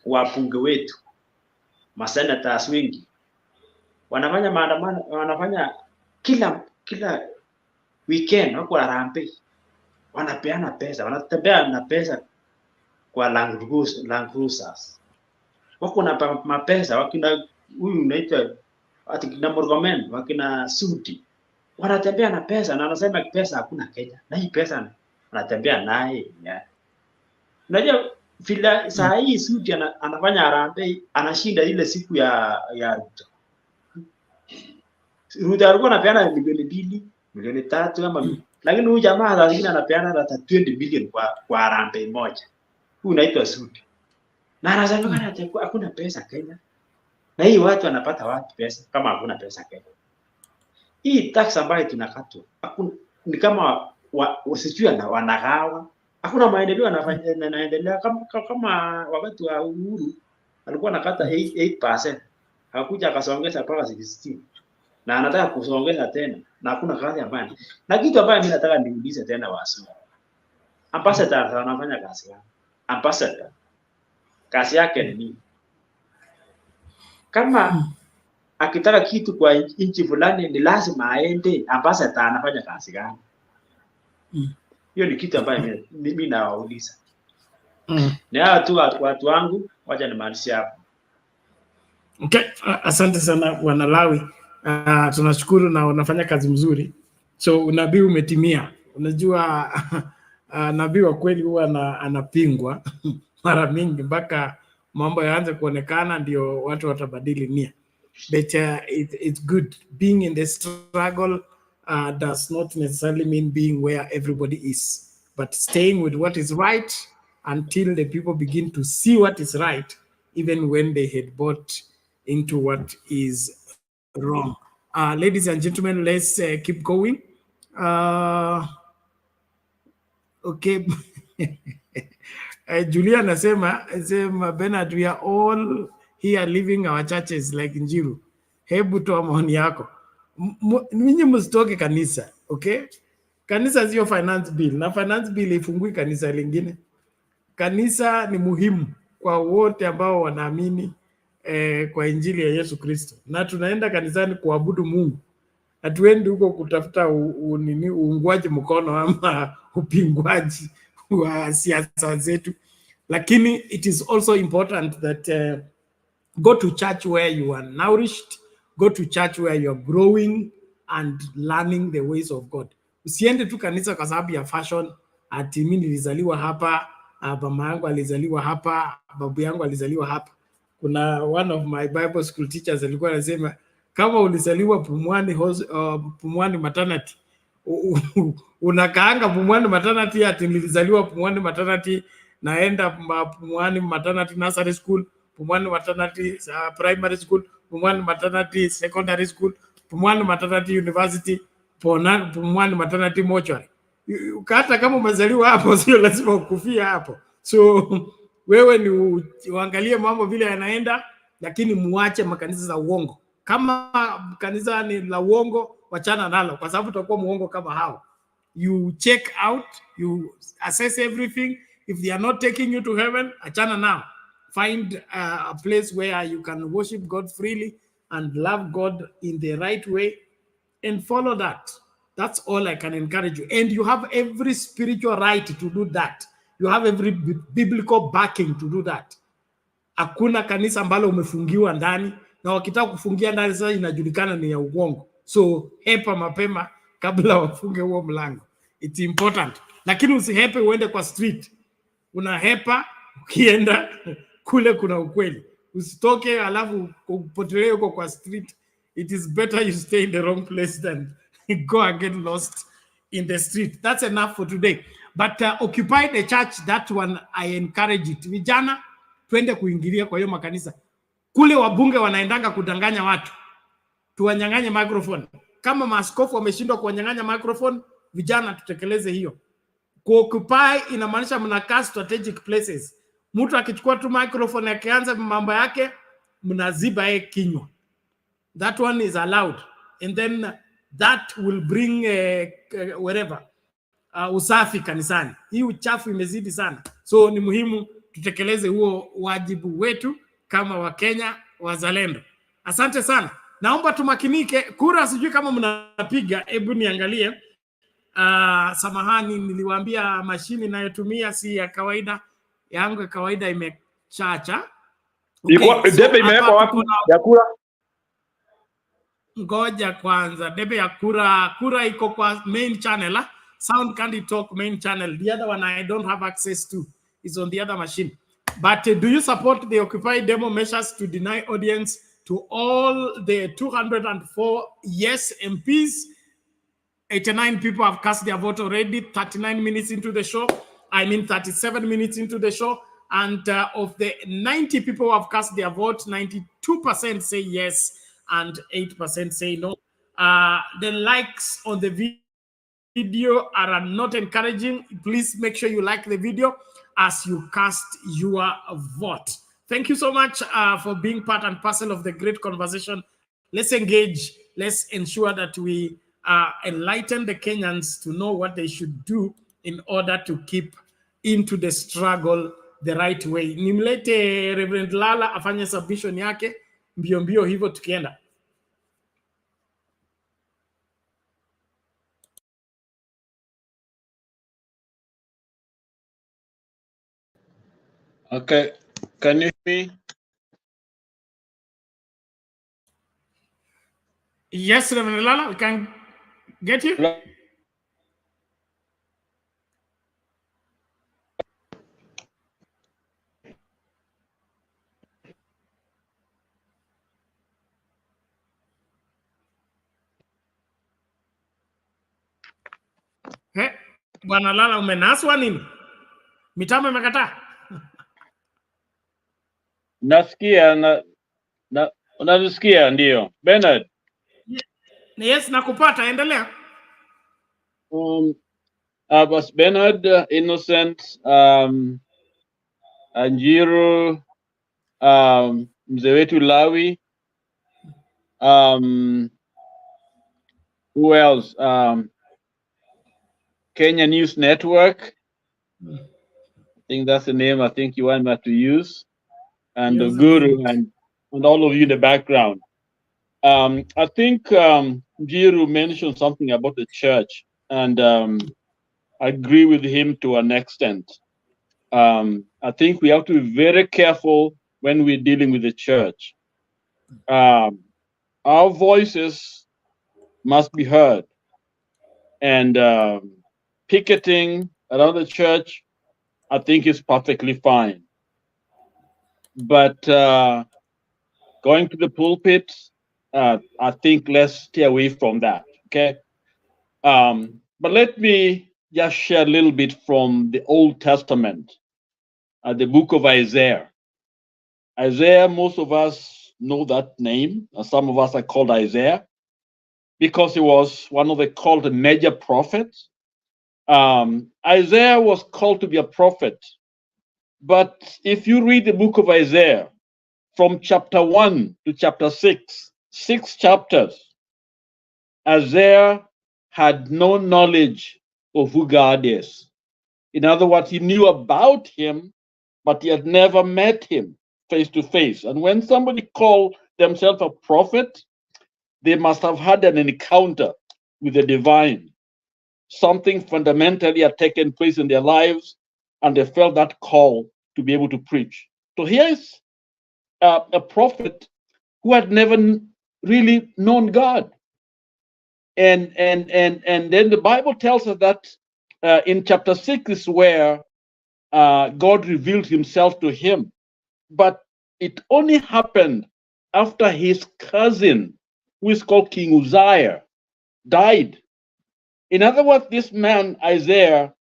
wabunge wetu, masenators wengi wanafanya maandamano, wanafanya kila weekend wako harambee, wanapeana pesa, wanatembea na pesa kwa Land Cruisers, wako na mapesa, wakina huyu unaitwa atikina Murkomen, wakina Sudi, wanatembea na pesa, na anasema pesa hakuna Kenya, na hii pesa anatembea naye. Unajua vile saa hii Sudi anafanya harambee, anashinda ile siku ya Ruto. Ruto alikuwa anapeana milioni 2, milioni 3 kama, lakini huyu jamaa saa zingine anapeana hata 20 million kwa harambee moja. Huyu unaitwa Sudi. Na anasema hakuna pesa Kenya. Na hii watu wanapata wapi pesa kama hakuna pesa Kenya? Hii tax ambayo tunakatwa, ni kama wasijui wanagawa. Hakuna maendeleo yanaendelea kama wakati wa Uhuru alikuwa anakata 8%. Hakuja akasongeza mpaka 16. Na anataka kusongeza tena, na hakuna kazi ambayo. Na kitu ambayo mimi nataka niulize tena wasu. Ambassador anafanya kazi gani? Ambassador kazi yake ni nini? Kama akitaka kitu kwa nchi fulani ni lazima aende, ambassador anafanya kazi gani? Hiyo ni kitu ambayo mimi nawauliza. Ni hao tu watu wangu, wacha nimalizie hapo. Okay, asante sana Bwana Lawi. Tunashukuru na unafanya kazi mzuri. So unabii umetimia. Unajua nabii wa kweli huwa anapingwa mara mingi mpaka mambo yaanze kuonekana ndio watu watabadili nia. But it's good. Being in the struggle does not necessarily mean being where everybody is, but staying with what is right until the people begin to see what is right, even when they had bought into what is wrong. Ladies and gentlemen, let's keep going. Okay. Julia nasema Bernard, we are all here living our churches like Njiru. Hebu toa maoni yako. Ninyi msitoke kanisa, okay? Kanisa sio finance bill, na finance bill ifungui kanisa lingine. Kanisa ni muhimu kwa wote ambao wanaamini kwa injili ya Yesu Kristo. Na tunaenda kanisani kuabudu Mungu. Hatuendi huko kutafuta uungwaji mkono ama upingwaji wa siasa zetu. Lakini it is also important that go to church where you are nourished, go to church where you are growing and learning the ways of God. Usiende tu kanisa kwa sababu ya fashion, ati mimi nilizaliwa hapa, mama yangu alizaliwa hapa, babu yangu alizaliwa hapa. Kuna one of my Bible school teachers alikuwa anasema kama ulizaliwa Pumwani maternity, unakaanga Pumwani maternity ati nilizaliwa Pumwani maternity, naenda Pumwani maternity nursery school, Pumwani maternity primary school, Pumwani maternity secondary school, Pumwani maternity university, Pumwani maternity mortuary. Hata kama umezaliwa hapo sio lazima ukufia hapo. So wewe ni uangalie mambo vile yanaenda, lakini muache makanisa za uongo. Kama kanisa ni la uongo, wachana nalo kwa sababu utakuwa muongo kama hao. You check out, you assess everything. If they are not taking you to heaven, achana now. Find a place where you can worship God freely and love God in the right way and follow that. That's all I can encourage you. And you have every spiritual right to do that. You have every biblical backing to do that. Hakuna kanisa ambalo umefungiwa ndani, na wakitaka kufungia ndani sasa inajulikana ni ya uongo. So hepa mapema kabla wafunge huo mlango. It's important. Lakini usihepe uende kwa street. Unahepa ukienda kule kuna ukweli. Usitoke alafu upotelee huko kwa street. It is better you stay in the wrong place than go and get lost in the street. That's enough for today. But occupy the church, that one I encourage it. Vijana twende kuingilia kwa hiyo makanisa. Kule wabunge wanaendanga kudanganya watu. Tuwanyang'anye microphone. Kama maaskofu wameshindwa kuwanyang'anya microphone, vijana tutekeleze hiyo. Kuoccupy inamaanisha mnakaa strategic places. Mtu akichukua tu microphone akianza mambo yake, mnaziba yeye kinywa. That one is allowed. And then that will bring wherever usafi kanisani. Hii uchafu imezidi sana. So ni muhimu tutekeleze huo wajibu wetu kama Wakenya wazalendo. Asante sana. Naomba tumakinike. Kura sijui kama mnapiga, hebu niangalie. Samahani, niliwaambia mashini nayotumia si ya kawaida, yangu ya kawaida imechacha. Okay, debe imewekwa wapi ya kura? Ngoja kwanza, debe ya kura iko kwa main channel, Sound Candy Talk main channel. The other one I don't have access to, is on the other machine. But do you support the Occupy demo measures to deny audience to all the 204 yes MPs? 89 people have cast their vote already, 39 minutes into the show. 37 minutes into the show. And of the 90 people who have cast their vote, 92% say yes and 8% say no. The likes on the video are not encouraging. Please make sure you like the video as you cast your vote. Thank you so much for being part and parcel of the great conversation. Let's engage. Let's ensure that we enlighten the Kenyans to know what they should do in order to keep into the struggle the right way. Nimlete Reverend Lala afanye submission yake mbio mbio hivyo tukienda. Okay, can you hear me? Yes, Reverend Lala, we can get you. He, Bwana Lala umenaswa nini? Mitambo imekataa? Nasikia unasikia ndio. Bernard. Yes, nakupata, endelea. Was Bernard, Innocent, Anjiru, mzee wetu Lawi, who else? Kenya News Network. I think that's the name I think you want me to use. And Yes, the Guru and all of you in the background. I think Jiru mentioned something about the church, and I agree with him to an extent. I think we have to be very careful when we're dealing with the church. Our voices must be heard, and picketing around the church, I think is perfectly fine. But going to the pulpit, I think let's stay away from that, okay? But let me just share a little bit from the Old Testament, the book of Isaiah. Isaiah, most of us know that name. Some of us are called Isaiah because he was one of the called major prophets. Isaiah was called to be a prophet. But if you read the book of Isaiah, from chapter 1 to chapter 6, 6 chapters, Isaiah had no knowledge of who God is. In other words, he knew about him, but he had never met him face to face. And when somebody called themselves a prophet, they must have had an encounter with the divine. Something fundamentally had taken place in their lives, and they felt that call to be able to preach. So here's a prophet who had never really known God. And then the Bible tells us that in chapter 6 is where God revealed himself to him. But it only happened after his cousin, who is called King Uzziah, died. In other words, this man, Isaiah,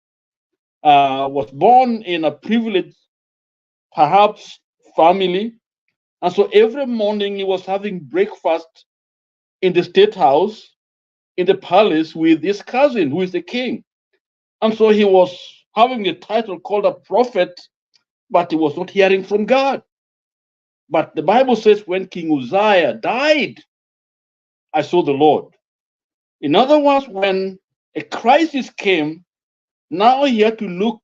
was born in a privileged, perhaps, family. And so every morning he was having breakfast in the state house, in the palace, with his cousin, who is the king. And so he was having a title called a prophet, but he was not hearing from God. But the Bible says when King Uzziah died, I saw the Lord. In other words, when a crisis came, now he had to look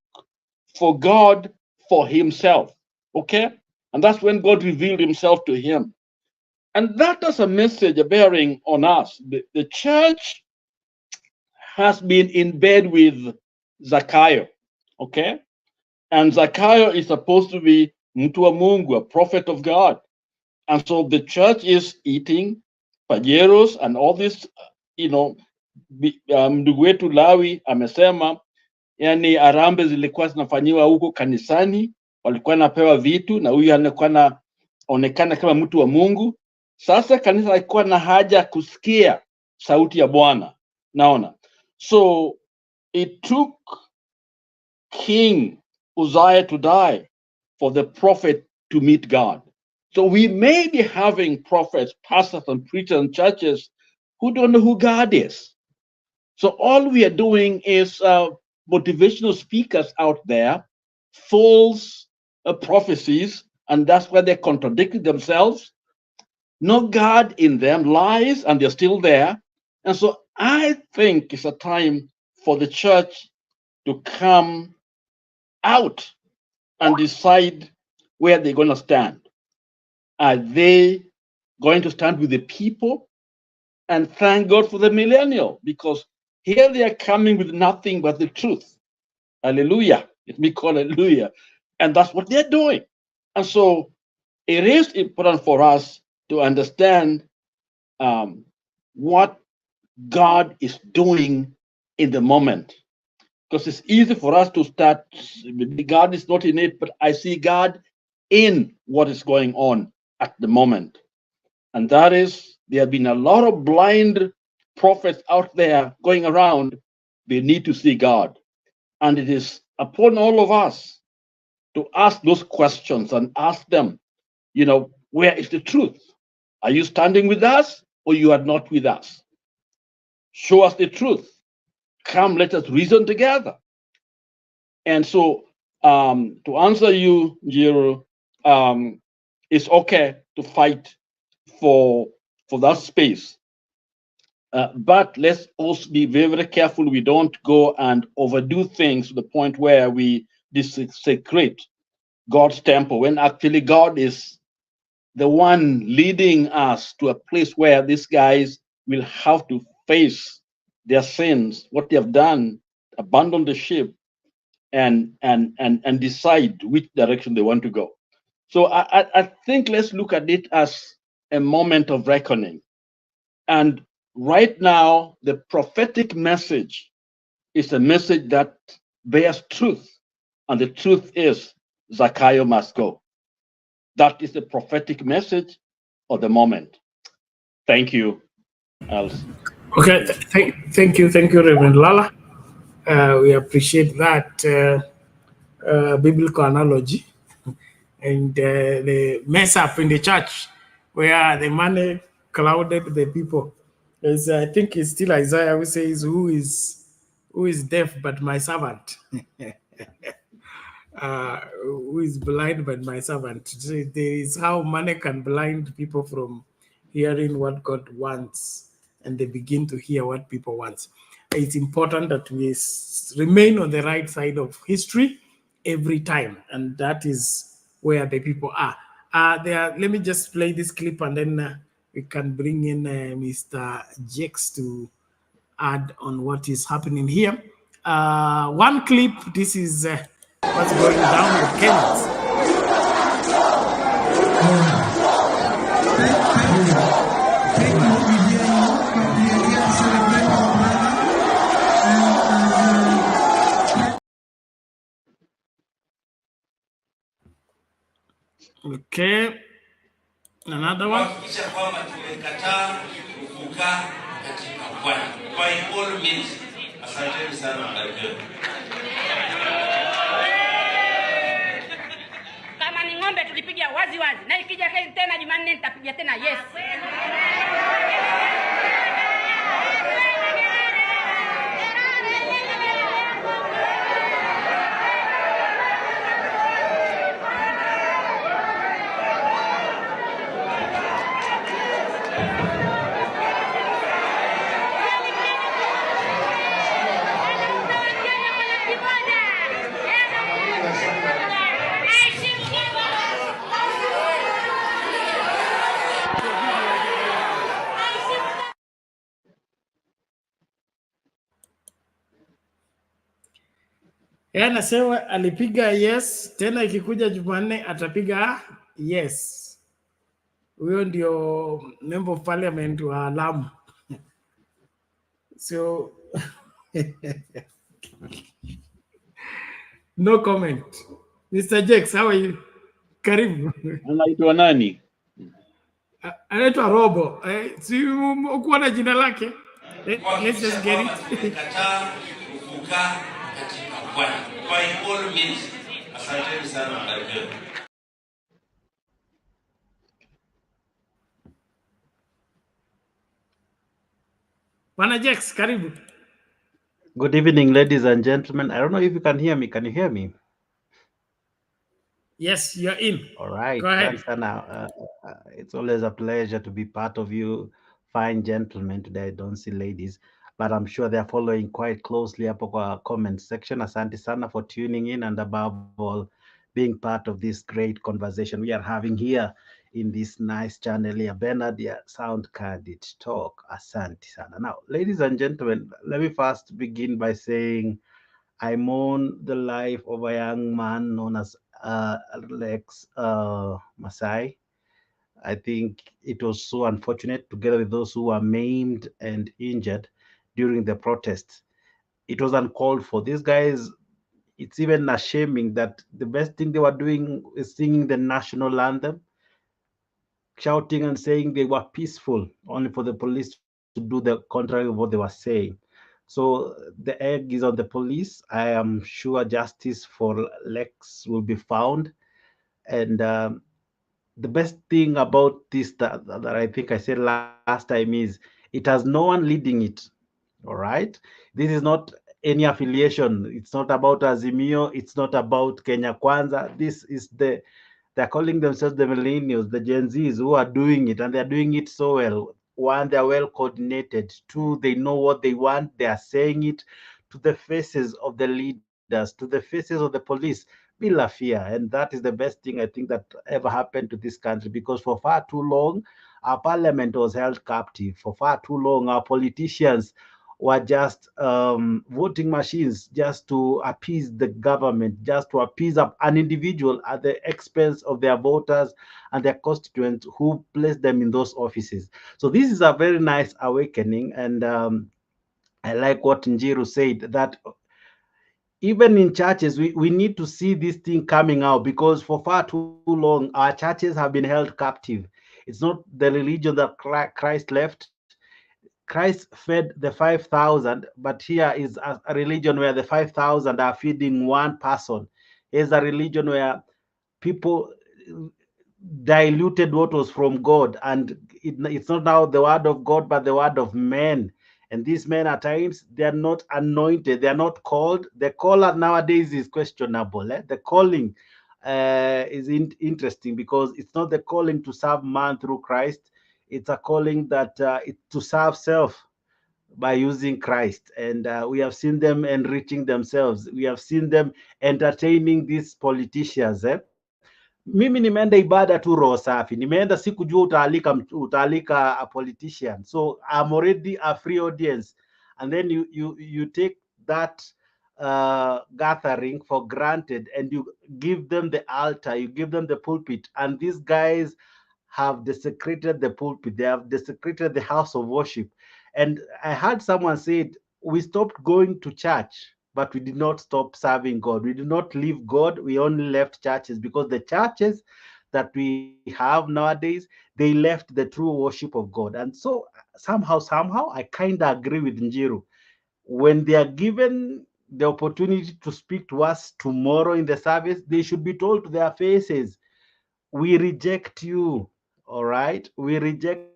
for God for himself. Okay? And that's when God revealed himself to him. And that is a message bearing on us. The church has been in bed with Zacchaeus. Okay? And Zacchaeus is supposed to be mtu wa Mungu, a prophet of God. And so the church is eating pajeros and all this, ndugu wetu Lawi amesema, yani arambe zilikuwa zinafanyiwa huko kanisani, walikuwa napewa vitu na huyu anakuwa anaonekana kama mtu wa Mungu. Sasa kanisa alikuwa na haja kusikia sauti ya Bwana. Naona. So it took King Uzziah to die for the prophet to meet God. So we may be having prophets, pastors, and preachers in churches who don't know who God is. So all we are doing is motivational speakers out there, false prophecies, and that's why they're contradicting themselves. No God in them, lies, and they're still there. And so I think it's a time for the church to come out and decide where they're going to stand. Are they going to stand with the people? And thank God for the millennial, because here they are coming with nothing but the truth. Hallelujah. Let me call hallelujah. And that's what they're doing. And so it is important for us to understand what God is doing in the moment. Because it's easy for us to start, God is not in it, but I see God in what is going on at the moment. And that is, there have been a lot of blind prophets out there going around. They need to see God. And it is upon all of us to ask those questions and ask them, where is the truth? Are you standing with us or you are not with us? Show us the truth. Come, let us reason together. And so to answer you, Jiro, it's okay to fight for that space. But let's also be very, very careful we don't go and overdo things to the point where we desecrate God's temple, when actually God is the one leading us to a place where these guys will have to face their sins, what they have done, abandon the ship, and decide which direction they want to go. So I think let's look at it as a moment of reckoning. And right now, the prophetic message is a message that bears truth. And the truth is Zacchaeus must go. That is the prophetic message of the moment. Thank you, Alice. Okay, thank you, Reverend Lala. We appreciate that biblical analogy and the mess up in the church where the money clouded the people. As I think it's still Isaiah who says, "Who is deaf but my servant? Who is blind but my servant?" So there is how money can blind people from hearing what God wants, and they begin to hear what people want. It's important that we remain on the right side of history every time, and that is where the people are. Let me just play this clip, and then we can bring in Mr. Jakes to add on what is happening here. One clip. This is what's going down with Kenyans. Okay, another one. Kwamba tumekataa kukaa katika Bwana. By all means, asanteni sana mbarikiwe. Kama ni ng'ombe tulipiga wazi na ikija tena Jumanne nitapiga tena yes. Yeye anasema alipiga yes, tena ikikuja Jumanne atapiga yes. Huyo ndio member of parliament wa Lamu. So no comment. Mr. Jex, how are you? Karibu. Anaitwa nani? Anaitwa Robo. Si ukuwa na jina lake? Let's just get it. Tumekataa kukaa katika pwani. By all means, asanteni sana mbarikiwe. Bwana Jex, karibu. Good evening, ladies and gentlemen. I don't know if you can hear me. Can you hear me? Yes, you're in. All right. Go ahead. Thanks, Anna. It's always a pleasure to be part of you fine gentlemen. Today I don't see ladies, but I'm sure they're following quite closely up our comment section. Asante sana for tuning in and above all, being part of this great conversation we are having here in this nice channel here, Benadia Sound Candid Talk. Asante sana. Now, ladies and gentlemen, let me first begin by saying I mourn the life of a young man known as Lex Masai. I think it was so unfortunate, together with those who were maimed and injured during the protests. It was uncalled for. These guys, it's even ashaming that the best thing they were doing is singing the national anthem, shouting and saying they were peaceful, only for the police to do the contrary of what they were saying. So the egg is on the police. I am sure justice for Lex will be found. And the best thing about this that I think I said last time is it has no one leading it. All right. This is not any affiliation. It's not about Azimio. It's not about Kenya Kwanza. This is they're calling themselves the millennials, the Gen Zs who are doing it, and they're doing it so well. One, they're well coordinated. Two, they know what they want. They are saying it to the faces of the leaders, to the faces of the police, bila fear. And that is the best thing I think that ever happened to this country, because for far too long, our parliament was held captive. For far too long, our politicians were just voting machines, just to appease the government, just to appease an individual at the expense of their voters and their constituents who placed them in those offices. So this is a very nice awakening. And I like what Njiru said, that even in churches, we need to see this thing coming out, because for far too long, our churches have been held captive. It's not the religion that Christ left. Christ fed the 5,000, but here is a religion where the 5,000 are feeding one person. Here's a religion where people diluted what was from God, and it's not now the word of God, but the word of men. And these men at times, they are not anointed, they are not called. The caller nowadays is questionable. The calling is interesting, because it's not the calling to serve man through Christ. It's a calling that it's to serve self by using Christ. And we have seen them enriching themselves. We have seen them entertaining these politicians. Mimi nimeenda ibada tu roho safi, nimeenda sikujua utaalika a politician, so I'm already a free audience, and then you take that gathering for granted, and you give them the altar, you give them the pulpit, and these guys have desecrated the pulpit, they have desecrated the house of worship. And I heard someone say, we stopped going to church, but we did not stop serving God. We did not leave God. We only left churches, because the churches that we have nowadays, they left the true worship of God. And so somehow, I kind of agree with Njiru. When they are given the opportunity to speak to us tomorrow in the service, they should be told to their faces, we reject you. All right, we reject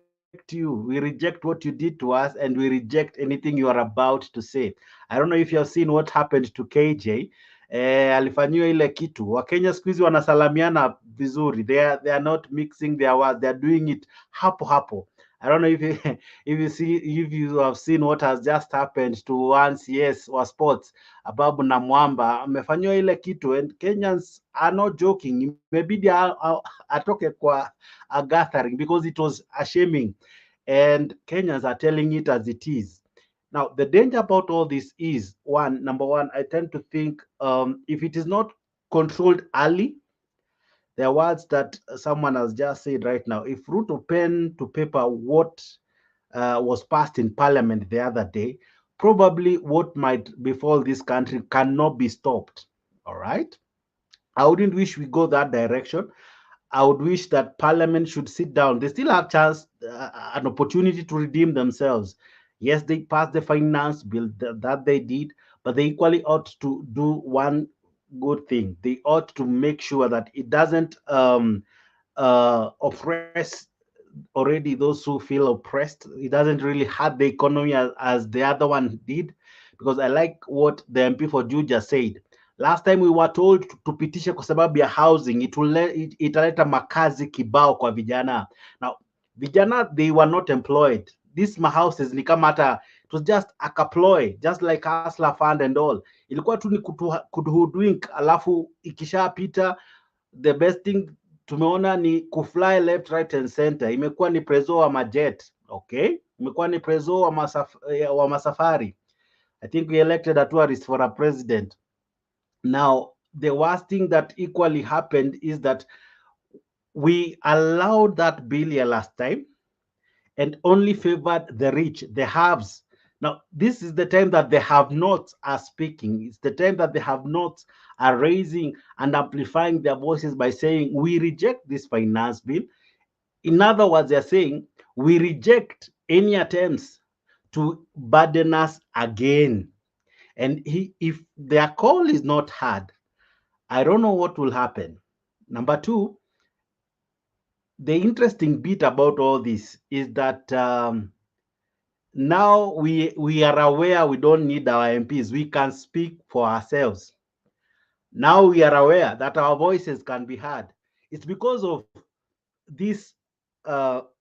you, we reject what you did to us, and we reject anything you are about to say. I don't know if you have seen what happened to KJ. Alifanyiwa ile kitu. Wakenya siku hizi wanasalamiana vizuri, they are not mixing their words, they are doing it hapo hapo. I don't know if you have seen what has just happened to one CS wa sports, Ababu na Mwamba amefanyiwa ile kitu, and Kenyans are not joking. Imebidi atoke kwa a gathering, because it was ashaming, and Kenyans are telling it as it is. Now, the danger about all this is, number one, I tend to think if it is not controlled early, there are words that someone has just said right now. If Ruto pen to paper what was passed in parliament the other day, probably what might befall this country cannot be stopped. All right. I wouldn't wish we go that direction. I would wish that parliament should sit down. They still have chance, an opportunity to redeem themselves. Yes, they passed the finance bill that they did, but they equally ought to do one good thing. They ought to make sure that it doesn't oppress already those who feel oppressed. It doesn't really hurt the economy as the other one did, because I like what the MP for Juja said. Last time we were told tupitishe kwa sababu ya housing, italeta makazi kibao kwa vijana. Now, vijana, they were not employed. These houses ni kama hata, it was just a kaploy, just like Hustler Fund and all. Ilikuwa tu ni kuhoodwink, alafu ikishapita, the best thing tumeona ni kufly left, right and center. Imekuwa ni prezo wa majet, okay? Imekuwa ni prezo wa masafari. I think we elected a tourist for a president. Now, the worst thing that equally happened is that we allowed that bill last time and only favored the rich, the haves. Now, this is the time that the have-nots are speaking. It's the time that the have-nots are raising and amplifying their voices by saying, we reject this finance bill. In other words, they're saying, we reject any attempts to burden us again. And if their call is not heard, I don't know what will happen. Number two, the interesting bit about all this is that now we are aware we don't need our MPs. We can speak for ourselves. Now we are aware that our voices can be heard. It's because of this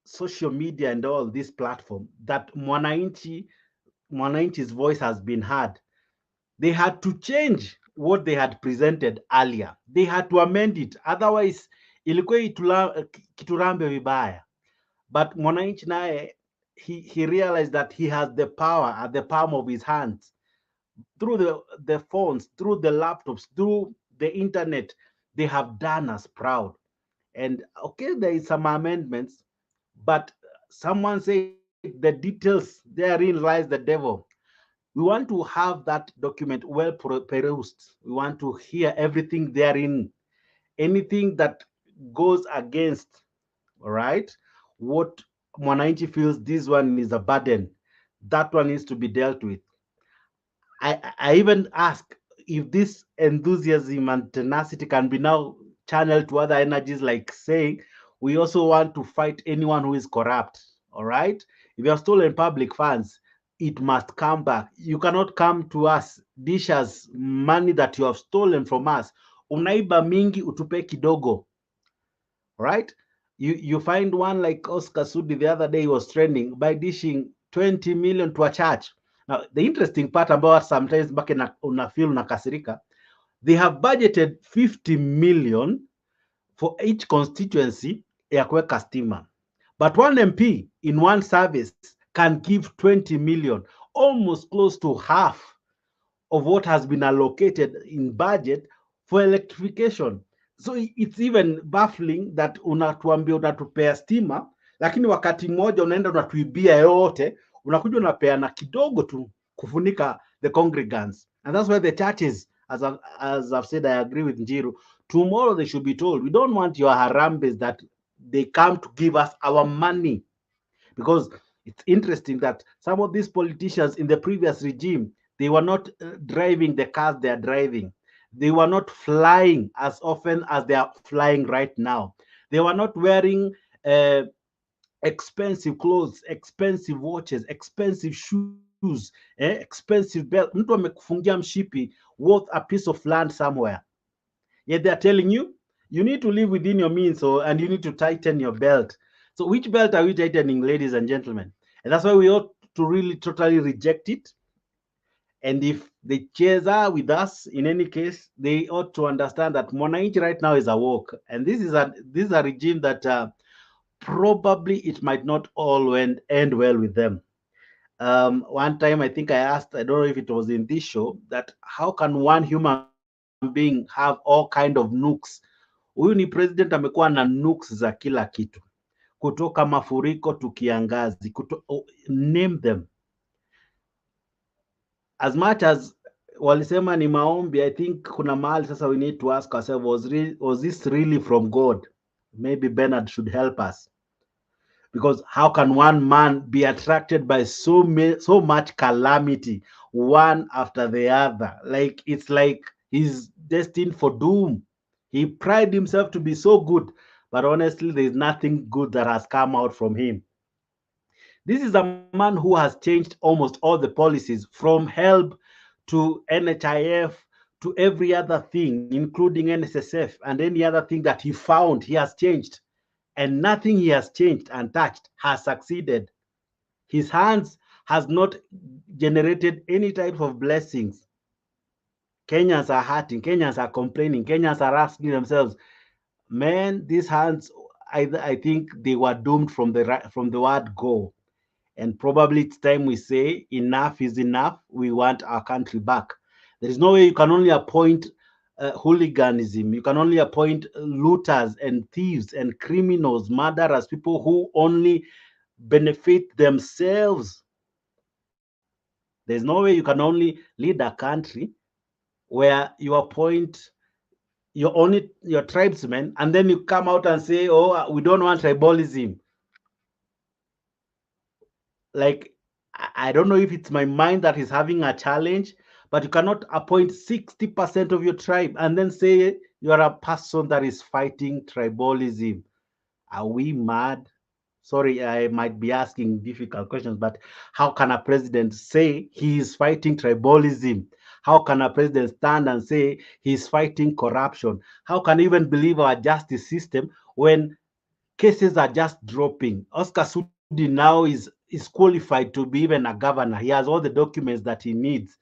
social media and all this platform that Mwananchi's voice has been heard. They had to change what they had presented earlier. They had to amend it. Otherwise, ilikuwa kiturambe vibaya. But Mwananchi naye, he realized that he has the power at the palm of his hands. Through the phones, through the laptops, through the internet, they have done us proud. And okay, there is some amendments, but someone said the details, therein lies the devil. We want to have that document well perused. We want to hear everything therein. Anything that goes against, all right, what Mwananchi feels this one is a burden, that one needs to be dealt with. I even ask if this enthusiasm and tenacity can be now channeled to other energies, like saying, we also want to fight anyone who is corrupt, all right? If you have stolen public funds, it must come back. You cannot come to us, dish us money that you have stolen from us. Unaiba mingi, utupe kidogo, right? You find one like Oscar Sudi the other day, he was trending by dishing 20 million to a church. Now, the interesting part about sometimes back in unafeel nakasirika, they have budgeted 50 million for each constituency ya kuweka stima. But one MP in one service can give 20 million, almost close to half of what has been allocated in budget for electrification. So it's even baffling that unatuambia unatupea stima, lakini wakati mmoja unaenda unatuibia yote, unakuja unapeana kidogo tu kufunika the congregants. And that's why the churches, as I've said, I agree with Njiru, tomorrow they should be told, we don't want your harambes that they come to give us our money. Because it's interesting that some of these politicians in the previous regime, they were not driving the cars they are driving. They were not flying as often as they are flying right now. They were not wearing expensive clothes, expensive watches, expensive shoes, expensive belt. Mtu amekufungia mshipi worth a piece of land somewhere. Yet they are telling you, you need to live within your means, and you need to tighten your belt. So which belt are we tightening, ladies and gentlemen? And that's why we ought to really totally reject it. And if the chairs are with us, in any case, they ought to understand that Mwananchi right now is awoke. And this is a regime that probably it might not all end well with them. One time, I think I asked, I don't know if it was in this show, that how can one human being have all kind of nukes? Huyu ni president amekuwa na nukes za kila kitu, kutoka mafuriko to kiangazi, name them. As much as walisema ni maombi, I think kuna mahali sasa we need to ask ourselves, was this really from God? Maybe Bernard should help us. Because how can one man be attracted by so much calamity, one after the other? Like, it's like he's destined for doom. He prided himself to be so good, but honestly, there's nothing good that has come out from him. This is a man who has changed almost all the policies, from HELB to NHIF to every other thing, including NSSF and any other thing that he found, he has changed. And nothing he has changed and touched has succeeded. His hands has not generated any type of blessings. Kenyans are hurting. Kenyans are complaining. Kenyans are asking themselves, man, these hands, I think they were doomed from the word go. And probably it's time we say enough is enough. We want our country back. There is no way you can only appoint hooliganism. You can only appoint looters and thieves and criminals, murderers, people who only benefit themselves. There's no way you can only lead a country where you appoint your tribesmen and then you come out and say, oh, we don't want tribalism. Like, I don't know if it's my mind that is having a challenge, but you cannot appoint 60% of your tribe and then say you are a person that is fighting tribalism. Are we mad? Sorry, I might be asking difficult questions, but how can a president say he is fighting tribalism? How can a president stand and say he's fighting corruption? How can he even believe our justice system when cases are just dropping? Oscar Sudi now is qualified to be even a governor. He has all the documents that he needs.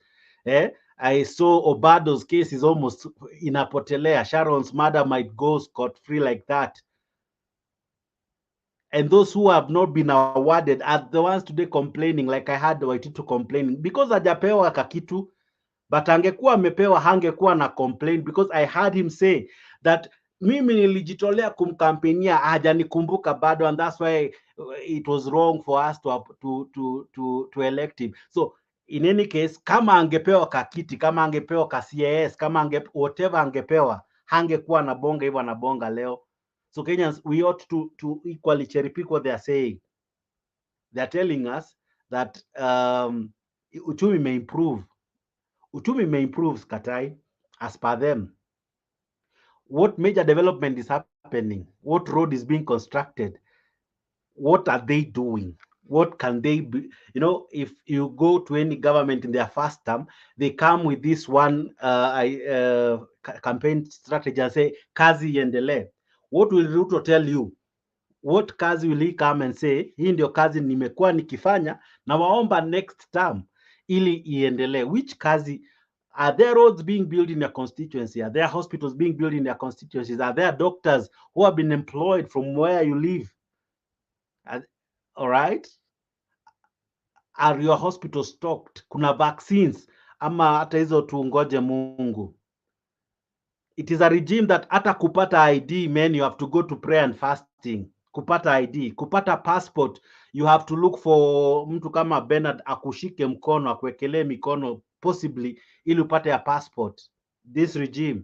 I saw Obado's case is almost inapotelea. Sharon's mother might go scot-free like that. And those who have not been awarded are the ones today complaining, like I had Waititu complaining, because hajapewa kakitu, but angekuwa amepewa hangekuwa na complain, because I heard him say that mimi nilijitolea kumkampenia, hajanikumbuka bado, and that's why it was wrong for us to elect him. So in any case, kama angepewa kakiti, kama angepewa ka CAS, kama whatever angepewa, hangekuwa na bonga hivyo anabonga leo. So Kenyans, we ought to equally cherry pick what they are saying. They are telling us that uchumi may improve. Uchumi may improve, Katai, as per them. What major development is happening? What road is being constructed? What are they doing? What can they be? You know, if you go to any government in their first term, they come with this one campaign strategy and say, kazi iendelee. What will Ruto tell you? What kazi will he come and say, hii ndio kazi nimekuwa nikifanya na waomba next term ili iendelee? Which kazi? Are there roads being built in your constituency? Are there hospitals being built in your constituencies? Are there doctors who have been employed from where you live? All right? Are your hospitals stocked? Kuna vaccines? Ama hata hizo tuongoje Mungu? It is a regime that hata kupata ID, man, you have to go to prayer and fasting. Kupata ID, kupata passport, you have to look for mtu kama Bernard akushike mkono, akuwekelee mikono possibly ili upate ya passport. This regime,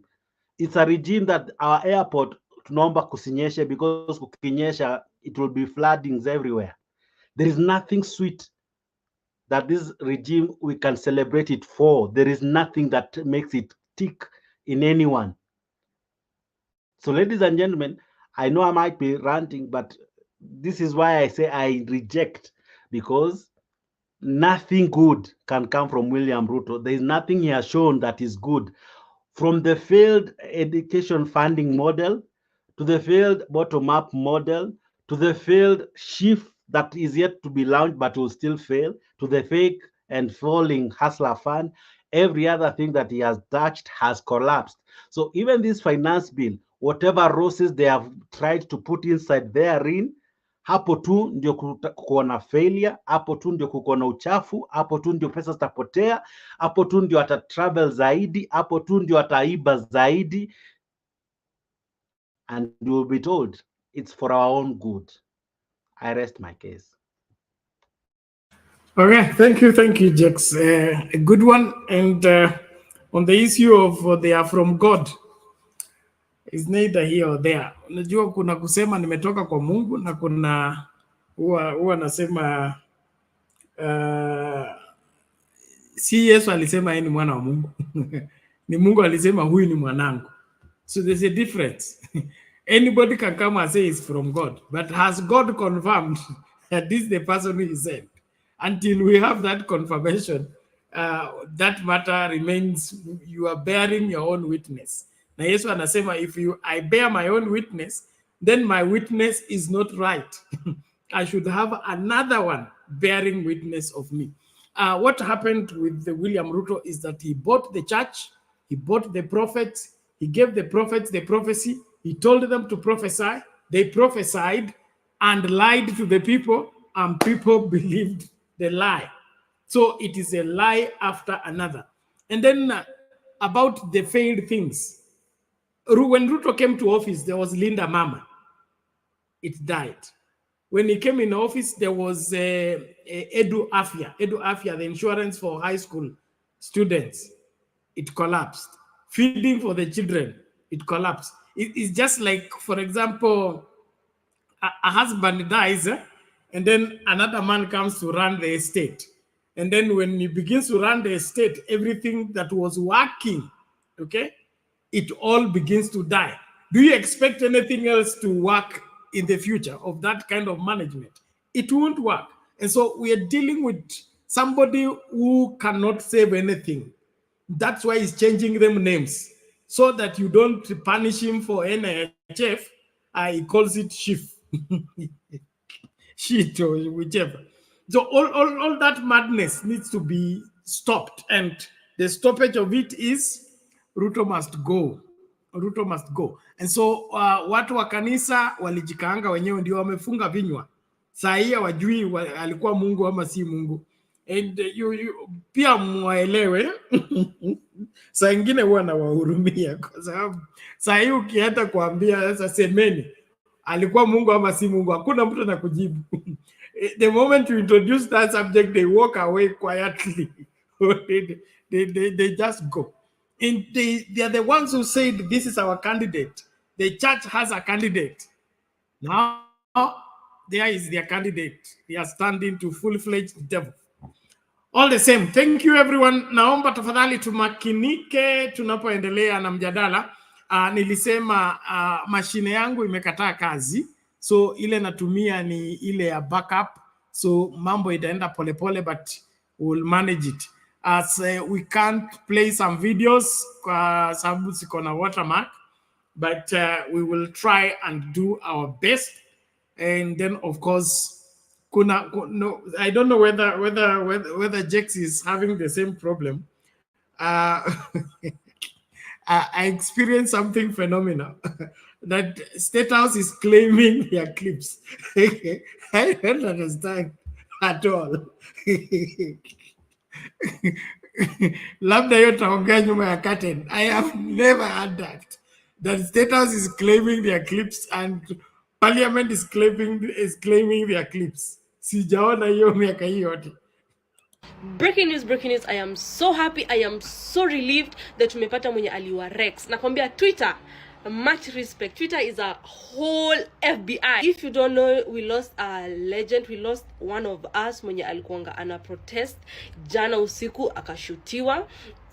it's a regime that our airport tunaomba kusinyeshe, because kukinyesha it will be floodings everywhere. There is nothing sweet that this regime we can celebrate it for. There is nothing that makes it tick in anyone. So ladies and gentlemen, I know I might be ranting, but this is why I say I reject, because nothing good can come from William Ruto. There is nothing he has shown that is good. From the failed education funding model, to the failed bottom-up model, to the failed shift that is yet to be launched but will still fail, to the fake and falling hustler fund, every other thing that he has touched has collapsed. So even this finance bill, whatever roses they have tried to put inside therein, Hapo tu ndio kuko na failure, hapo tu ndio kuko na uchafu, hapo tu ndio pesa zitapotea, hapo tu ndio ata travel zaidi, hapo tu ndio ataiba zaidi, and you will be told it's for our own good. I rest my case. Okay, thank you, Jax. A good one. And on the issue of they are from God, is neither here or there. Unajua kuna kusema nimetoka kwa Mungu na kuna huwa nasema si Yesu alisema yeye ni mwana wa Mungu. Ni Mungu alisema huyu ni mwanangu. So there's a difference. Anybody can come and say it's from God, but has God confirmed that this is the person who is sent? Until we have that confirmation, that matter remains, you are bearing your own witness. Na Yesu anasema, I bear my own witness, then my witness is not right. I should have another one bearing witness of me. What happened with the William Ruto is that he bought the church, he bought the prophets, he gave the prophets the prophecy, he told them to prophesy, they prophesied and lied to the people, and people believed the lie. So it is a lie after another. And then about the failed things. When Ruto came to office, there was Linda Mama. It died. When he came in office, there was Edu Afya, the insurance for high school students. It collapsed. Feeding for the children, it collapsed. It's just like, for example, a husband dies, and then another man comes to run the estate. And then when he begins to run the estate, everything that was working, okay, it all begins to die. Do you expect anything else to work in the future of that kind of management? It won't work. And so we are dealing with somebody who cannot save anything. That's why he's changing them names, so that you don't punish him for NHF. He calls it SHIF. Shit or whichever. So all that madness needs to be stopped, and the stoppage of it is Ruto must go. Ruto must go. And so watu wa kanisa walijikaanga wenyewe, ndio wamefunga vinywa. Saa hii hawajui alikuwa Mungu ama si Mungu. And pia mwaelewe. Saa ingine huwa nawahurumia kwa sababu saa hii ukienda kuambia sasa semeni alikuwa Mungu ama si Mungu, hakuna mtu anakujibu. The moment you introduce that subject, they walk away quietly. they just go. And they are the ones who said, this is our candidate. The church has a candidate. Now, there is their candidate. They are standing to full-fledged devil. All the same, thank you everyone. Naomba tafadhali tumakinike tunapoendelea na mjadala. Nilisema mashine yangu imekataa kazi, so ile natumia ni ile ya backup, so mambo itaenda polepole, but we'll manage it. As we can't play some videos kwa sababu siko na watermark, but we will try and do our best. And then of course no, I don't know whether Jax is having the same problem. I experienced something phenomenal that State House is claiming their clips. I don't understand at all. Labda hiyo taongea nyuma ya curtain. I have never heard that. That State House is claiming their clips and Parliament is claiming their clips. Sijaona hiyo miaka hii yote. Breaking news, I am so happy, I am so relieved that tumepata mwenye aliwa Rex. Nakwambia Twitter, much respect. Twitter is a whole FBI. If you don't know, we lost a legend, we lost one of us mwenye alikuanga ana protest jana usiku akashutiwa,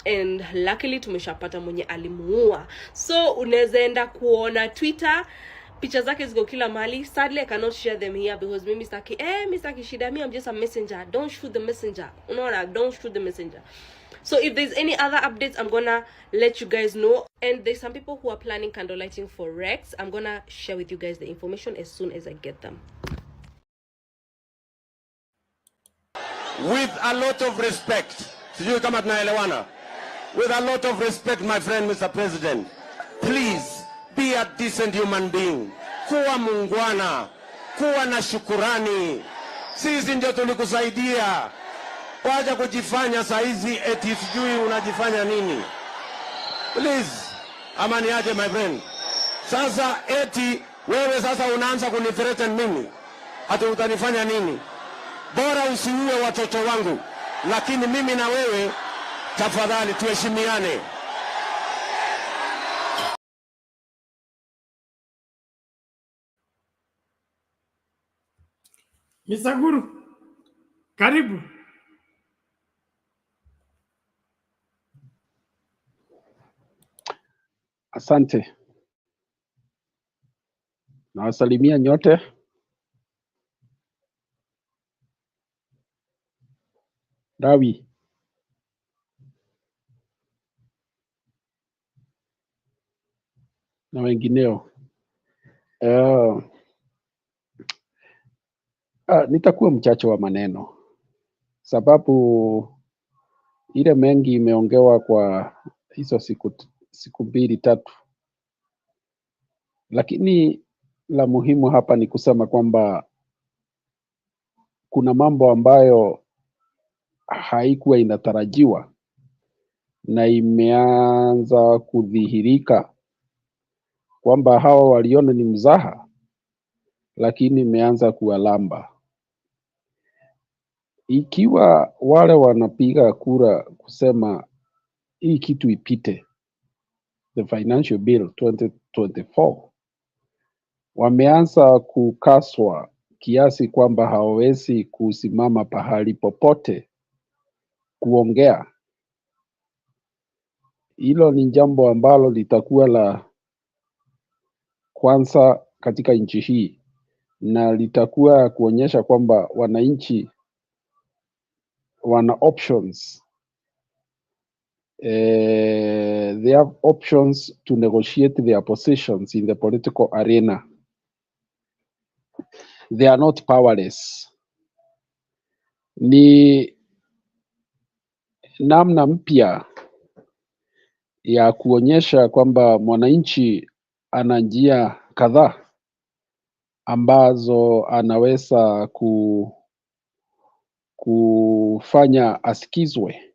and luckily tumeshapata mwenye alimuua. So unaweza enda kuona Twitter, picha zake ziko kila mahali. Sadly I cannot share them here because mimi sitaki shida, me I'm just a messenger. Don't shoot the messenger. Unaona, don't shoot the messenger. So if there's any other updates, I'm gonna let you guys know. And there's some people who are planning candle lighting for Rex. I'm gonna share with you guys the information as soon as I get them. With a lot of respect, sijui kama tunaelewana. With a lot of respect, my friend, Mr. President, please be a decent human being. Kuwa mungwana. kuwa na shukurani. Sisi ndio tulikusaidia. Wacha kujifanya saizi eti sijui unajifanya nini. Please, amani aje my friend. Sasa eti wewe sasa unaanza kunithreaten mimi. Ati utanifanya nini? Bora usiue watoto wangu. Lakini mimi na wewe tafadhali tuheshimiane. Mr. Guru, karibu. Asante. Nawasalimia nyote. Dawi. Na wengineo. Nitakuwa mchache wa maneno. Sababu ile mengi imeongewa kwa hizo siku mbili tatu. Lakini la muhimu hapa ni kusema kwamba kuna mambo ambayo haikuwa inatarajiwa na imeanza kudhihirika kwamba hawa waliona ni mzaha, lakini imeanza kuwalamba. Ikiwa wale wanapiga kura kusema hii kitu ipite, the financial bill 2024, wameanza kukaswa kiasi kwamba hawawezi kusimama pahali popote kuongea. Hilo ni jambo ambalo litakuwa la kwanza katika nchi hii, na litakuwa kuonyesha kwamba wananchi wana options. They have options to negotiate their positions in the political arena. They are not powerless. Ni namna mpya ya kuonyesha kwamba mwananchi ana njia kadhaa ambazo anaweza kufanya asikizwe.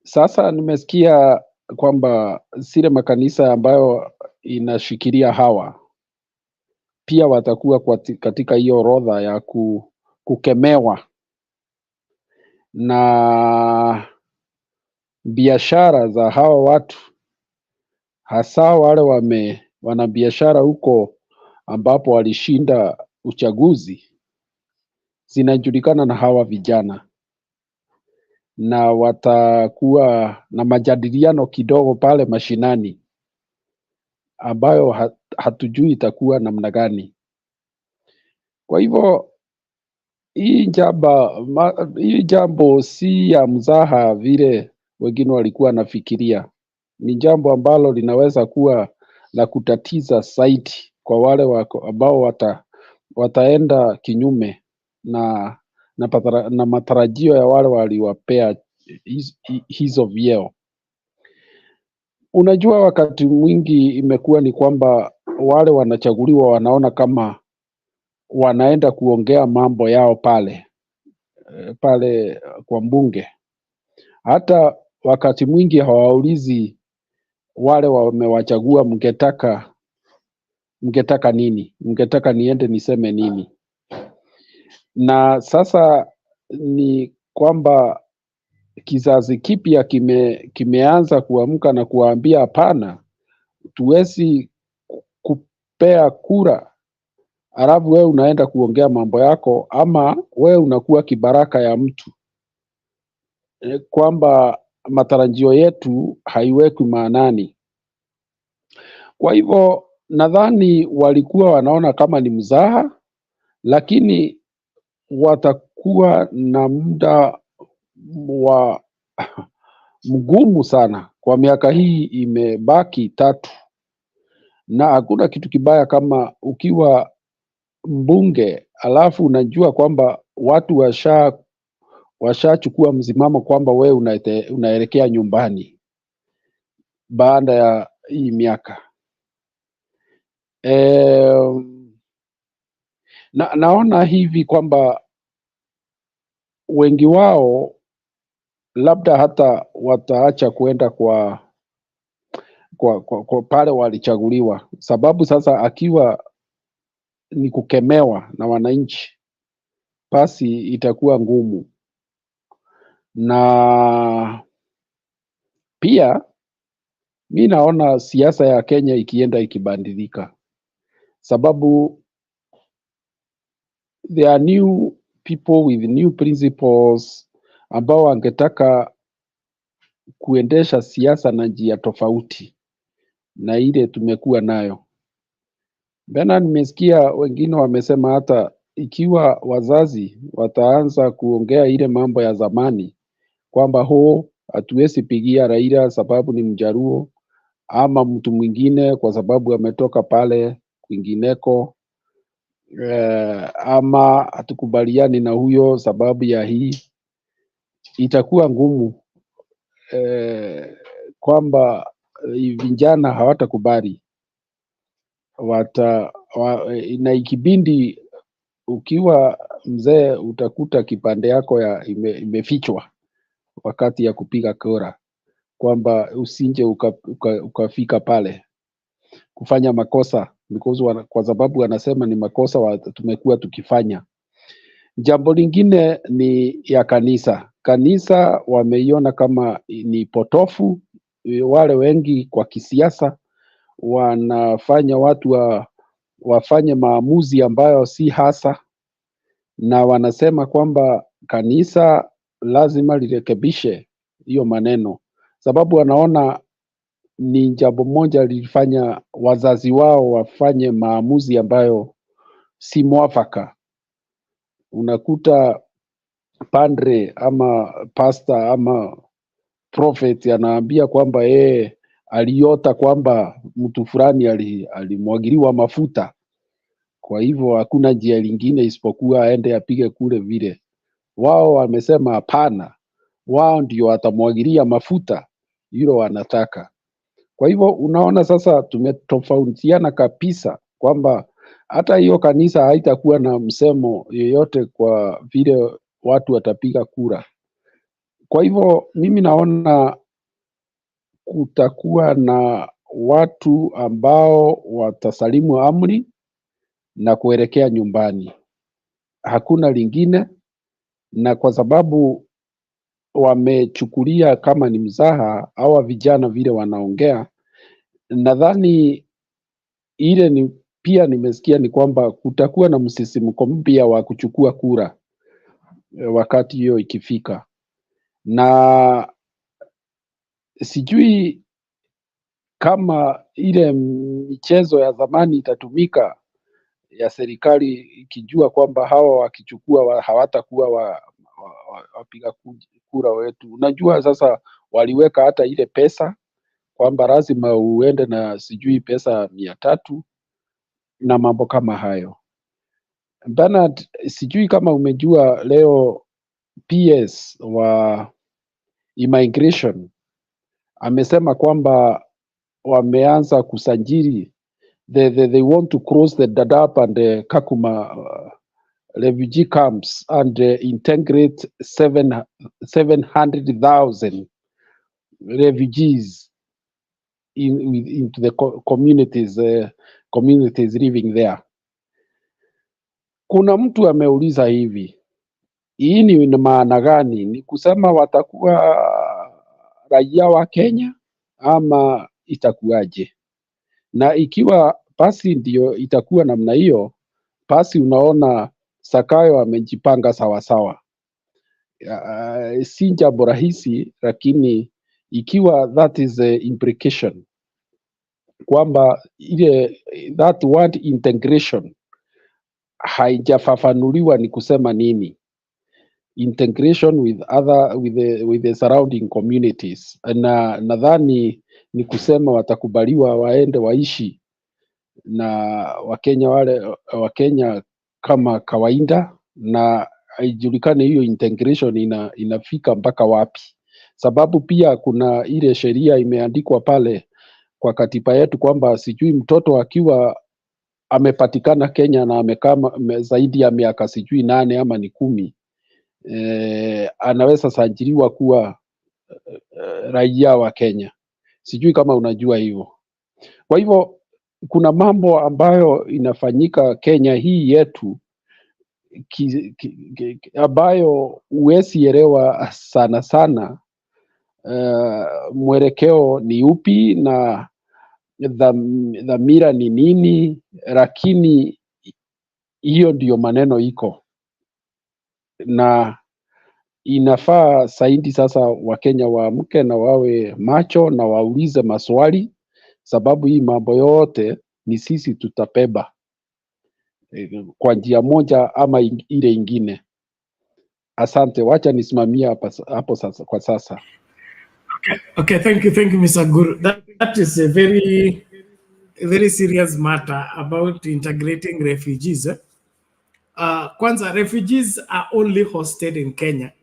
Sasa nimesikia kwamba zile makanisa ambayo inashikilia hawa pia watakuwa katika hiyo orodha ya kukemewa, na biashara za hawa watu, hasa wale wana biashara huko ambapo walishinda uchaguzi, zinajulikana na hawa vijana, na watakuwa na majadiliano kidogo pale mashinani ambayo hatujui itakuwa namna gani. Kwa hivyo hii jambo si ya mzaha vile wengine walikuwa nafikiria. Ni jambo ambalo linaweza kuwa la kutatiza zaidi kwa wale ambao wataenda kinyume na matarajio ya wale waliwapea hizo vyeo. Unajua, wakati mwingi imekuwa ni kwamba wale wanachaguliwa wanaona kama wanaenda kuongea mambo yao pale kwa mbunge. Hata wakati mwingi hawaulizi wale wamewachagua, mngetaka nini? Mngetaka niende niseme nini? Na sasa ni kwamba kizazi kipya kimeanza kuamka na kuambia hapana, tuwezi kupea kura alafu wewe unaenda kuongea mambo yako, ama wewe unakuwa kibaraka ya mtu, kwamba matarajio yetu haiwekwi maanani. Kwa hivyo nadhani walikuwa wanaona kama ni mzaha, lakini watakuwa na muda wa mgumu sana kwa miaka hii imebaki 3, na hakuna kitu kibaya kama ukiwa mbunge alafu unajua kwamba watu washachukua msimamo kwamba wewe unaelekea nyumbani baada ya hii miaka. naona hivi kwamba wengi wao labda hata wataacha kuenda kwa pale walichaguliwa, sababu sasa akiwa ni kukemewa na wananchi, basi itakuwa ngumu. Na pia mi naona siasa ya Kenya ikienda ikibadilika, sababu there are new people with new principles ambao wangetaka kuendesha siasa na njia tofauti na ile tumekuwa nayo. Bena, nimesikia wengine wamesema hata ikiwa wazazi wataanza kuongea ile mambo ya zamani kwamba hatuwezi pigia Raila sababu ni Mjaruo ama mtu mwingine kwa sababu ametoka pale kwingineko, ama hatukubaliani na huyo sababu ya hii, itakuwa ngumu kwamba vijana hawatakubali. Na ikibindi ukiwa mzee utakuta kipande yako imefichwa wakati ya kupiga kura, kwamba usinje ukafika pale kufanya makosa because kwa sababu wanasema ni makosa tumekuwa tukifanya. Jambo lingine ni ya kanisa. Kanisa wameiona kama ni potofu. Wale wengi kwa kisiasa wanafanya watu wafanye maamuzi ambayo si hasa, na wanasema kwamba kanisa lazima lirekebishe hiyo maneno, sababu wanaona ni jambo moja lilifanya wazazi wao wafanye maamuzi ambayo si mwafaka. Unakuta padre ama pastor ama prophet anaambia kwamba aliota kwamba mtu fulani alimwagiliwa mafuta, kwa hivyo hakuna njia lingine isipokuwa aende apige kule vile. Wao wamesema hapana, wao ndio watamwagilia mafuta hilo wanataka. Kwa hivyo unaona sasa tumetofautiana kabisa kwamba hata hiyo kanisa haitakuwa na msemo yoyote kwa vile watu watapiga kura. Kwa hivyo mimi naona kutakuwa na watu ambao watasalimu amri na kuelekea nyumbani, hakuna lingine. Na kwa sababu wamechukulia kama ni mzaha hawa vijana vile wanaongea, nadhani ile pia nimesikia ni kwamba kutakuwa na msisimko mpya wa kuchukua kura wakati hiyo ikifika, na sijui kama ile michezo ya zamani itatumika ya serikali ikijua kwamba hawa wakichukua hawatakuwa wapiga kura wetu. Unajua sasa waliweka hata ile pesa kwamba lazima uende na sijui pesa 300 na mambo kama hayo. Bernard, sijui kama umejua leo PS wa immigration amesema kwamba wameanza kusajili they want to cross the Dadaab and the Kakuma refugee camps and integrate 700,000 refugees into the communities living there. Kuna mtu ameuliza hivi, hii ni maana gani? Ni kusema watakuwa raia wa Kenya ama itakuwaje? Na ikiwa basi ndio itakuwa namna hiyo, basi unaona Sakayo amejipanga sawasawa. Si jambo rahisi, lakini ikiwa that is the implication kwamba ile that word integration haijafafanuliwa ni kusema nini. Integration with the surrounding communities, na nadhani ni kusema watakubaliwa waende waishi na Wakenya Wakenya kama kawaida, na haijulikane hiyo integration inafika mpaka wapi, sababu pia kuna ile sheria imeandikwa pale kwa katiba yetu kwamba sijui mtoto akiwa amepatikana Kenya na amekaa zaidi ya miaka sijui 8 ama ni 10, anaweza sajiliwa kuwa raia wa Kenya. Sijui kama unajua hivyo. Kwa hivyo kuna mambo ambayo inafanyika Kenya hii yetu ambayo huwezi elewa sana sana mwelekeo ni upi na dhamira ni nini, lakini hiyo ndio maneno iko, na inafaa zaidi sasa Wakenya waamke na wawe macho na waulize maswali, sababu hii mambo yote ni sisi tutabeba kwa njia moja ama ile ingine. Asante, wacha nisimamia hapo sasa kwa sasa. Okay, thank you, Mr. Guru. That is a very serious matter about integrating refugees. Kwanza, refugees are only hosted in Kenya,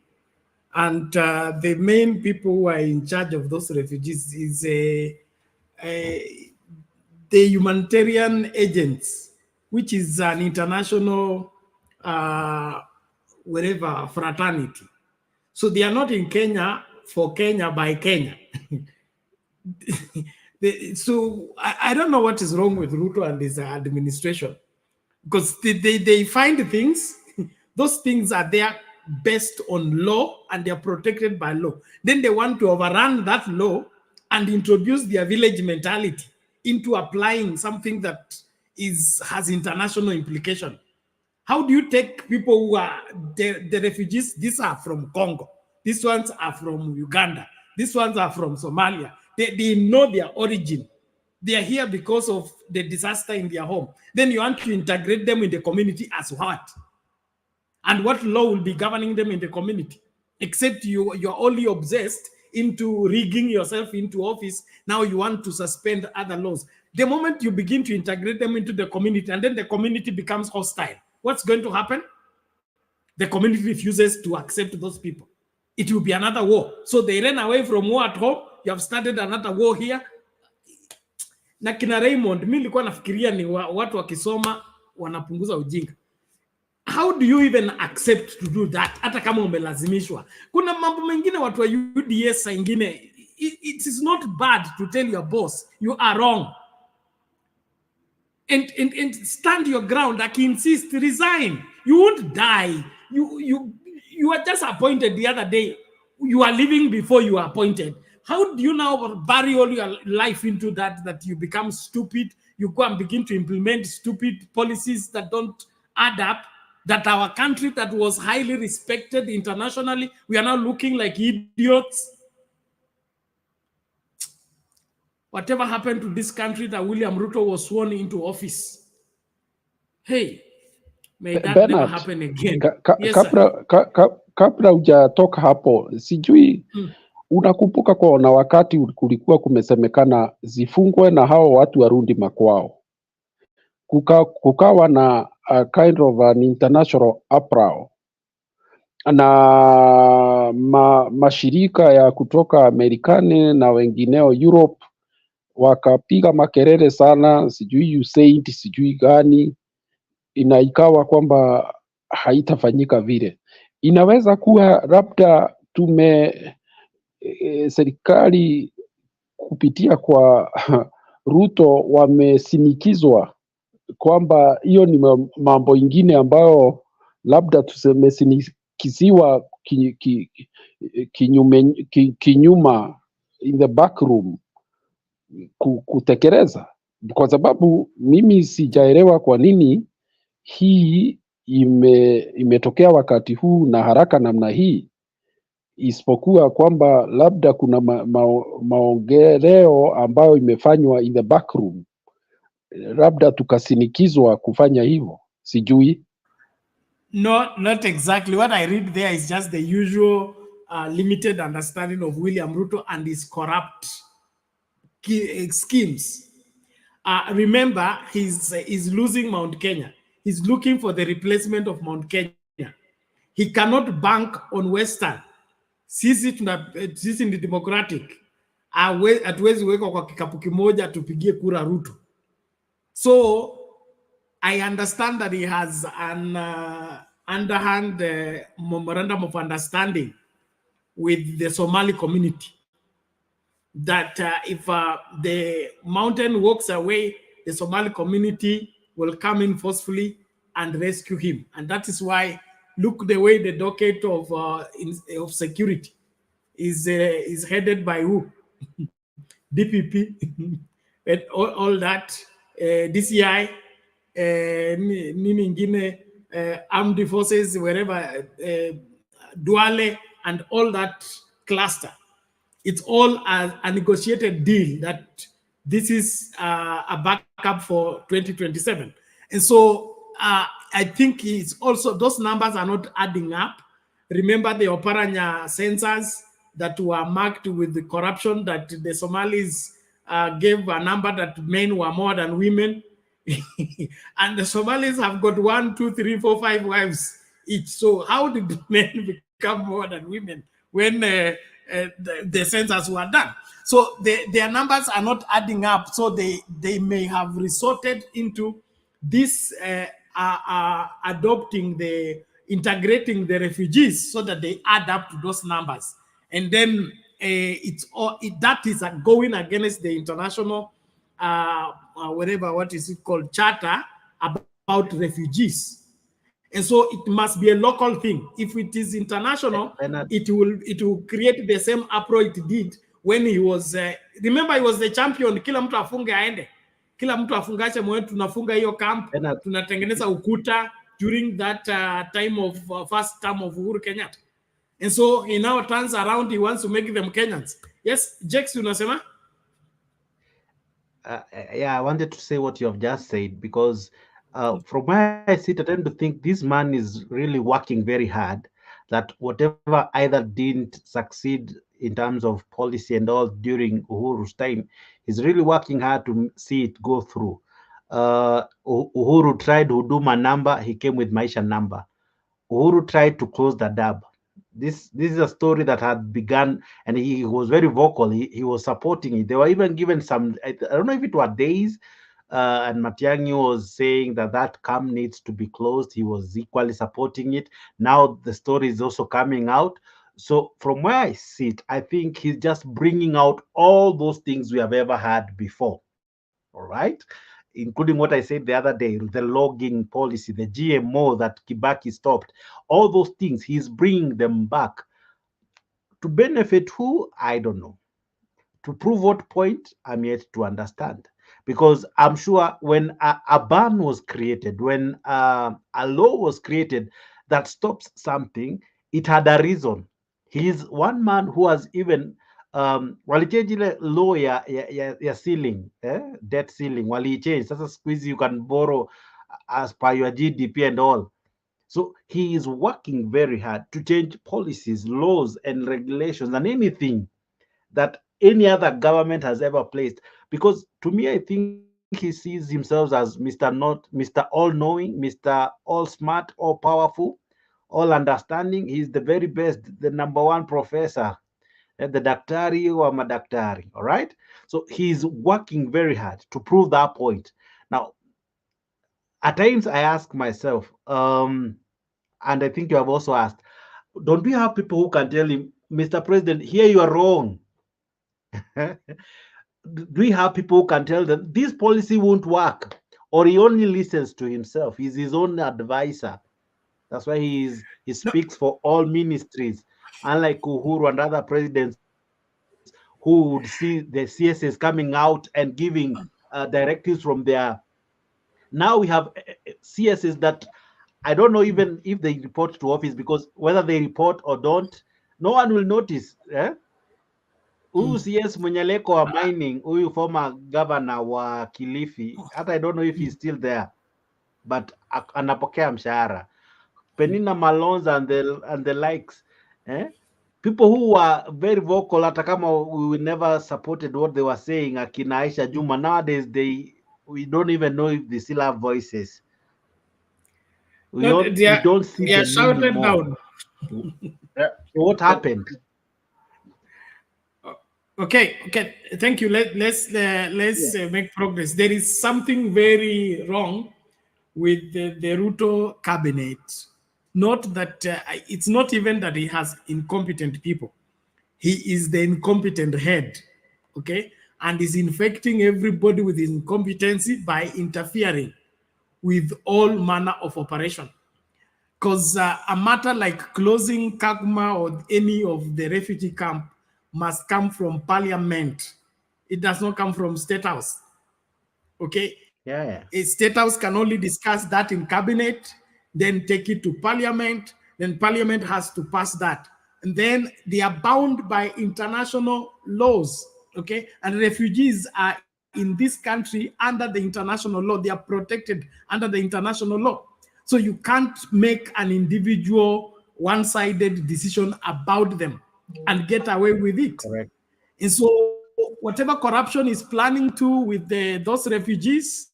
and the main people who are in charge of those refugees is the humanitarian agents, which is an international wherever fraternity. So they are not in Kenya for Kenya by Kenya. So I don't know what is wrong with Ruto and his administration, because they find things, those things are there based on law and they are protected by law. Then they want to overrun that law and introduce their village mentality into applying something that has international implication. How do you take people who are the refugees? These are from Congo. These ones are from Uganda. These ones are from Somalia. They know their origin. They are here because of the disaster in their home. Then you want to integrate them in the community as what? And what law will be governing them in the community? Except you're only obsessed into rigging yourself into office. Now you want to suspend other laws. The moment you begin to integrate them into the community and then the community becomes hostile, what's going to happen? The community refuses to accept those people. It will be another war. So they ran away from war at home. You have started another war here. Na kina Raymond, mimi nilikuwa nafikiria ni watu wakisoma wanapunguza ujinga. How do you even accept to do that? Hata kama umelazimishwa. Kuna mambo mengine watu wa UDS ingine, it is not bad to tell your boss you are wrong. And stand your ground. I can insist, resign. You won't die. You were just appointed the other day. You are leaving before you are appointed. How do you now bury all your life into that you become stupid? You go and begin to implement stupid policies that don't add up, that our country that was highly respected internationally, we are now looking like idiots. Whatever happened to this country that William Ruto was sworn into office? Hey, may that Bernard, never happen again. Yes, kabla hujatoka hapo, sijui unakumbuka kwa wakati kulikuwa kumesemekana zifungwe na hao watu warudi makwao. Kukawa na a kind of an international uproar, na mashirika ya kutoka Amerikani na wengineo Europe wakapiga makelele sana, sijui USAID sijui gani, ikawa kwamba haitafanyika vile. Inaweza kuwa labda serikali kupitia kwa Ruto wamesinikizwa kwamba hiyo ni mambo ingine ambayo labda tumesinikiziwa kinyuma in the back room kutekeleza, kwa sababu mimi sijaelewa kwa nini hii imetokea wakati huu na haraka namna hii, isipokuwa kwamba labda kuna maongeleo ambayo imefanywa in the back room, labda tukasinikizwa kufanya hivyo, sijui. No, not exactly. What I read there is just the usual limited understanding of William Ruto and his corrupt schemes. Remember, he's losing Mount Kenya. He's looking for the replacement of Mount Kenya. He cannot bank on Western. Sisi ni democratic. Hatuwezi weka kwa kikapu kimoja tupigie kura Ruto. So I understand that he has an underhand memorandum of understanding with the Somali community that if the mountain walks away, the Somali community will come in forcefully and rescue him. And that is why, look the way the docket of security is headed by who? DPP, and all that, DCI, armed forces, wherever, Duale, and all that cluster. It's all a negotiated deal that this is a backup for 2027. And so I think it's also, those numbers are not adding up. Remember the Oparanya census that were marked with the corruption, that the Somalis gave a number that men were more than women. And the Somalis have got 1, 2, 3, 4, 5 wives each. So how did men become more than women when the census were done? So their numbers are not adding up. So they may have resorted into this integrating the refugees so that they add up to those numbers. And then that is going against the international what is it called, charter about refugees. And so it must be a local thing. If it is international, it will create the same uproar it did when he was remember, he was the champion. Kila mtu afunge aende, kila mtu afungashe mwe, tunafunga hiyo camp, tunatengeneza ukuta during that time of first term of Uhuru Kenyatta. And so he now turns around, he wants to make them Kenyans. Yes, Jex, unasema? Yeah, I wanted to say what you have just said, because from where I sit, I tend to think this man is really working very hard, that whatever either didn't succeed in terms of policy and all during Uhuru's time, he's really working hard to see it go through. Uhuru tried Huduma number, he came with Maisha number. Uhuru tried to close the dab. This is a story that had begun, and he was very vocal. He was supporting it. They were even given some, I don't know if it were days, and Matiang'i was saying that camp needs to be closed. He was equally supporting it. Now the story is also coming out. So from where I sit, I think he's just bringing out all those things we have ever had before, all right? Including what I said the other day, the logging policy, the GMO that Kibaki stopped, all those things, he's bringing them back. To benefit who? I don't know. To prove what point? I'm yet to understand. Because I'm sure when a ban was created, when a law was created that stops something, it had a reason. He's one man who has even walichange ile law ya ceiling, debt ceiling, walichange. Sasa siku hizi you can borrow as per your GDP and all. So he is working very hard to change policies, laws, and regulations, and anything that any other government has ever placed. Because to me, I think he sees himself as Mr. All-Knowing, Mr. All-Smart, all-powerful, all-understanding. He's the very best, the #1 professor, the daktari or madaktari, all right? So he's working very hard to prove that point. Now, at times I ask myself, and I think you have also asked, don't we have people who can tell him, Mr. President, here you are wrong? Do we have people who can tell them this policy won't work? Or he only listens to himself? He's his own advisor. That's why he speaks for all ministries, unlike Uhuru and other presidents who would see the CSS coming out and giving directives from there. Now we have CSS that I don't know even if they report to office, because whether they report or don't, no one will notice. Huyu CS Munyaleko wa mining, huyu former governor wa Kilifi, hata I don't know if he's still there, but anapokea mshahara. Penina Malonza and the likes, people who were very vocal, hata kama we never supported what they were saying, akina Aisha Juma, nowadays we don't even know if they still have voices. We don't see them shouted anymore. down. So what happened? Okay, thank you. Let's make progress. There is something very wrong with the Ruto cabinet. Not that it's not even that he has incompetent people. He is the incompetent head, okay? And is infecting everybody with incompetency by interfering with all manner of operation. Because a matter like closing Kakuma or any of the refugee camp must come from parliament. It does not come from State House. Okay? Yeah. A State House can only discuss that in cabinet, then take it to parliament, then parliament has to pass that. And then they are bound by international laws, okay? And refugees are in this country under the international law. They are protected under the international law. So you can't make an individual one-sided decision about them and get away with it. Correct. And so whatever corruption is planning to with those refugees,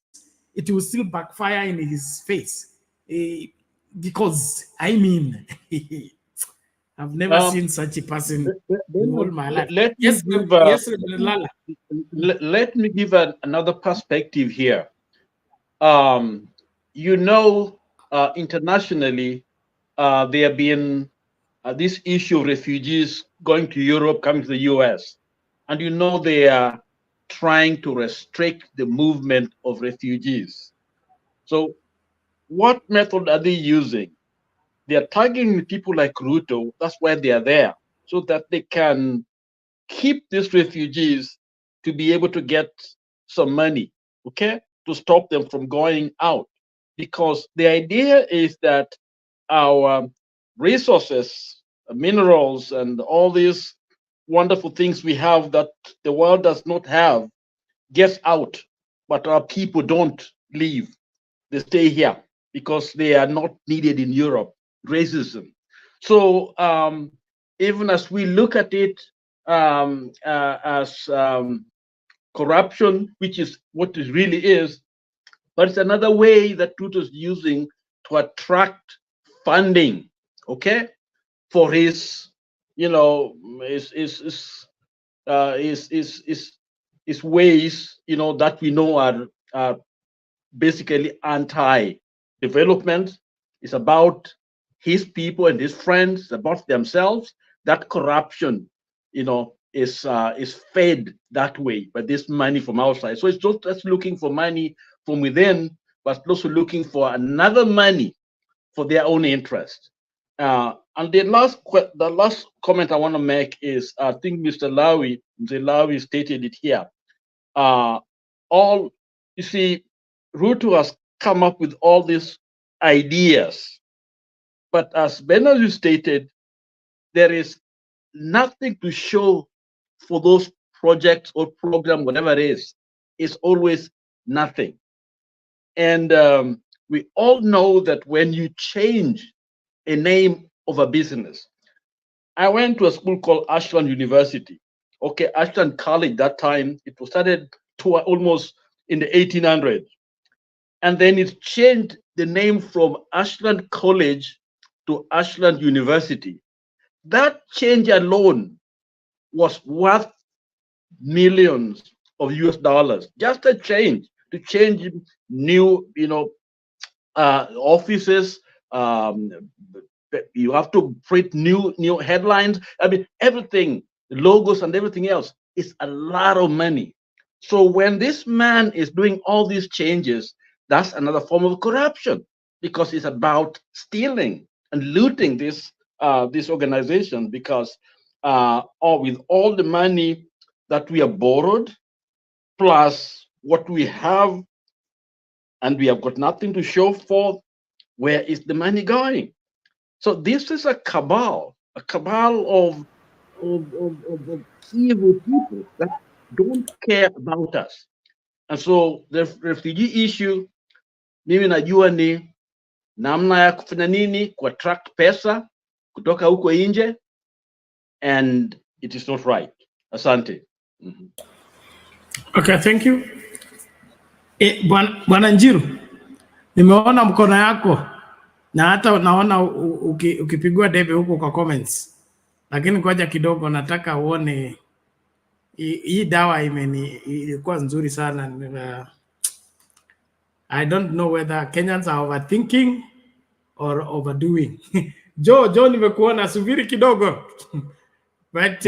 it will still backfire in his face. Because, I mean, I've never seen such a person in all my life. Let me give another perspective here. You know, internationally, there have been this issue of refugees going to Europe, coming to the US. And you know, they are trying to restrict the movement of refugees. So what method are they using? They are targeting people like Ruto. That's why they are there, so that they can keep these refugees to be able to get some money, okay, to stop them from going out. Because the idea is that our resources, minerals, and all these wonderful things we have that the world does not have gets out, but our people don't leave. They stay here because they are not needed in Europe. Racism. So even as we look at it as corruption, which is what it really is, but it's another way that Ruto is using to attract funding, okay, for his, you know, his ways, you know, that we know are basically anti-development. It's about his people and his friends, about themselves. That corruption, you know, is fed that way by this money from outside. So it's not just looking for money from within, but also looking for another money for their own interest. And the last comment I want to make is, I think Mr. Lawi stated it here. You see, Ruto has come up with all these ideas, but as Benazir stated, there is nothing to show for those projects or program, whatever it is. It's always nothing. And we all know that when you change a name of a business, I went to a school called Ashland University. Okay, Ashland College that time, it was started almost in the 1800s. And then it changed the name from Ashland College to Ashland University. That change alone was worth millions of US dollars. Just a change, to change new, you know, offices. You have to print new headlines. I mean, everything, logos and everything else is a lot of money. So when this man is doing all these changes, that's another form of corruption, because it's about stealing and looting this organization. Because with all the money that we have borrowed, plus what we have, and we have got nothing to show for, where is the money going? So this is a cabal of evil people that don't care about us. And so the refugee issue, mimi najua ni namna ya kufanya nini kuattract pesa kutoka huko nje, and it is not right. Asante. Okay, thank you. Bwana Njiru, nimeona mkono yako na hata naona ukipigwa debe huko kwa comments, lakini ngoja kidogo, nataka uone hii dawa ilikuwa nzuri sana. I don't know whether Kenyans are overthinking or overdoing. Joe nimekuona, subiri kidogo. But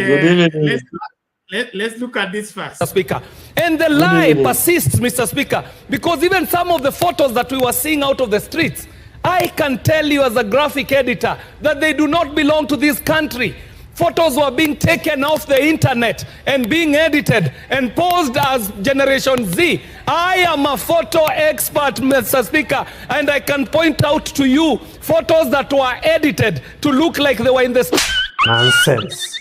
let's look at this first. Mr. Speaker. And the lie persists, Mr. Speaker, because even some of the photos that we were seeing out of the streets, I can tell you as a graphic editor that they do not belong to this country. Photos were being taken off the internet and being edited and posed as Generation Z. I am a photo expert, Mr. Speaker, and I can point out to you photos that were edited to look like they were in the... Nonsense.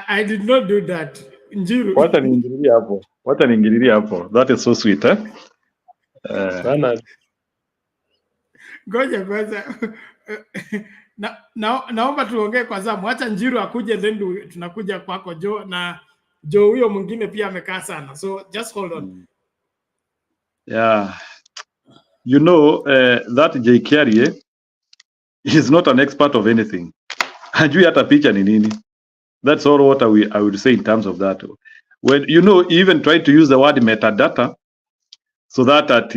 I did not do that. Njiru. What an ingiliria hapo. That is so sweet, eh? Ngoja kwanza. Naomba tuongee kwanza, mwacha Njiru akuje, then tunakuja kwako Joe, na Joe huyo mwingine pia amekaa sana. So just hold on. Yeah. You know, that J. Carrier is not an expert of anything. Hajui hata picha ni nini. That's all what I would say in terms of that. When, you know, even try to use the word metadata so that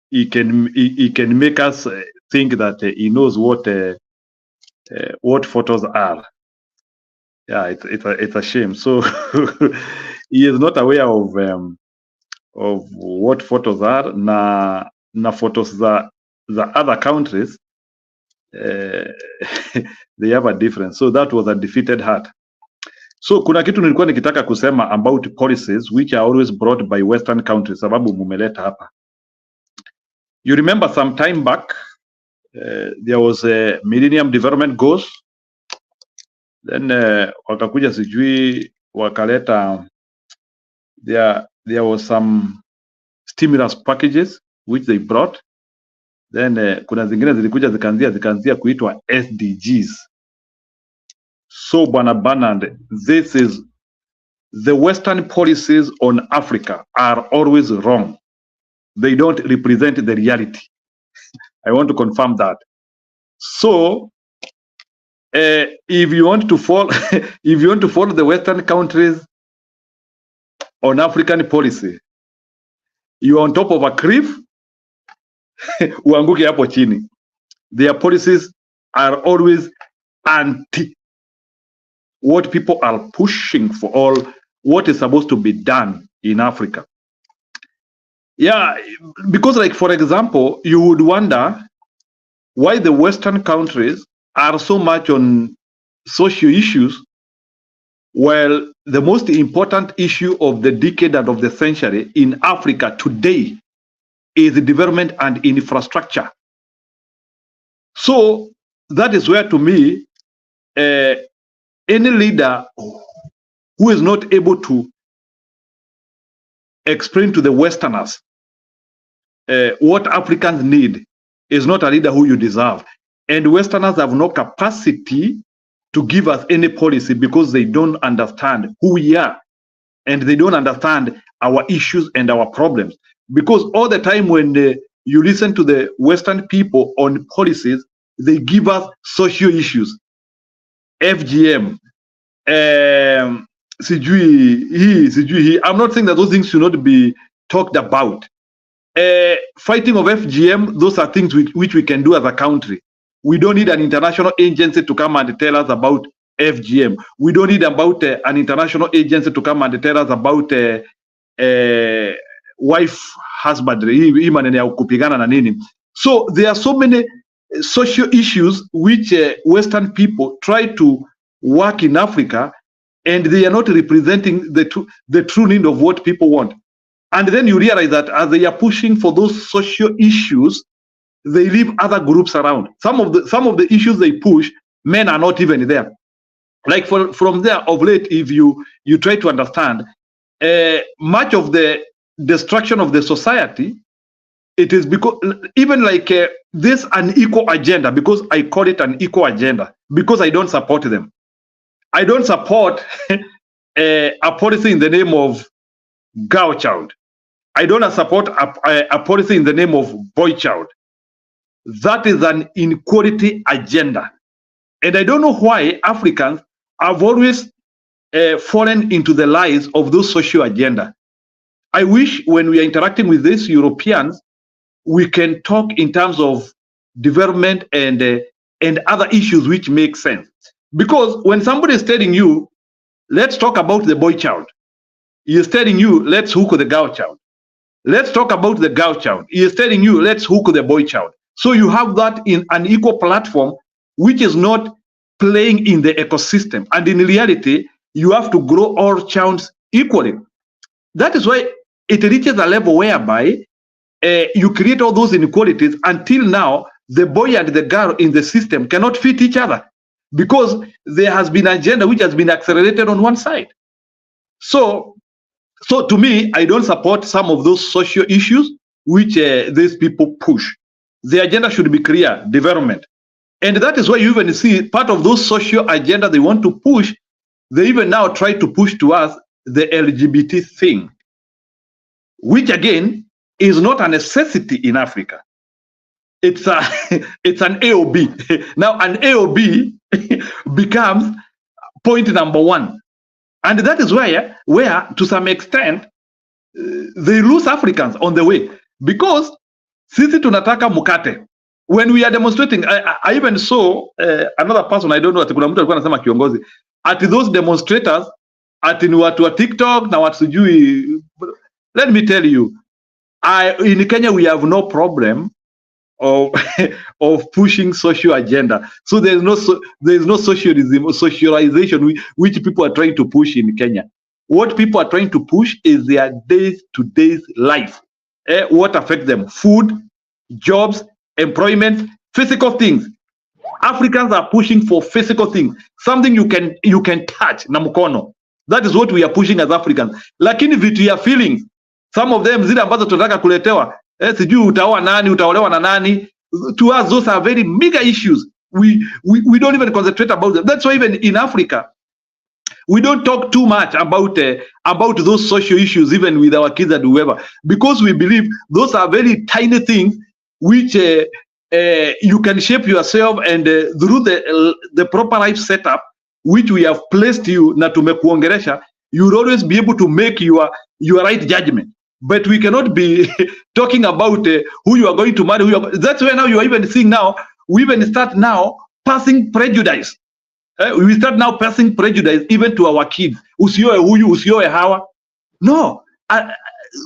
he can make us think that he knows what photos are. Yeah, it's a shame. So he is not aware of what photos are. Na photos the other countries, they have a difference. So that was a defeated heart. So kuna kitu nilikuwa nikitaka kusema about policies which are always brought by Western countries, sababu mumeleta hapa. You remember some time back, there was a Millennium Development Goals. Then wakakuja sijui wakaleta, there was some stimulus packages which they brought. Then kuna zingine zilikuja zikaanzia kuitwa SDGs. So Bwana Bernard, this is the Western policies on Africa are always wrong. They don't represent the reality. I want to confirm that. So if you want to follow the Western countries on African policy, you are on top of a cliff, uanguke hapo chini. Their policies are always anti what people are pushing for, all what is supposed to be done in Africa. Yeah, because like, for example, you would wonder why the Western countries are so much on social issues, while the most important issue of the decade and of the century in Africa today is development and infrastructure. So that is where, to me, any leader who is not able to explain to the Westerners what Africans need is not a leader who you deserve. And Westerners have no capacity to give us any policy because they don't understand who we are and they don't understand our issues and our problems. Because all the time when you listen to the Western people on policies, they give us social issues. FGM, CGE. I'm not saying that those things should not be talked about. Fighting of FGM, those are things which we can do as a country. We don't need an international agency to come and tell us about FGM. We don't need an international agency to come and tell us about wife husbandry. So there are so many social issues which Western people try to work in Africa, and they are not representing the true need of what people want. And then you realize that as they are pushing for those social issues, they leave other groups around. Some of the issues they push, men are not even there. Like from there of late, if you try to understand, much of the destruction of the society, it is because even like this unequal agenda, because I call it an equal agenda, because I don't support them. I don't support a policy in the name of girl child. I don't support a policy in the name of boy child. That is an inequality agenda. And I don't know why Africans have always fallen into the lies of those social agenda. I wish when we are interacting with these Europeans, we can talk in terms of development and other issues which make sense. Because when somebody is telling you, let's talk about the boy child, he is telling you, let's hook the girl child. Let's talk about the girl child. He is telling you, let's hook the boy child. So you have that in an equal platform, which is not playing in the ecosystem. And in reality, you have to grow all childs equally. That is why it reaches a level whereby you create all those inequalities. Until now, the boy and the girl in the system cannot fit each other because there has been an agenda which has been accelerated on one side. So to me, I don't support some of those social issues which these people push. The agenda should be clear, development. And that is why you even see part of those social agenda they want to push, they even now try to push to us the LGBT thing, which again is not a necessity in Africa. It's an AOB. Now an AOB becomes point number one. And that is where to some extent, they lose Africans on the way. Because sisi tunataka mukate. When we are demonstrating, I even saw another person, I don't know, kuna mtu alikuwa anasema kiongozi, at those demonstrators, at ni watu wa TikTok, na watu sijui. Let me tell you, in Kenya, we have no problem of pushing social agenda. So there's no socialism or socialization which people are trying to push in Kenya. What people are trying to push is their day-to-day life. What affects them? Food, jobs, employment, physical things. Africans are pushing for physical things, something you can touch na mkono. That is what we are pushing as Africans. Lakini vitu ya feelings, some of them zile ambazo tunataka kuletewa, sijui utaoa nani, utaolewa na nani. To us, those are very mega issues. We don't even concentrate about them. That's why even in Africa, we don't talk too much about those social issues, even with our kids and whoever, because we believe those are very tiny things which you can shape yourself, and through the proper life setup which we have placed you na tumekuongeresha, you will always be able to make your right judgment. But we cannot be talking about who you are going to marry. That's why now you are even seeing now, we even start now passing prejudice. We start now passing prejudice even to our kids. Usioe huyu, usioe hawa. No,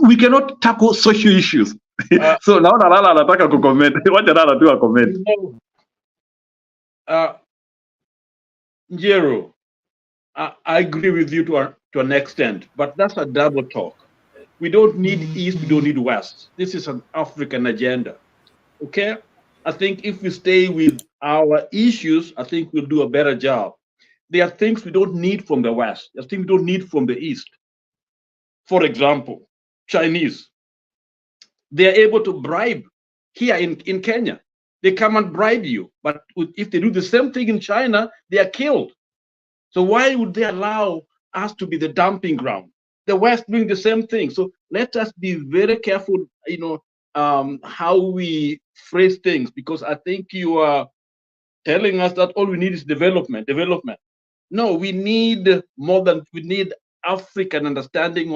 we cannot tackle social issues. So now Lala anataka kucomment. Wacha Lala tu comment. Njero, I agree with you to an extent, but that's a double talk. We don't need East, we don't need West. This is an African agenda. Okay? I think if we stay with our issues, I think we'll do a better job. There are things we don't need from the West. There are things we don't need from the East. For example, Chinese. They are able to bribe here in Kenya. They come and bribe you. But if they do the same thing in China, they are killed. So why would they allow us to be the dumping ground? The West doing the same thing. So let us be very careful, how we phrase things, because I think you are telling us that all we need is development. No, we need more than, we need African understanding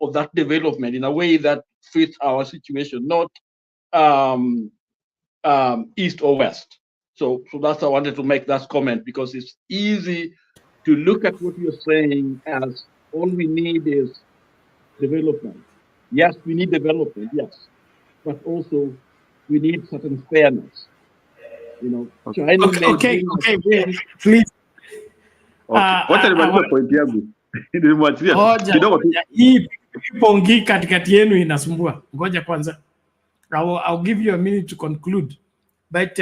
of that development in a way that fits our situation, not East or West. So that's why I wanted to make that comment, because it's easy to look at what you're saying as all we need is development. Yes, we need development, yes. But also we need certain fairness. China okay, please. Wacha nimalize point yangu. Nimemwachia kidogo tu. Hii pongi katikati yenu inasumbua. Ngoja kwanza. I'll give you a minute to conclude. But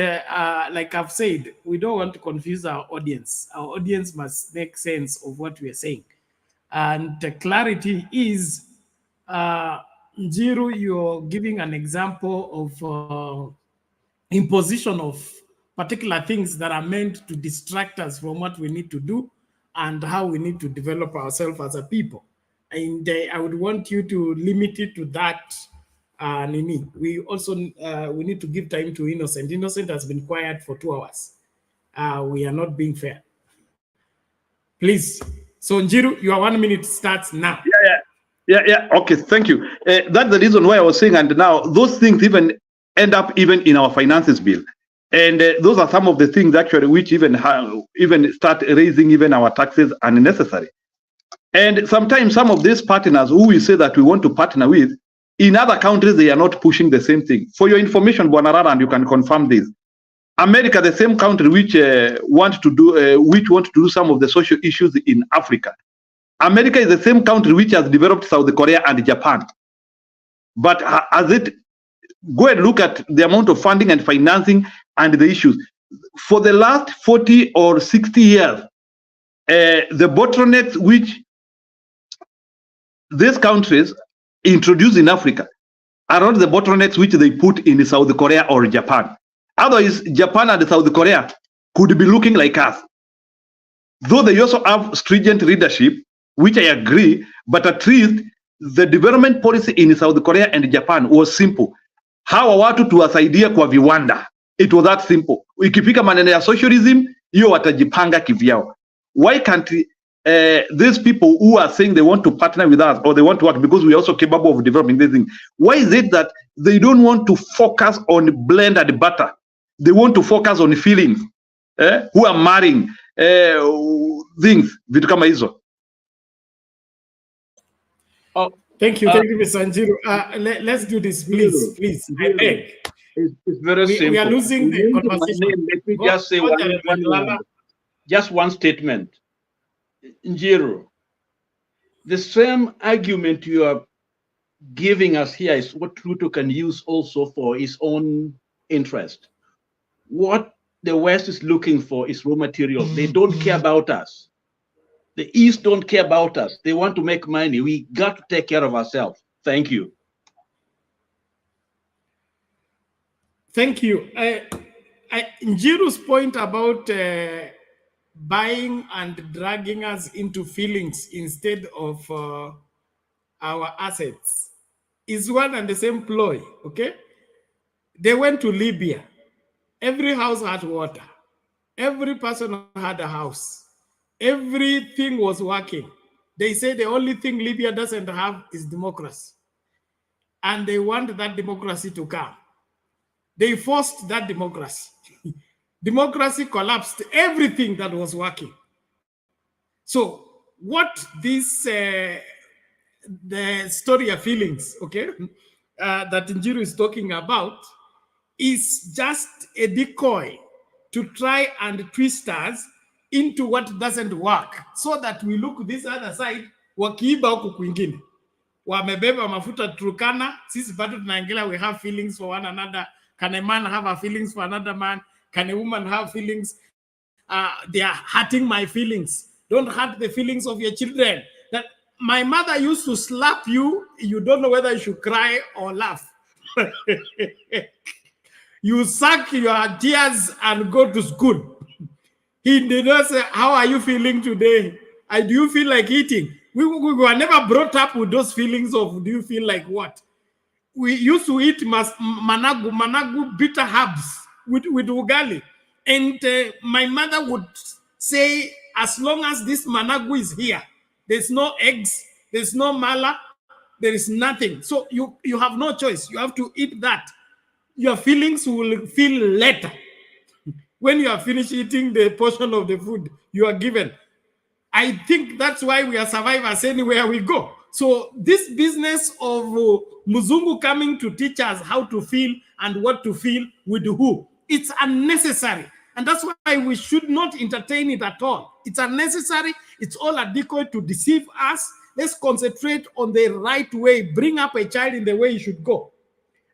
like I've said, we don't want to confuse our audience. Our audience must make sense of what we are saying. And the clarity is, Njiru, you're giving an example of imposition of particular things that are meant to distract us from what we need to do and how we need to develop ourselves as a people. And I would want you to limit it to that Nini. We also we need to give time to Innocent. Innocent has been quiet for 2 hours. We are not being fair. Please. So Njiru, your 1 minute starts now. Yeah. Okay, thank you. That's the reason why I was saying, and now those things even end up even in our finances bill. And those are some of the things actually which even start raising even our taxes unnecessary. And sometimes some of these partners who we say that we want to partner with, in other countries, they are not pushing the same thing. For your information, Bwanarara, and you can confirm this. America, the same country which want to do some of the social issues in Africa. America is the same country which has developed South Korea and Japan. But as it go and look at the amount of funding and financing and the issues. For the last 40 or 60 years, the bottlenecks which these countries introduce in Africa are not the bottlenecks which they put in South Korea or Japan. Otherwise, Japan and South Korea could be looking like us. Though they also have stringent leadership, which I agree, but at least the development policy in South Korea and Japan was simple. Hawa watu tuwasaidia kwa viwanda. It was that simple. Ikifika maneno ya socialism, hiyo watajipanga kivyao. Why can't these people who are saying they want to partner with us or they want to work because we are also capable of developing this thing, why is it that they don't want to focus on blend and butter? They want to focus on feelings. Who are marrying things, vitu kama hizo. Oh, thank you, Mr. Njiru. Let's do this, please. I beg. It's very simple. We are losing the conversation. Let me just say just one statement. Njiru, the same argument you are giving us here is what Ruto can use also for his own interest. What the West is looking for is raw materials. They don't care about us. The East don't care about us. They want to make money. We got to take care of ourselves. Thank you. Thank you. Njiru's point about buying and dragging us into feelings instead of our assets is one and the same ploy, okay? They went to Libya. Every house had water. Every person had a house. Everything was working. They say the only thing Libya doesn't have is democracy. And they want that democracy to come. They forced that democracy. Democracy collapsed everything that was working. So what this, the story of feelings, okay, that Njiru is talking about is just a decoy to try and twist us into what doesn't work, so that we look this other side, wakiiba huku kwingine. Wamebeba mafuta Turkana, sisi bado tunaangalia we have feelings for one another. Can a man have a feelings for another man? Can a woman have feelings? They are hurting my feelings. Don't hurt the feelings of your children. That my mother used to slap you, you don't know whether you should cry or laugh. You suck your tears and go to school. He did not say, how are you feeling today? Do you feel like eating? We were never brought up with those feelings of, do you feel like what? We used to eat managu bitter herbs with ugali. And my mother would say, as long as this managu is here, there's no eggs, there's no mala, there is nothing. So you have no choice. You have to eat that. Your feelings will feel later. When you are finished eating the portion of the food you are given. I think that's why we are survivors anywhere we go. So this business of Muzungu coming to teach us how to feel and what to feel with who, it's unnecessary. And that's why we should not entertain it at all. It's unnecessary. It's all a decoy to deceive us. Let's concentrate on the right way. Bring up a child in the way he should go.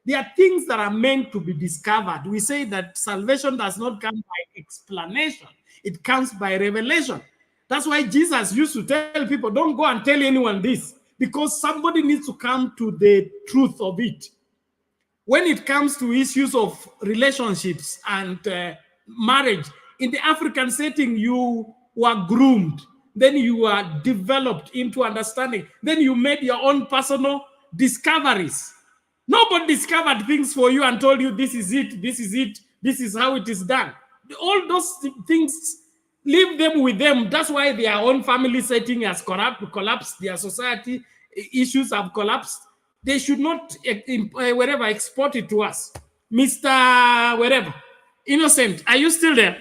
There are things that are meant to be discovered. We say that salvation does not come by explanation. It comes by revelation. That's why Jesus used to tell people, don't go and tell anyone this, because somebody needs to come to the truth of it. When it comes to issues of relationships and marriage, in the African setting, you were groomed. Then you were developed into understanding. Then you made your own personal discoveries. Nobody discovered things for you and told you this is it, this is it, this is how it is done. All those things, leave them with them. That's why their own family setting has collapsed, their society issues have collapsed. They should not wherever export it to us. Mr. wherever. Innocent, are you still there?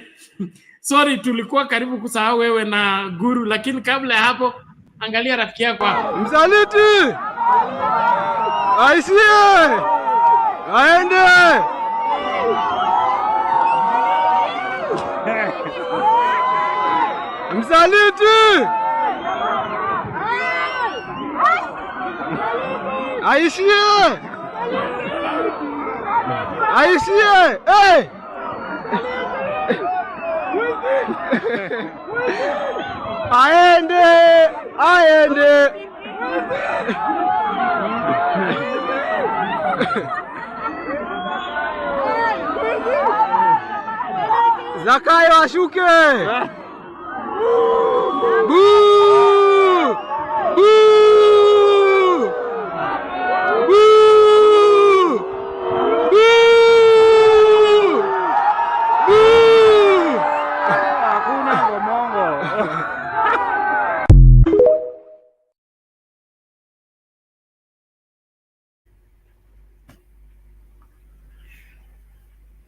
Sorry, tulikuwa karibu kusahau wewe na Guru, lakini kabla ya hapo angalia rafiki yako hapo. Msaliti! Aisie! Aende! Msaliti! Aisie! Aisie! Hey! Aende! Aende! Zakayo ashuke! Boo! Boo! Boo! Boo! Boo! Hakuna Komongo.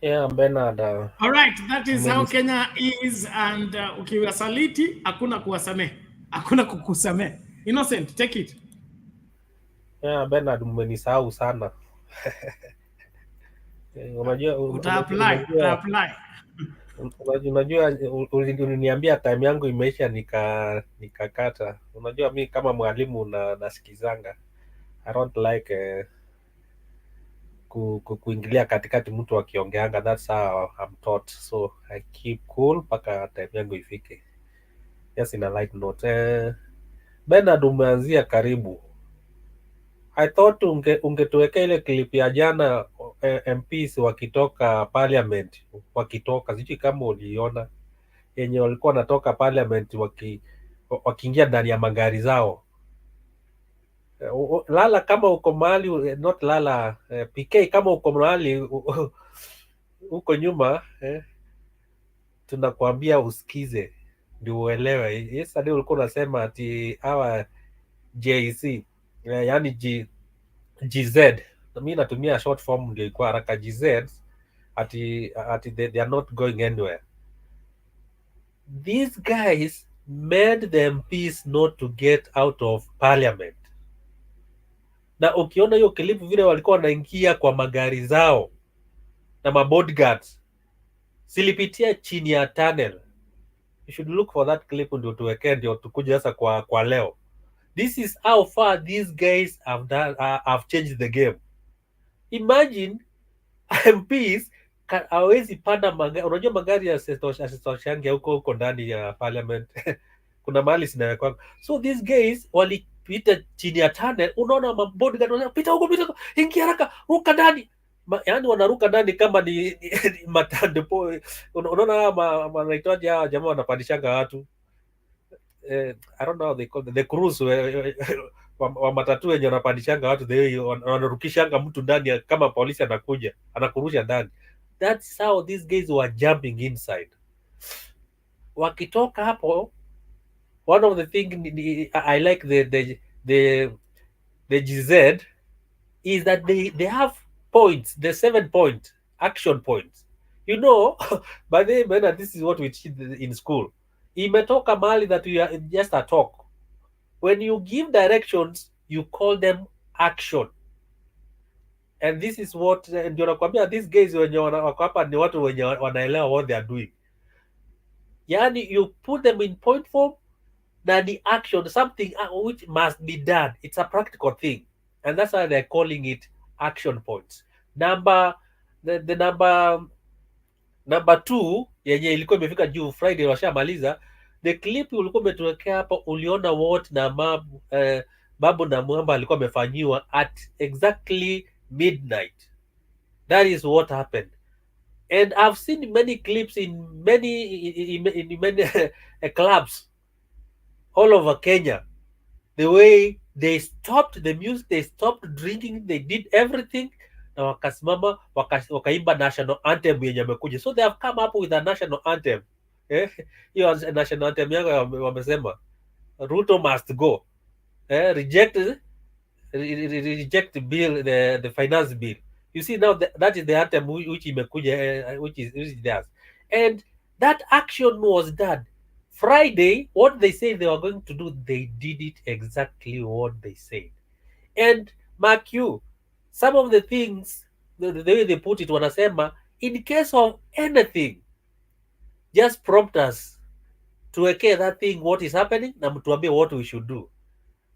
Yeah, Bernard. All right, that is how Kenya is, and ukiwasaliti hakuna kuwasamehe, hakuna kukusamehe. Innocent, take it. Yeah, Bernard, mmenisahau sana. Unajua uliniambia time yangu imeisha nikakata. Unajua mi kama mwalimu nasikizanga. I don't like kuingilia katikati mtu akiongeanga. That's how I'm taught. So I keep cool mpaka time yangu ifike. Yes, in a light note. Bernard, umeanzia karibu. I thought ungetuweka ile clip ya jana MPs wakitoka parliament, wakitoka, sijui kama uliona, yenye walikuwa wanatoka parliament wakiingia ndani ya magari zao. Lala kama uko mahali, not Lala, PK kama uko mahali uko nyuma, tunakuambia usikize ndio uelewe. Yesterday ulikuwa unasema ati hawa JC, yani GZ, mimi natumia short form ndio iko haraka, GZ, ati they are not going anywhere. These guys made the MPs not to get out of parliament. Na ukiona hiyo clip vile walikuwa wanaingia kwa magari zao na mabodyguards, silipitia chini ya tunnel. You should look for that clip ndio tuweke, ndio tukuje sasa kwa leo. This is how far these guys have changed the game. Imagine MPs hawezi panda magari. Unajua magari ya asitoshange huko ndani ya parliament. Kuna mahali sinawekwa. So these guys walipita chini ya tunnel. Unaona mabodyguard wanapita huko, ingia haraka, ruka ndani. Yaani wanaruka ndani kama ni matande. Unaona wanaitwaje hawa jamaa wanapandishanga watu. I don't know how they call the cruise wa matatu wenye wanapandishanga watu, wanarukishanga mtu ndani kama polisi anakuja anakurusha ndani. That's how these guys were jumping inside. Wakitoka hapo, one of the thing I like the GZ is that they have points, the 7 point action points. You know, by the way, this is what we teach in school. Imetoka mahali that we are just a talk. When you give directions, you call them action. And this is what ndio nakwambia, these guys wenye wako hapa ni watu wenye wanaelewa what they are doing. Yani you put them in point form, na the action, something which must be done. It's a practical thing. And that's why they're calling it action points. The number 2 yenye ilikuwa imefika juu Friday washamaliza. The clip ulikuwa umetuwekea hapo, uliona what na Babu na Mwamba alikuwa amefanyiwa at exactly midnight. That is what happened. And I've seen many clips in many clubs all over Kenya. The way They stopped the music, they stopped drinking, they did everything, na wakasimama wakaimba national anthem yenye amekuja. So they have come up with a national anthem. Hiyo national anthem yao wamesema Ruto must go. Reject the bill, the finance bill. You see now that is the anthem which imekuja, which is theirs. And that action was done. Friday, what they say they were going to do, they did it exactly what they said. And mark you, some of the things, the way they put it, wanasema, in case of anything, just prompt us tuwekee that thing what is happening na mtuambie what we should do.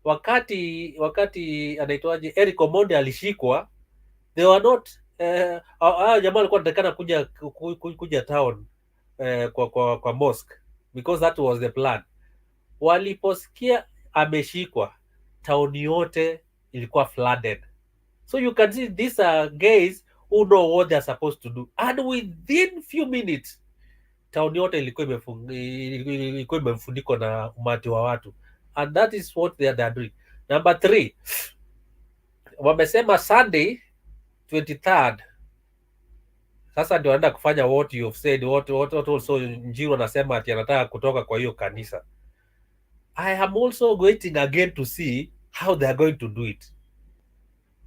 Wakati anaitwaje Eric Omondi alishikwa, they were not jamaa walikuwa wanatakana kuja town kwa mosque, because that was the plan. Waliposikia ameshikwa, town yote ilikuwa flooded. So you can see these are guys who know what they are supposed to do, and within few minutes town yote ilikuwa imefunikwa na umati wa watu, and that is what they are doing. Number 3, wamesema Sunday 23rd sasa ndio anaenda kufanya what you have said, what also Njiru anasema ati anataka kutoka kwa hiyo kanisa. I am also waiting again to see how they are going to do it,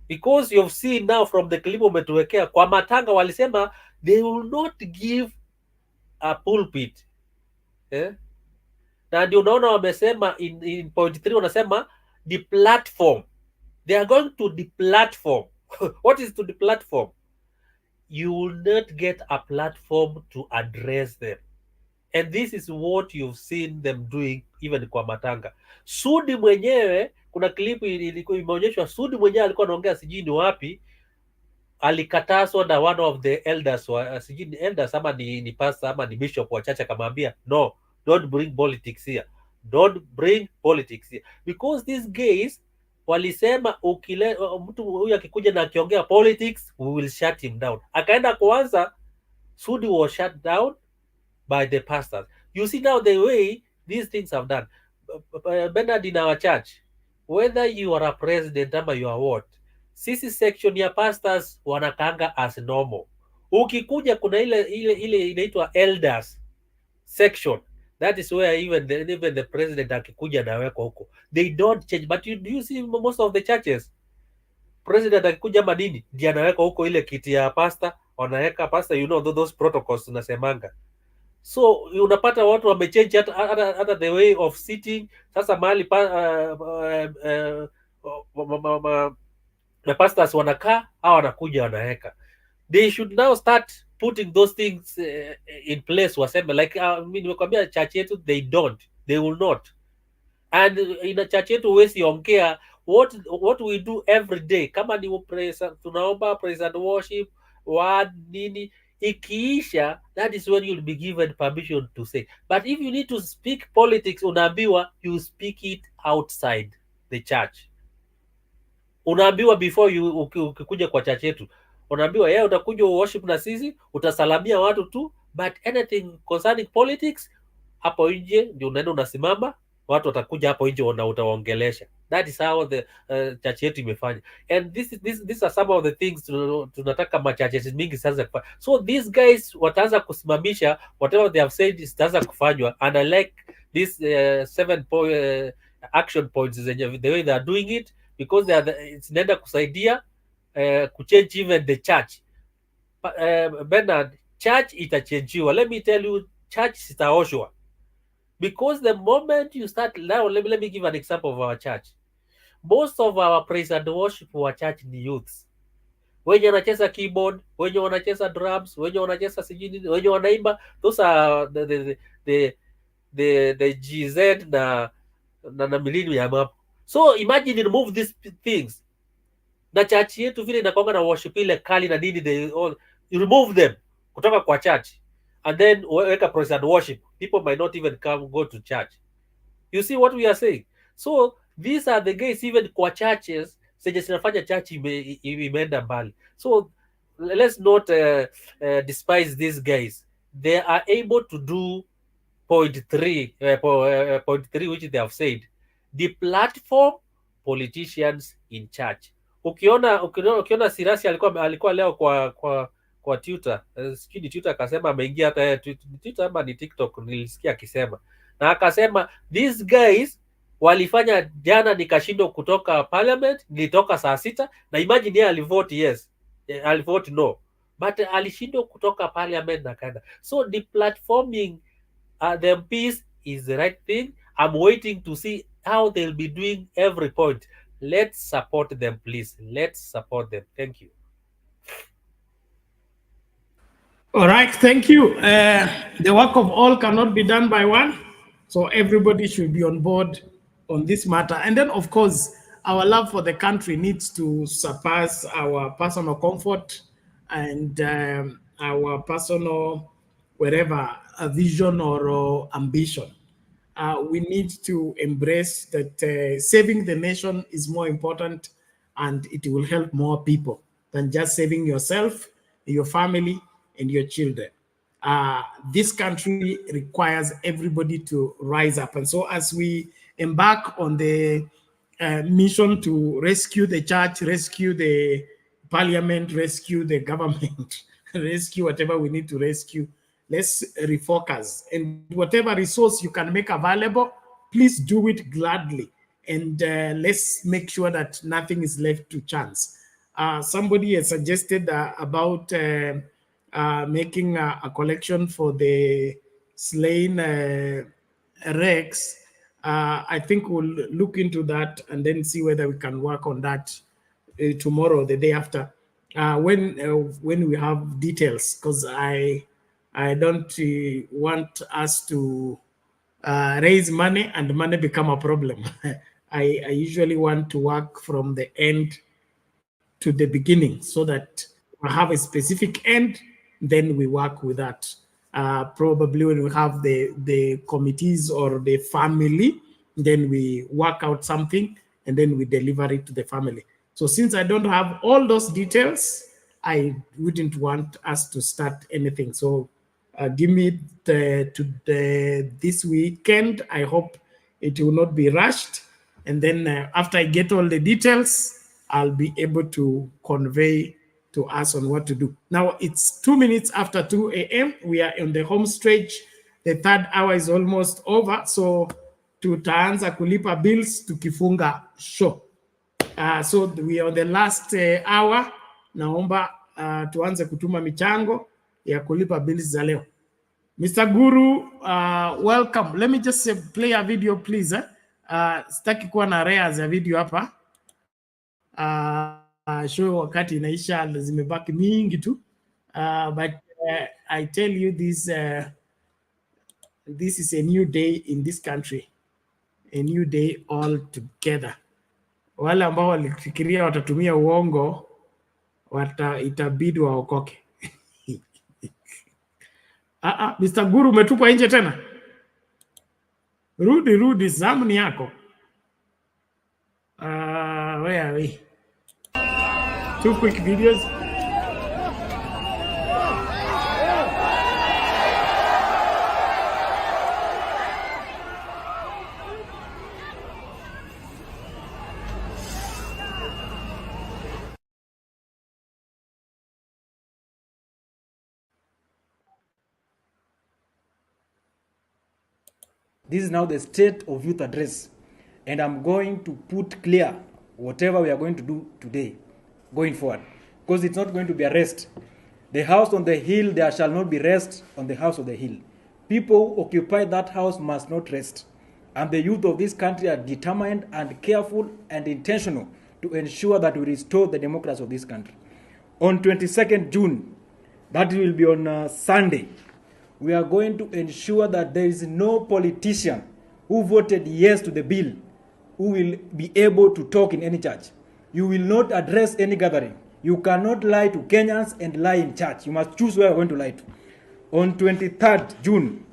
because you've seen now from the clip umetuwekea kwa matanga walisema they will not give a pulpit, na ndio unaona wamesema in point 3 wanasema the platform, they are going to the platform. What is to the platform? You will not get a platform to address them, and this is what you've seen them doing even kwa matanga. Sudi mwenyewe, kuna clip ilikuwa imeonyeshwa, Sudi mwenyewe alikuwa anaongea sijui ni wapi, alikatazwa na one of the elders sijui ni elders ama ni pastor ama ni bishop wa church, akamwambia no, don't bring politics here, don't bring politics here, because these guys walisema mtu huyu akikuja na akiongea politics we will shut him down. Akaenda kuanza, Sudi was shut down by the pastors. You see now the way these things have done. Bernard, in our church, whether you are a president ama you are what, sisi section ya pastors wanakanga as normal. Ukikuja kuna ile inaitwa elders section, that is where even the president akikuja nawekwa huko, they don't change. But do you see most of the churches, president akikuja madini ndiye anawekwa huko ile kiti ya pastor, wanaweka pastor, you know those protocols tunasemanga. So unapata watu wamechange hata the way of sitting. Sasa mahali pastors wanakaa au wanakuja wanaweka, they should now start putting those things in place. Waseme like nimekwambia church yetu, they will not. And in a church yetu huwezi ongea what we do every day, kama ni tunaomba praise and worship word nini, ikiisha, that is when you'll be given permission to say. But if you need to speak politics, unaambiwa you speak it outside the church. Unaambiwa before ukikuja kwa church yetu, unaambiwa yeye utakuja worship na sisi, utasalamia watu tu, but anything concerning politics hapo nje ndio unaenda unasimama, watu watakuja hapo nje na utawaongelesha. That is how the church yetu imefanya, and these are some of the things tunataka churches mingi sasa kufanya. So these guys wataanza kusimamisha whatever they have said itaanza kufanywa, and I like this 7 action points the way they are doing it, because it's inaenda kusaidia kuchange even the church. Bernard, church itachangiwa. Let me tell you, church sitaoshwa, because the moment you start now, let me give an example of our church. Most of our praise and worship wa church ni youths, wenye wanacheza keyboard, wenye wanacheza drums, wenye wanacheza sijini, wenye wanaimba. Those are the GZ na millennium hapo. So imagine remove these things, na church yetu vile inakonga na worship ile kali na nini, they all you remove them kutoka kwa church, and then weka praise and worship, people might not even go to church. You see what we are saying? So these are the guys even kwa churches zenye zinafanya church imeenda mbali. So let's not despise these guys. They are able to do point 3 which they have said, the platform politicians in charge. Ukiona Sirasi alikuwa leo kwa Twitter, sijui Twitter akasema ameingia hata yeye Twitter ama ni TikTok, nilisikia akisema, na akasema these guys walifanya jana nikashindwa kutoka parliament, nilitoka saa 6 na imagine yeye alivote yes, alivote no, but alishindwa kutoka parliament na kaenda. So the platforming the MPs is the right thing. I'm waiting to see how they'll be doing every point. Let's support them, please. Let's support them. Thank you. All right, thank you. The work of all cannot be done by one, so everybody should be on board on this matter. And then, of course, our love for the country needs to surpass our personal comfort and our personal, whatever, a vision or ambition. We need to embrace that saving the nation is more important, and it will help more people than just saving yourself, your family, and your children. This country requires everybody to rise up. And so as we embark on the mission to rescue the church, rescue the parliament, rescue the government, rescue whatever we need to rescue, let's refocus. And whatever resource you can make available, please do it gladly. And let's make sure that nothing is left to chance. Somebody has suggested about making a collection for the slain Rex. I think we'll look into that and then see whether we can work on that tomorrow or the day after, when we have details, because I don't want us to raise money and money become a problem. I usually want to work from the end to the beginning so that we have a specific end, then we work with that. Probably when we have the committees or the family, then we work out something and then we deliver it to the family. So since I don't have all those details, I wouldn't want us to start anything. So give me this weekend. I hope it will not be rushed. And then after I get all the details, I'll be able to convey to us on what to do. Now it's 2 minutes after 2 a.m. We are on the home stretch. The third hour is almost over. So tutaanza kulipa bills tukifunga show. So we are on the last hour. Naomba tuanze kutuma michango ya kulipa bills za leo. Mr. Guru, welcome. Let me just play a video, please. Sitaki kuwa na rares ya video hapa. Show wakati inaisha, zimebaki mingi tu. But I tell you this is a new day in this country. A new day all together. Wale ambao walifikiria watatumia uongo, itabidi waokoke. Mr. Guru, umetupa nje tena. Rudi, zamu ni yako. Where are we? 2 quick videos. This is now the State of Youth Address, and I'm going to put clear whatever we are going to do today, going forward, because it's not going to be a rest. The house on the hill, there shall not be rest on the house of the hill. People who occupy that house must not rest. And the youth of this country are determined and careful and intentional to ensure that we restore the democracy of this country. On 22nd June, that will be on Sunday, we are going to ensure that there is no politician who voted yes to the bill who will be able to talk in any church. You will not address any gathering. You cannot lie to Kenyans and lie in church. You must choose where you're going to lie to. On 23rd June,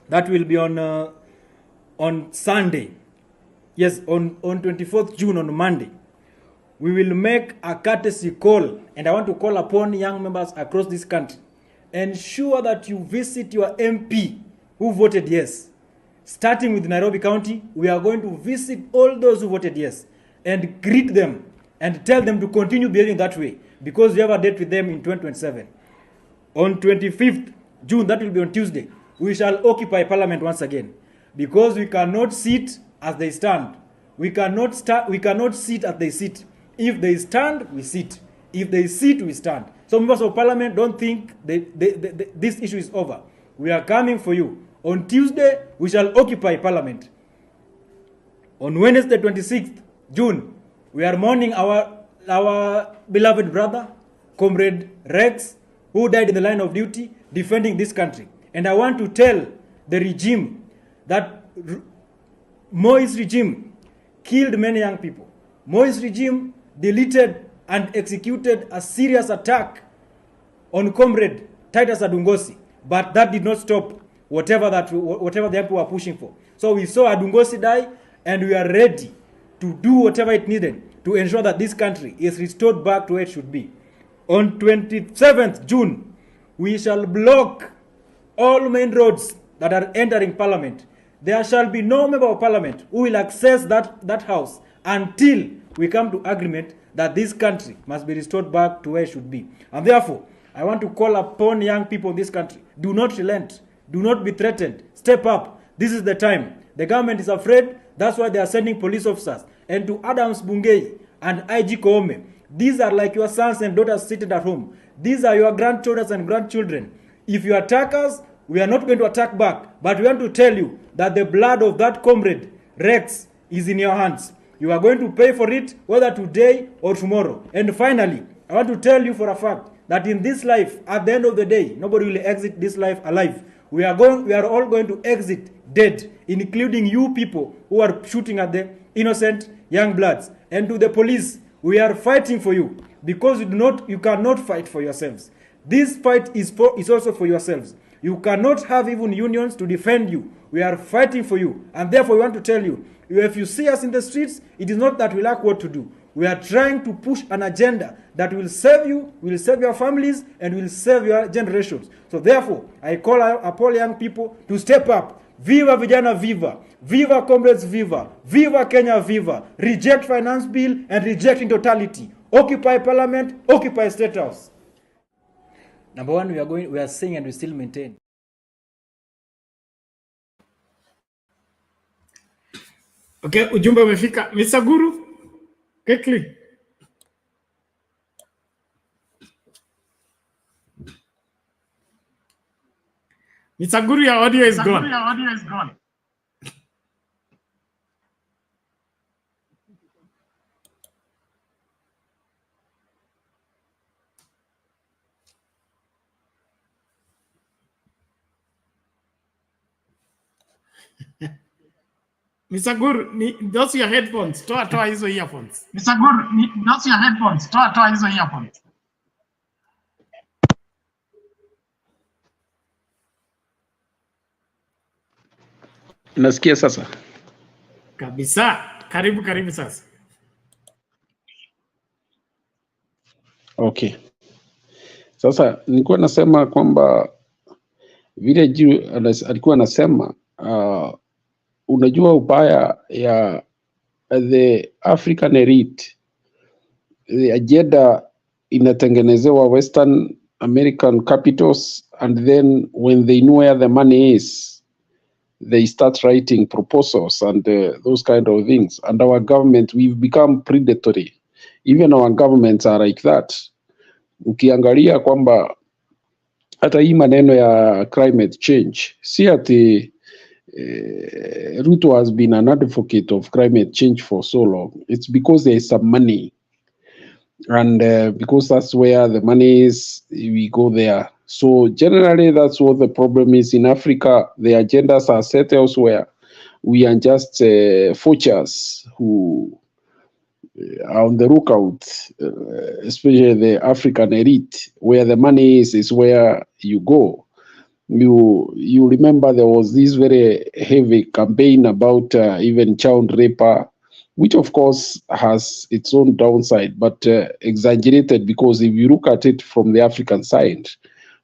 that will be on Sunday. Yes, on 24th June, on Monday, we will make a courtesy call, and I want to call upon young members across this country. Ensure that you visit your MP who voted yes. Starting with Nairobi County, we are going to visit all those who voted yes. and greet them and tell them to continue behaving that way, because we have a date with them in 2027. On 25th June, that will be on Tuesday, we shall occupy Parliament once again, because we cannot sit as they stand. We cannot sit as they sit. If they stand, we sit. If they sit, we stand. So members of Parliament, don't think this issue is over. We are coming for you. On Tuesday, we shall occupy Parliament. On Wednesday, 26th June, we are mourning our beloved brother, Comrade Rex, who died in the line of duty defending this country. And I want to tell the regime that Moi's regime killed many young people. Moi's regime deleted and executed a serious attack on Comrade Titus Adungosi, but that did not stop whatever the people were pushing for. So we saw Adungosi die, and we are ready to do whatever it needed to ensure that this country is restored back to where it should be. On 27th June, we shall block all main roads that are entering Parliament. There shall be no member of Parliament who will access that house until we come to agreement that this country must be restored back to where it should be. And therefore, I want to call upon young people in this country. Do not relent. Do not be threatened. Step up. This is the time. The government is afraid. That's why they are sending police officers. And to Adams Bungei and IG Koome, these are like your sons and daughters seated at home. These are your grandchildren and grandchildren. If you attack us, we are not going to attack back. But we want to tell you that the blood of that comrade, Rex, is in your hands. You are going to pay for it, whether today or tomorrow. And finally, I want to tell you for a fact that in this life, at the end of the day, nobody will exit this life alive. We are all going to exit dead, including you people who are shooting at the innocent young bloods. And to the police, we are fighting for you, because you cannot fight for yourselves. This fight is also for yourselves. You cannot have even unions to defend you. We are fighting for you. And therefore, we want to tell you, if you see us in the streets, it is not that we lack what to do. We are trying to push an agenda that will save you, will save your families, and will save your generations. So therefore, I call upon young people to step up. Viva Vijana Viva! Viva Comrades Viva! Viva Kenya Viva! Reject Finance Bill and reject in totality. Occupy Parliament, occupy State House. Number one, we are saying and we still maintain. Okay, ujumbe umefika. Mr. Guru, quickly. Mr. Guru, your audio is gone. Mr. Guru, those your headphones. Toa hizo earphones. Mr. Guru, those your headphones. Toa hizo earphones. Nasikia sasa? Kabisa. Karibu sasa. Okay. Sasa nilikuwa nasema kwamba vile juu alikuwa anasema unajua ubaya ya the African elite, the agenda inatengenezewa Western American capitals, and then when they know where the money is, they start writing proposals and those kind of things. And our government, we've become predatory. Even our governments are like that. Ukiangalia kwamba hata hii maneno ya climate change, si ati Ruto has been an advocate of climate change for so long. It's because there is some money, and because that's where the money is, we go there. So generally, that's what the problem is in Africa. The agendas are set elsewhere. We are just poachers who are on the lookout, especially the African elite. Where the money is where you go. You remember there was this very heavy campaign about even child rape, which of course has its own downside, but exaggerated, because if you look at it from the African side,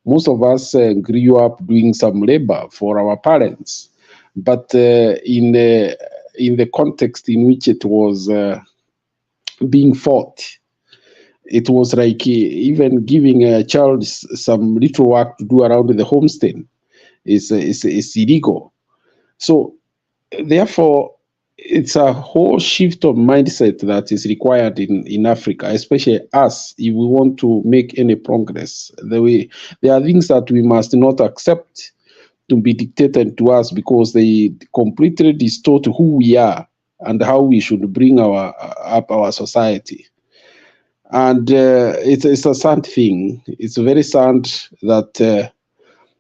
most of us grew up doing some labor for our parents, but in the context in which it was being fought. It was like even giving a child some little work to do around the homestead is illegal. So therefore, it's a whole shift of mindset that is required in Africa, especially us, if we want to make any progress. There are things that we must not accept to be dictated to us because they completely distort who we are and how we should bring up our society. And it's a sad thing. It's very sad that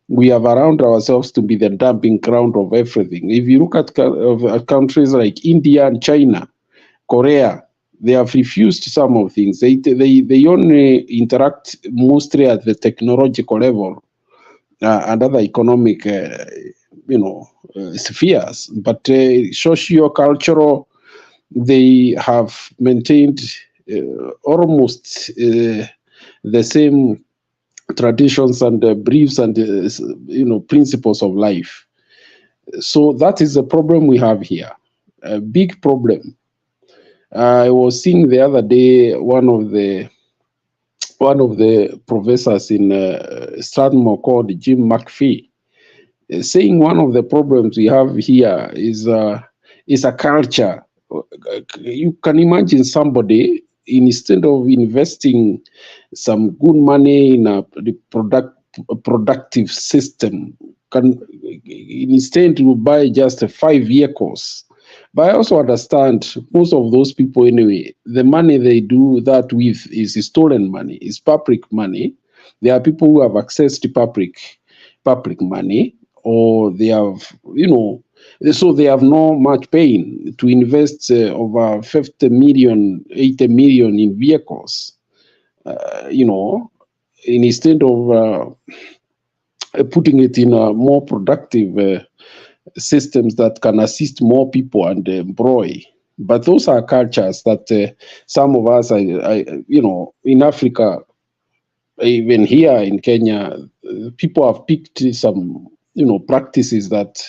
we have around ourselves to be the dumping ground of everything. If you look at countries like India and China, Korea, they have refused some of things. They only interact mostly at the technological level and other economic, spheres. But socio-cultural, they have maintained almost the same traditions and beliefs and principles of life. So that is the problem we have here, a big problem. I was seeing the other day one of the professors in Strathmore called Jim McPhee saying one of the problems we have here is a culture. You can imagine somebody, instead of investing some good money in a productive system, can instead to buy just 5 vehicles. But I also understand most of those people anyway, the money they do that with is stolen money, is public money. There are people who have access to public money, or they have, so they have no much pain to invest over 50 million, 80 million in vehicles, instead of putting it in a more productive systems that can assist more people and employ. But those are cultures that some of us, in Africa, even here in Kenya, people have picked some, practices that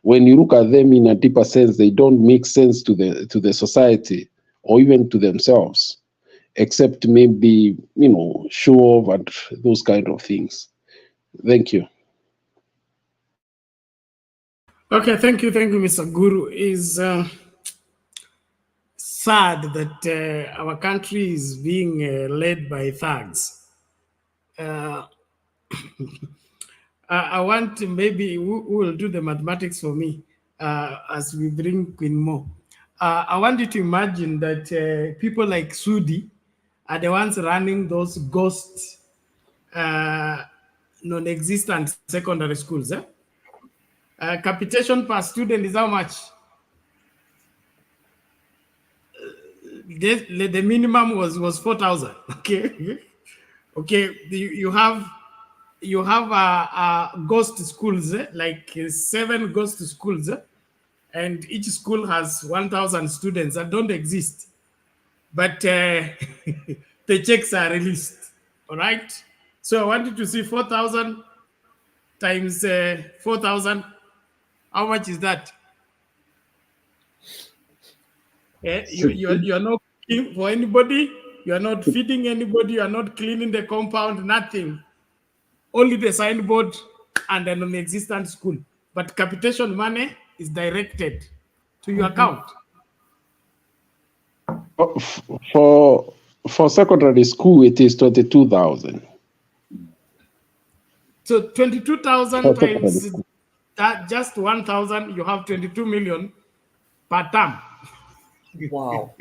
when you look at them in a deeper sense, they don't make sense to the society or even to themselves, except maybe, show off and those kind of things. Thank you. Okay, thank you, Mr. Guru. It's sad that our country is being led by thugs. I want to maybe who will do the mathematics for me as we bring Queen Mo. I want you to imagine that people like Sudi are the ones running those ghost non-existent secondary schools. Capitation per student is how much? The minimum was 4,000. Okay, okay. You have ghost schools, like 7 ghost schools, and each school has 1,000 students that don't exist, but the checks are released. All right. So I wanted to see 4,000 times 4,000. How much is that? You are not cooking for anybody. You are not feeding anybody. You are not cleaning the compound. Nothing. Only the signboard and a non-existent school. But capitation money is directed to your account. For secondary school, it is 22,000. So 22,000 times that, just 1,000, you have 22 million per term. Wow.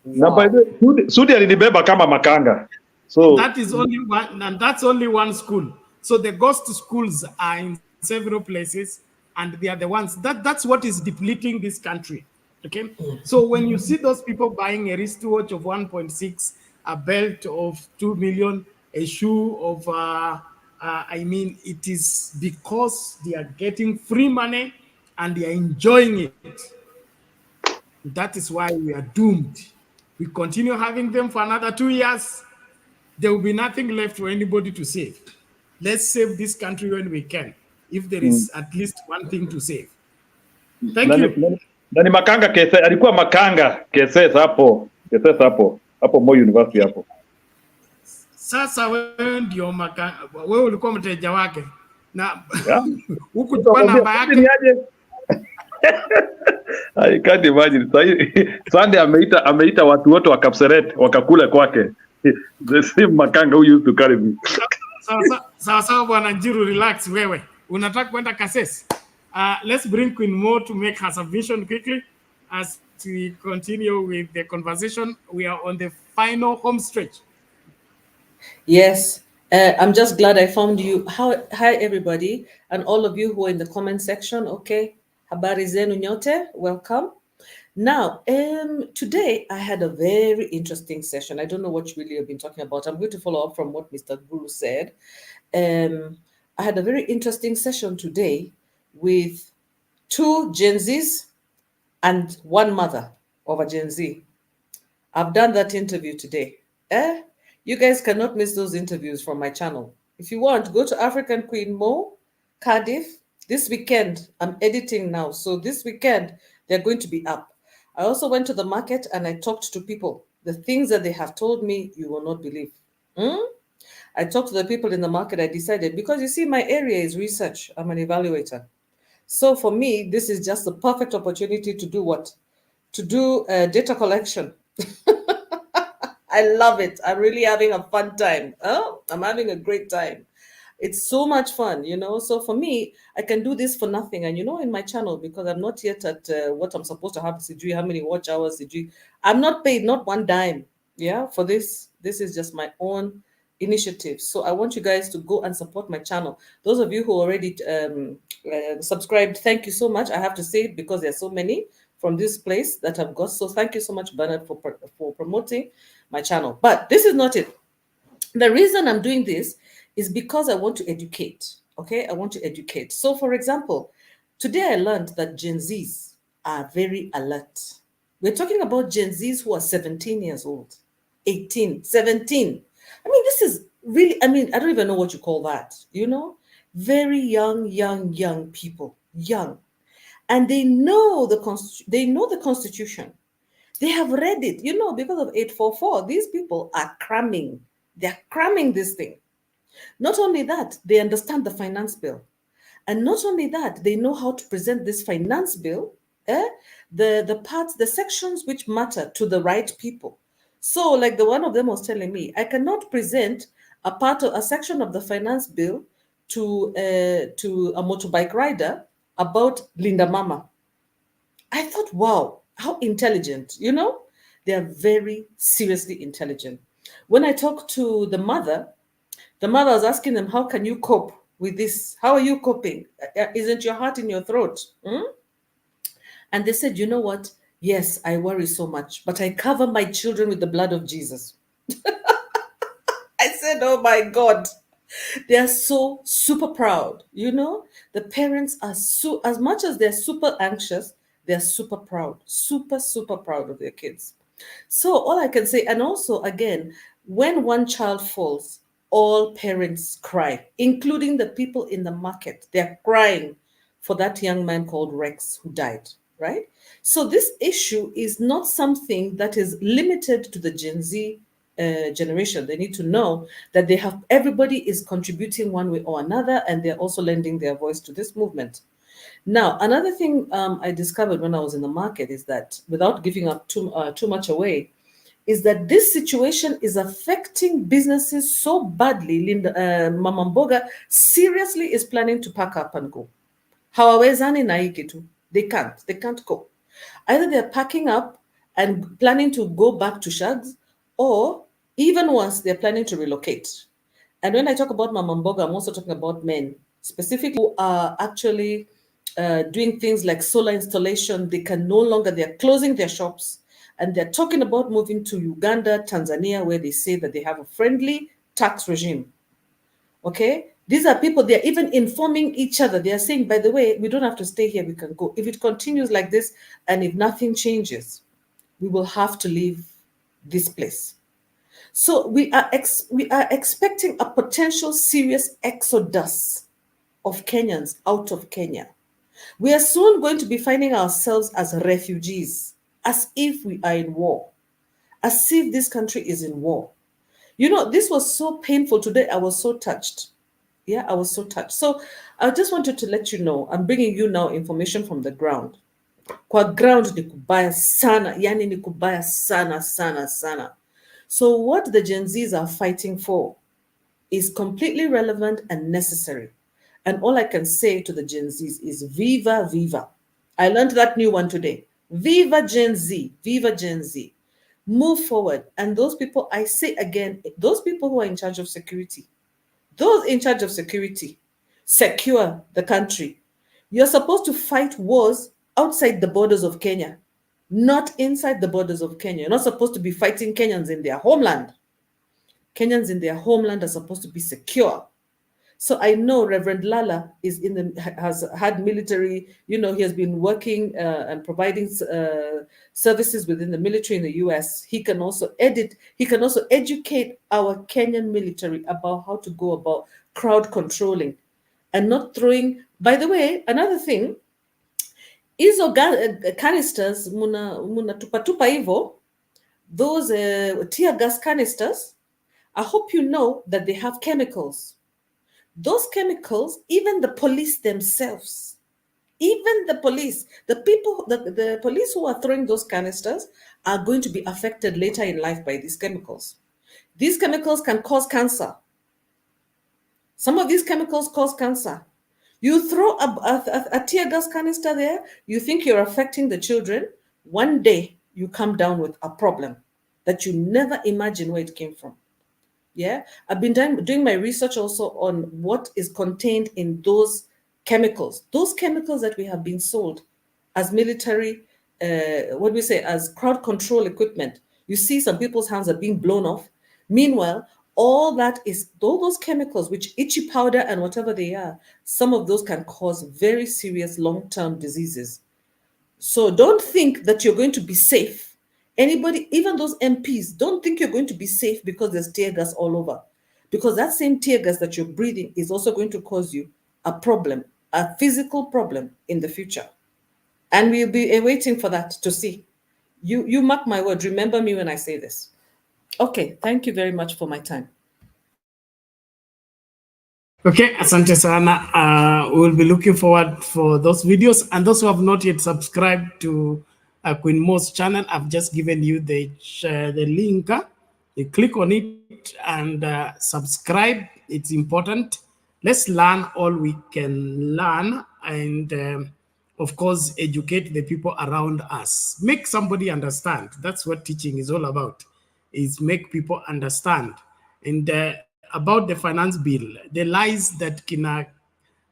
Sudi alinibeba kama makanga. So that is only one, and that's only one school. So the ghost schools are in several places, and they are the ones that's what is depleting this country. Okay, so when you see those people buying a wristwatch of 1.6, a belt of 2 million, a shoe of it is because they are getting free money and they are enjoying it. That is why we are doomed. We continue having them for another 2 years. There will be nothing left for anybody to save. Let's save this country when we can, if there is at least one thing to save. Thank you. Nani makanga kese, alikuwa makanga kese hapo. Sasa hapo Moi University hapo. Sasa wewe ndio wewe ulikuwa mteja wake na huku kwa namba yake ni aje? I can't imagine. Sunday ameita watu wote wa Kapseret wakakule kwake. The same makanga who used to carry me. Sawa bwana Njiru, relax wewe. Unataka kwenda Kasese? Let's bring Queen Mo to make her submission quickly as we continue with the conversation. We are on the final home stretch. Yes, I'm just glad I found you. Hi everybody, and all of you who are in the comment section. Okay, habari zenu nyote, welcome. Now, today I had a very interesting session. I don't know what you really have been talking about. I'm going to follow up from what Mr. Guru said. I had a very interesting session today with 2 Gen Zs and 1 mother of a Gen Z. I've done that interview today. You guys cannot miss those interviews from my channel. If you want, go to African Queen Mo, Cardiff. This weekend, I'm editing now. So this weekend, they're going to be up. I also went to the market and I talked to people. The things that they have told me, you will not believe. I talked to the people in the market. I decided, because you see, my area is research. I'm an evaluator. So for me, this is just the perfect opportunity to do what? To do data collection. I love it. I'm really having a fun time. I'm having a great time. It's so much fun, you know. So for me, I can do this for nothing. And you know, in my channel, because I'm not yet at what I'm supposed to have, how many watch hours, I'm not paid, not 1 dime, yeah, for this. This is just my own initiative. So I want you guys to go and support my channel. Those of you who already subscribed, thank you so much. I have to say it because there's so many from this place that I've got. So thank you so much, Bernard, for promoting my channel. But this is not it. The reason I'm doing this is because I want to educate. Okay, I want to educate. So for example, today I learned that Gen Zs are very alert. We're talking about Gen Zs who are 17 years old, 18, 17. I mean, this is really, I mean, I don't even know what you call that, you know? Very young people, young. And they know the Constitution. They have read it, you know, because of 844. These people are cramming. They're cramming this thing. Not only that, they understand the finance bill. And not only that, they know how to present this finance bill, the parts, the sections which matter to the right people. So like the one of them was telling me, I cannot present a section of the finance bill to a motorbike rider about Linda Mama. I thought, wow, how intelligent, you know? They are very seriously intelligent. When I talked to the mother was asking them, how can you cope with this? How are you coping? Isn't your heart in your throat? And they said, you know what? Yes, I worry so much, but I cover my children with the blood of Jesus. I said, oh my God. They are so super proud, you know? The parents are so, as much as they're super anxious, they're super proud, super proud of their kids. So all I can say, and also again, when one child falls, all parents cry, including the people in the market. They're crying for that young man called Rex who died, right? So this issue is not something that is limited to the Gen Z generation. They need to know that everybody is contributing one way or another, and they're also lending their voice to this movement. Now, another thing I discovered when I was in the market is that, without giving up too much away, is that this situation is affecting businesses so badly. Mama Mboga seriously is planning to pack up and go. Hawawezani na hii kitu. They can't go. Either they're packing up and planning to go back to Shags, or even worse, they're planning to relocate. And when I talk about Mama Mboga, I'm also talking about men, specifically who are actually doing things like solar installation. They're closing their shops, and they're talking about moving to Uganda, Tanzania, where they say that they have a friendly tax regime. Okay? These are people, they're even informing each other. They are saying, by the way, we don't have to stay here, we can go. If it continues like this, and if nothing changes, we will have to leave this place. So we are expecting a potential serious exodus of Kenyans out of Kenya. We are soon going to be finding ourselves as refugees, as if we are in war, as if this country is in war. You know, this was so painful today. I was so touched. Yeah, I was so touched. So I just wanted to let you know, I'm bringing you now information from the ground. Kwa ground ni kubaya sana, yani ni kubaya sana, sana, sana. So what the Gen Zs are fighting for is completely relevant and necessary. And all I can say to the Gen Zs is viva, viva. I learned that new one today. Viva Gen Z, viva Gen Z. Move forward. And those people, I say again, those people who are in charge of security, those in charge of security, secure the country. You're supposed to fight wars outside the borders of Kenya, not inside the borders of Kenya. You're not supposed to be fighting Kenyans in their homeland. Kenyans in their homeland are supposed to be secure. So I know Reverend Lala has had military, you know, he has been working and providing services within the military in the US. He can also educate our Kenyan military about how to go about crowd controlling and not throwing. By the way, another thing, hizo canisters muna tupa hivyo, those tear gas canisters, I hope you know that they have chemicals. Those chemicals, even the police themselves, even the police, the police who are throwing those canisters are going to be affected later in life by these chemicals. These chemicals can cause cancer. Some of these chemicals cause cancer. You throw a tear gas canister there, you think you're affecting the children. One day you come down with a problem that you never imagined where it came from. Yeah, I've been doing my research also on what is contained in those chemicals that we have been sold as military, as crowd control equipment. You see some people's hands are being blown off. Meanwhile, all those chemicals, which itchy powder and whatever they are, some of those can cause very serious long-term diseases. So don't think that you're going to be safe. Anybody, even those MPs, don't think you're going to be safe because there's tear gas all over. Because that same tear gas that you're breathing is also going to cause you a problem, a physical problem in the future. And we'll be waiting for that to see. You mark my word. Remember me when I say this. Okay, thank you very much for my time. Okay, asante sana. We'll be looking forward for those videos. And those who have not yet subscribed to Queen Mo's channel, I've just given you the link. You click on it and subscribe. It's important. Let's learn all we can learn and, of course, educate the people around us. Make somebody understand. That's what teaching is all about, is make people understand. And about the finance bill, the lies that Kina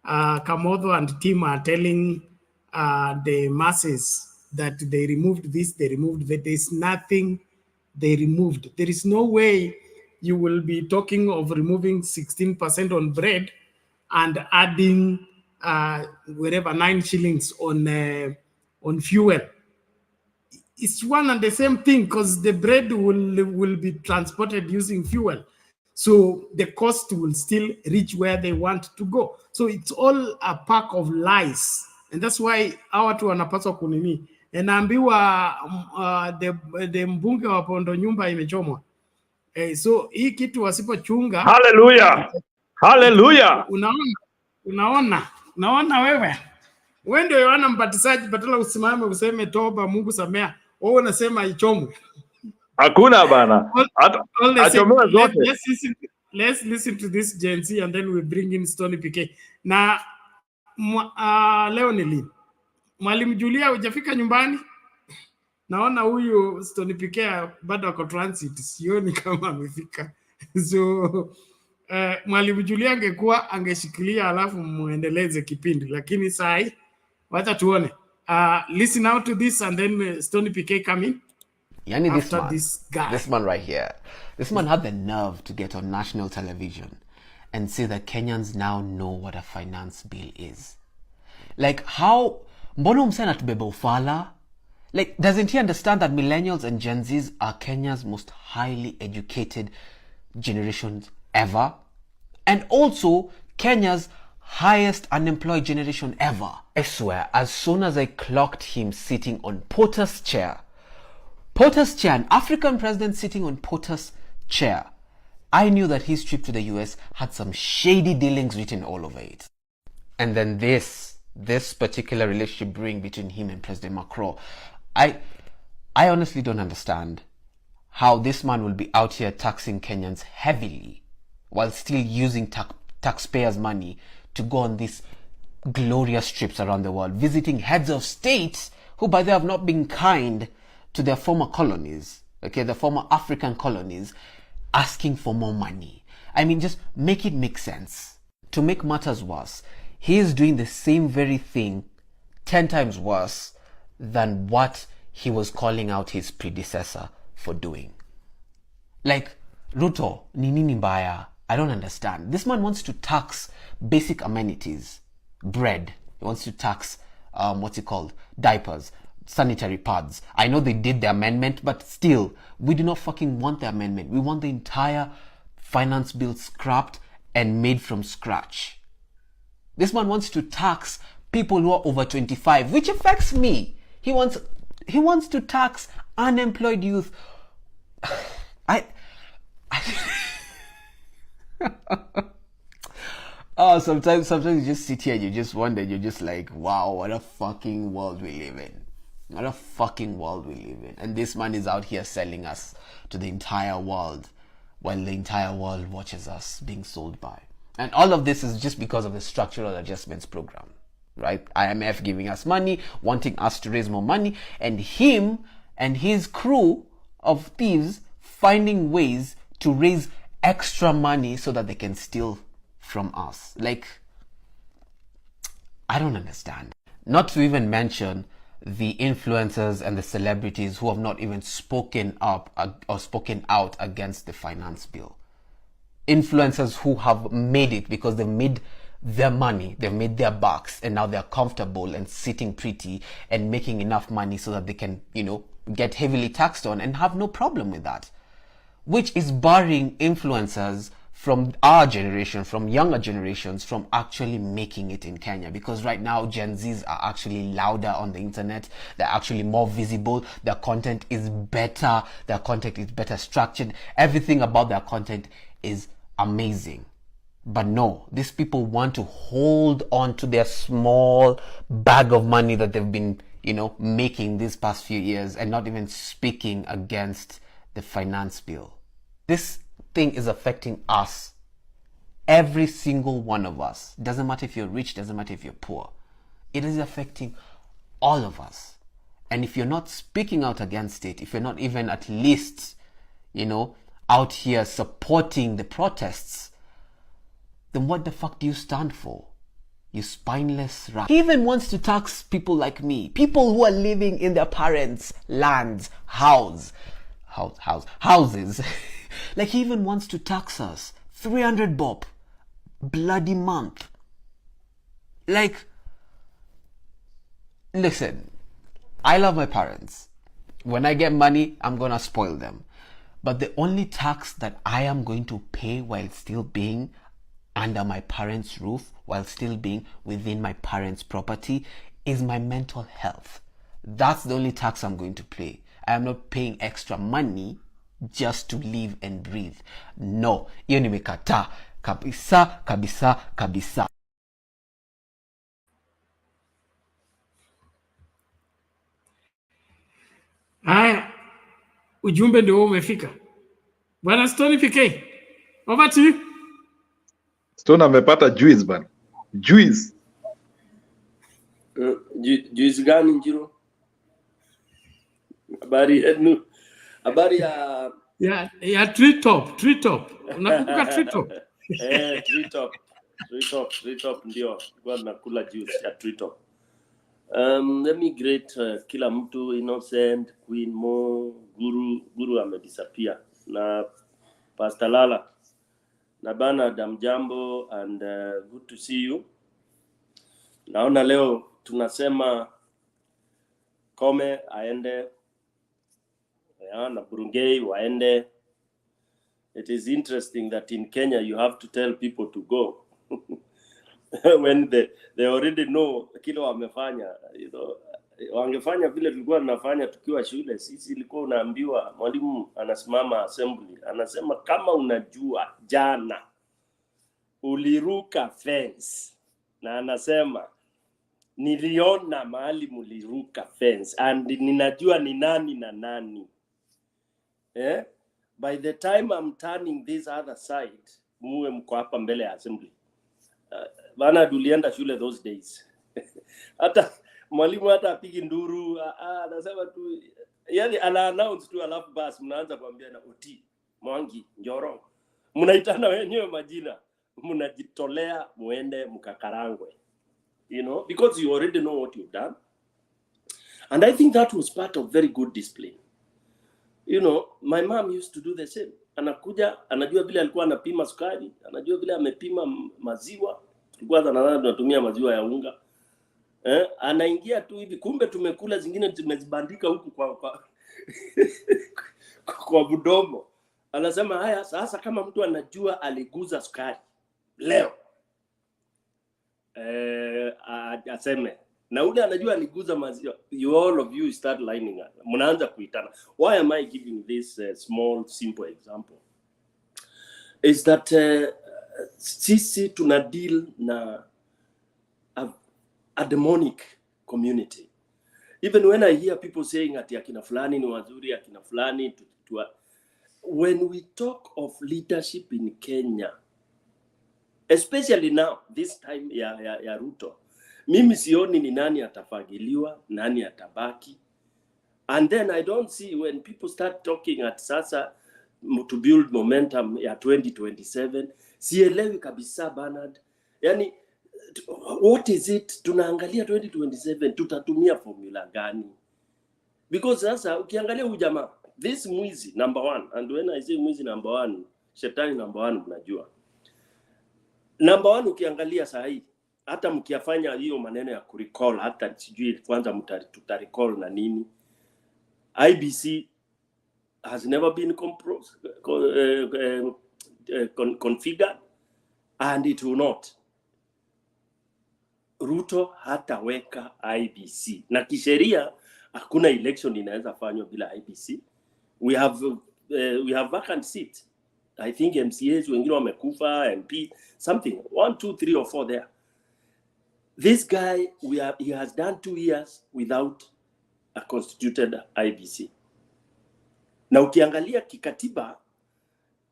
Kamodo and team are telling the masses that they removed this, they removed that. There's nothing they removed. There is no way you will be talking of removing 16% on bread and adding whatever 9 shillings on fuel. It's one and the same thing because the bread will be transported using fuel. So the cost will still reach where they want to go. So it's all a pack of lies. And that's why our two wanapaswa kunini. Naambiwa the mbunge wa Pondo nyumba imechomwa. So hii kitu wasipochunga. Hallelujah. Hallelujah. Unaona wewe. Wewe ndio Yohana Mbatizaji, badala usimame useme toba Mungu samea. Wewe unasema ichomwe. Hakuna bana. Achomewe zote. Let's listen to this Gen Z and then we bring in Stony PK. Na leo ni lini? Mwalimu Julia hujafika nyumbani? Naona huyu Stony PK bado ako transit. Sioni kama amefika. So Mwalimu Julia angekuwa angeshikilia alafu muendeleze kipindi, lakini sai wacha tuone. Listen out to this and then Stony PK come in. Yani this man right here, this man had the nerve to get on national television and say that Kenyans now know what a finance bill is. Like how, mbono msena tubeba ufala? Like, doesn't he understand that millennials and Gen Zs are Kenya's most highly educated generations ever? And also Kenya's highest unemployed generation ever. I swear, as soon as I clocked him sitting on Porter's chair, POTUS chair, an African president sitting on POTUS chair. I knew that his trip to the US had some shady dealings written all over it. And then this particular relationship brewing between him and President Macron. I honestly don't understand how this man will be out here taxing Kenyans heavily while still using taxpayers' money to go on these glorious trips around the world, visiting heads of states who by the way have not been kind to their former colonies, okay, the former African colonies, asking for more money. I mean, just make it make sense. To make matters worse, he is doing the same very thing 10 times worse than what he was calling out his predecessor for doing. Like, Ruto, ni nini mbaya? I don't understand. This man wants to tax basic amenities, bread. He wants to tax, diapers, sanitary pads. I know they did the amendment, but still, we do not fucking want the amendment. We want the entire finance bill scrapped and made from scratch. This man wants to tax people who are over 25, which affects me. He wants to tax unemployed youth. Sometimes you just sit here and you just wonder, you're just like, wow, what a fucking world we live in. What a fucking world we live in. And this man is out here selling us to the entire world while the entire world watches us being sold by. And all of this is just because of the structural adjustments program, right? IMF giving us money, wanting us to raise more money, and him and his crew of thieves finding ways to raise extra money so that they can steal from us. Like, I don't understand. Not to even mention the influencers and the celebrities who have not even spoken up or spoken out against the finance bill. Influencers who have made it because they've made their money, they've made their bucks, and now they're comfortable and sitting pretty and making enough money so that they can, get heavily taxed on and have no problem with that. Which is barring influencers from our generation, from younger generations, from actually making it in Kenya. Because right now, Gen Zs are actually louder on the internet. They're actually more visible. Their content is better. Their content is better structured. Everything about their content is amazing. But no, these people want to hold on to their small bag of money that they've been, making these past few years and not even speaking against the finance bill. This thing is affecting us, every single one of us. Doesn't matter if you're rich, doesn't matter if you're poor. It is affecting all of us. And if you're not speaking out against it, if you're not even at least, out here supporting the protests, then what the fuck do you stand for? You spineless rat. He even wants to tax people like me, people who are living in their parents' lands, houses. Like, he even wants to tax us 300 bob bloody month. Like, listen, I love my parents. When I get money, I'm gonna spoil them. But the only tax that I am going to pay while still being under my parents' roof, while still being within my parents' property, is my mental health. That's the only tax I'm going to pay. I am not paying extra money just to live and breathe. No, hiyo nimekataa kabisa kabisa kabisa. Haya, ujumbe ndio umefika. Bwana Stone PK, over to you. Stone amepata juice bana. Juice. Juice gani Njiro? Habari ya tree top. Unakumbuka tree top? Tree top ndio. Kwa nakula juice ya tree top. Let me greet kila mtu, Innocent, Queen Mo, Guru amedisappear, na Pastor Lala, na bana Damjambo, and good to see you. Naona leo tunasema Kome aende, na Burungei waende. It is interesting that in Kenya you have to tell people to go when they already know kile wamefanya. Wangefanya vile tulikuwa tunafanya tukiwa shule. Sisi ilikuwa unaambiwa, mwalimu anasimama assembly, anasema kama unajua jana uliruka fence, na anasema niliona mahali muliruka fence and ninajua ni nani na nani. By the time I'm turning this other side, muwe mko hapa mbele ya assembly. Bana tulienda shule those days. Hata mwalimu hata apigi nduru, anasema tu, yani ana announce tu, alafu basi mnaanza kuambia na Oti, Mwangi, Njoro. Mnaitana wenyewe majina, mnajitolea muende mkakarangwe. You know, because you already know what you've done. And I think that was part of very good discipline. You know, my mom used to do the same. Anakuja, anajua vile alikuwa anapima sukari, anajua vile amepima maziwa. Tulikuwa tunatumia maziwa ya unga. Anaingia tu hivi, kumbe tumekula zingine tumezibandika huku kwa budomo. Anasema haya, sasa kama mtu anajua aliguza sukari leo, aseme. Na ule anajua aliguza maziwa, all of you start lining up. Mnaanza kuitana. Why am I giving this small simple example? Is that sisi tuna deal na a demonic community. Even when I hear people saying ati akina fulani ni wazuri, akina fulani when we talk of leadership in Kenya, especially now this time ya Ruto, mimi sioni ni nani atafagiliwa, nani atabaki. And then I don't see when people start talking at sasa to build momentum ya 2027, sielewi kabisa Bernard. Yani what is it? Tunaangalia 2027 tutatumia formula gani? Because sasa ukiangalia huyu jamaa, this mwizi number 1, and when I say mwizi number 1, shetani number 1, mnajua. Number 1 ukiangalia sahi, hata mkiafanya hiyo maneno ya kurecall, hata sijui kwanza tutarecall na nini. IBC has never been configured, and it will not. Ruto hataweka IBC. Na kisheria hakuna election inaweza fanywa bila IBC. We have vacant seat. I think MCAs wengine wamekufa, MP, something 1, 2, 3 or 4 there. This guy, he has done 2 years without a constituted IBC. Na ukiangalia kikatiba,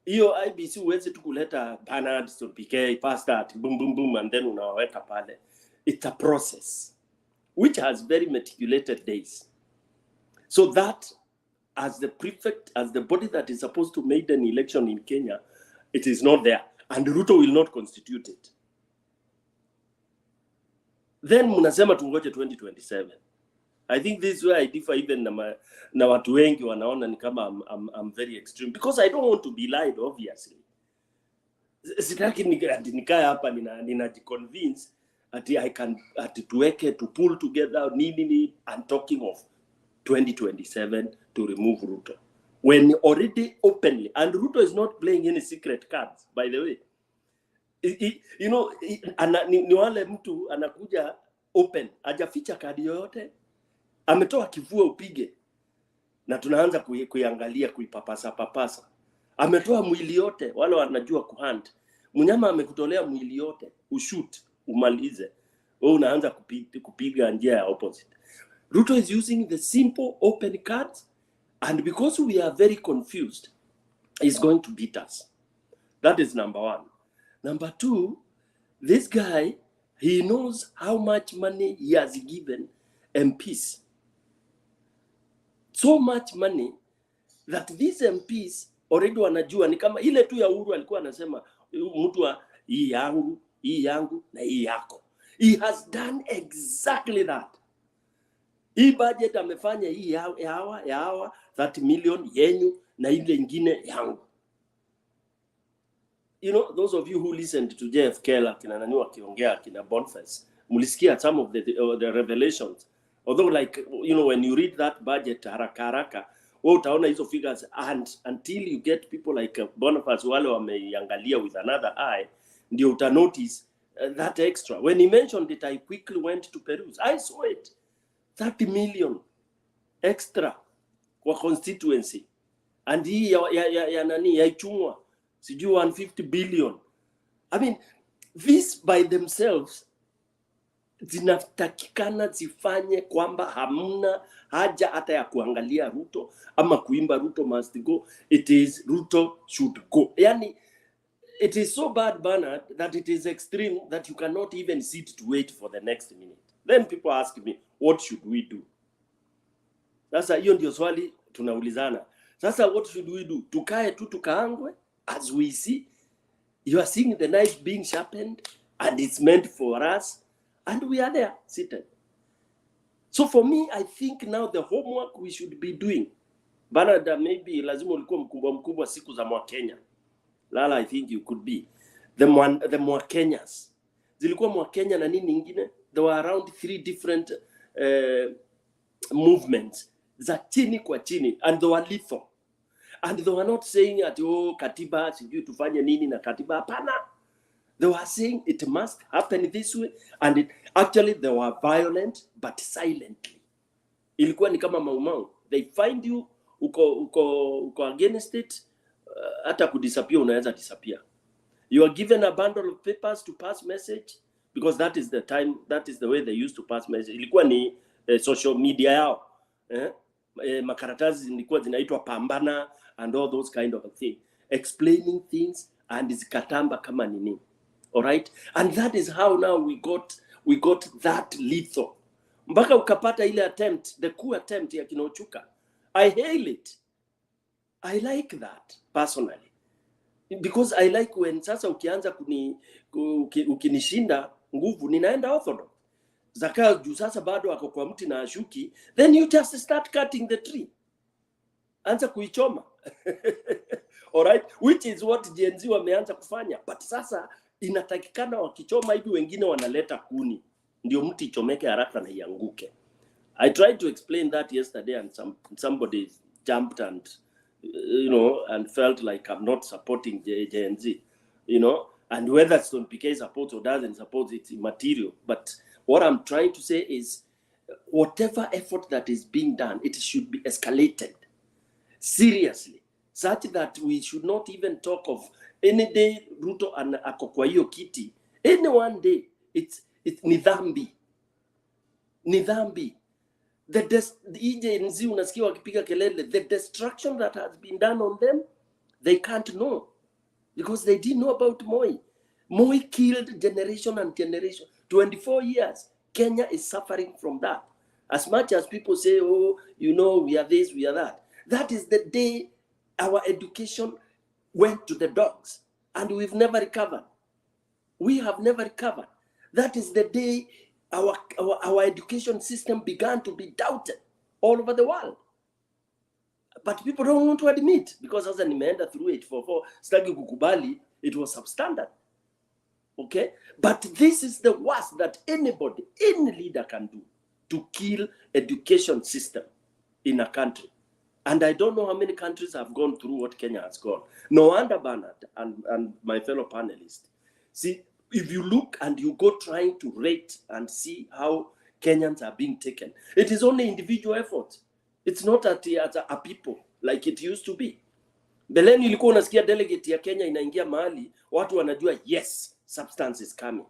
hiyo IBC uweze tu kuleta Bernard, PK, pastor, boom boom boom, and then unaweka pale. It's a process which has very meticulated days. So that as the prefect, as the body that is supposed to make an election in Kenya, it is not there. And Ruto will not constitute it. Then munasema tungoje 2027. I think this is where I differ even na watu wengi wanaona ni kama I'm very extreme. Because I don't want to be lied, obviously. Sitaki nikae hapa ninajiconvince ati I can tuweke to pull together nini. I'm talking of 2027 to remove Ruto. When already openly, and Ruto is not playing any secret cards, by the way. You know, ni wale mtu anakuja open, hajaficha kadi yoyote, ametoa kivua upige, na tunaanza kuiangalia, kuipapasa. Ametoa mwili yote, wale wanajua kuhunt. Mnyama amekutolea mwili yote, ushoot, umalize. Wewe unaanza kupiga njia ya opposite. Ruto is using the simple open cards, and because we are very confused, he's going to beat us. That is number 1. Number 2, this guy, he knows how much money he has given MPs. So much money that these MPs already wanajua, ni kama ile tu ya Uhuru alikuwa anasema mtu wa hii yangu na hii yako. He has done exactly that. Hii budget amefanya hii ya hawa 30 million yenyu na ile nyingine yangu. You know, those of you who listened to JFK kina nani wakiongea kina Boniface, mulisikia some of the revelations. Although, like, you know, when you read that budget haraka utaona hizo figures, and until you get people like Boniface wale wameiangalia with another eye, ndio uta notice that extra. When he mentioned it, I quickly went to peruse. I saw it. 30 million extra kwa constituency, and hii ya nani ya Ichung'wa sijui 150 billion. I mean, these by themselves zinatakikana zifanye kwamba hamna haja hata ya kuangalia Ruto ama kuimba Ruto must go. It is Ruto should go. Yani, it is so bad, Bernard, that it is extreme that you cannot even sit to wait for the next minute. Then people ask me, what should we do? Sasa hiyo ndio swali tunaulizana. Sasa what should we do? Tukae tu tukaangwe as we see? You are seeing the knife being sharpened and it's meant for us, and we are there seated. So for me, I think now the homework we should be doing, Bernard, maybe lazima ulikuwa mkubwa siku za mwa Kenya. Lala, I think you could be. The mwa Kenyans. Zilikuwa mwa Kenya na nini ingine? There were around 3 different movements za chini kwa chini, and they were lethal. And they were not saying that, oh, katiba, sijui tufanye nini na katiba. Hapana. They were saying it must happen this way. And actually they were violent, but silently. Ilikuwa ni kama maumau. They find you, uko against it, hata kudisappear unaweza disappear. You are given a bundle of papers to pass message, because that is the time, that is the way they used to pass message. Ilikuwa ni social media yao. Makaratasi zilikuwa zinaitwa pambana and all those kind of things, explaining things and zikatamba kama nini. All right, and that is how now we got that lethal. Mpaka ukapata ile attempt, the coup attempt ya Kinochuka. I hail it. I like that personally, because I like when sasa ukianza ukinishinda nguvu ninaenda orthodox. Zaka juu sasa bado ako kwa mti na ashuki, then you just start cutting the tree. Anza kuichoma. All right, which is what Gen Z wameanza kufanya. But sasa inatakikana wakichoma hivi wengine wanaleta kuni, ndio mti ichomeke haraka na ianguke. I tried to explain that yesterday, and somebody jumped and and felt like I'm not supporting Gen Z, and whether Stone PK supports or doesn't support, it's immaterial. But what I'm trying to say is, whatever effort that is being done, it should be escalated seriously, such that we should not even talk of any day Ruto and ako kwa hiyo kiti. Any one day, it's ni dhambi. The Gen Z unasikia wakipiga kelele, the destruction that has been done on them, they can't know, because they didn't know about Moi. Moi killed generation and generation. 24 years, Kenya is suffering from that. As much as people say, oh, we are this, we are that. That is the day our education went to the dogs, and we've never recovered. We have never recovered. That is the day our education system began to be doubted all over the world. But people don't want to admit, because as an nimeenda through 844, stagi kukubali, it was substandard. Okay? But this is the worst that anybody, any leader can do, to kill education system in a country. And I don't know how many countries have gone through what Kenya has gone. No wonder, Bernard and my fellow panelists. See, if you look and you go trying to rate and see how Kenyans are being taken, it is only individual effort. It's not at a people like it used to be. Beleni ilikuwa unasikia delegate ya Kenya inaingia mahali, watu wanajua, yes, substance is coming.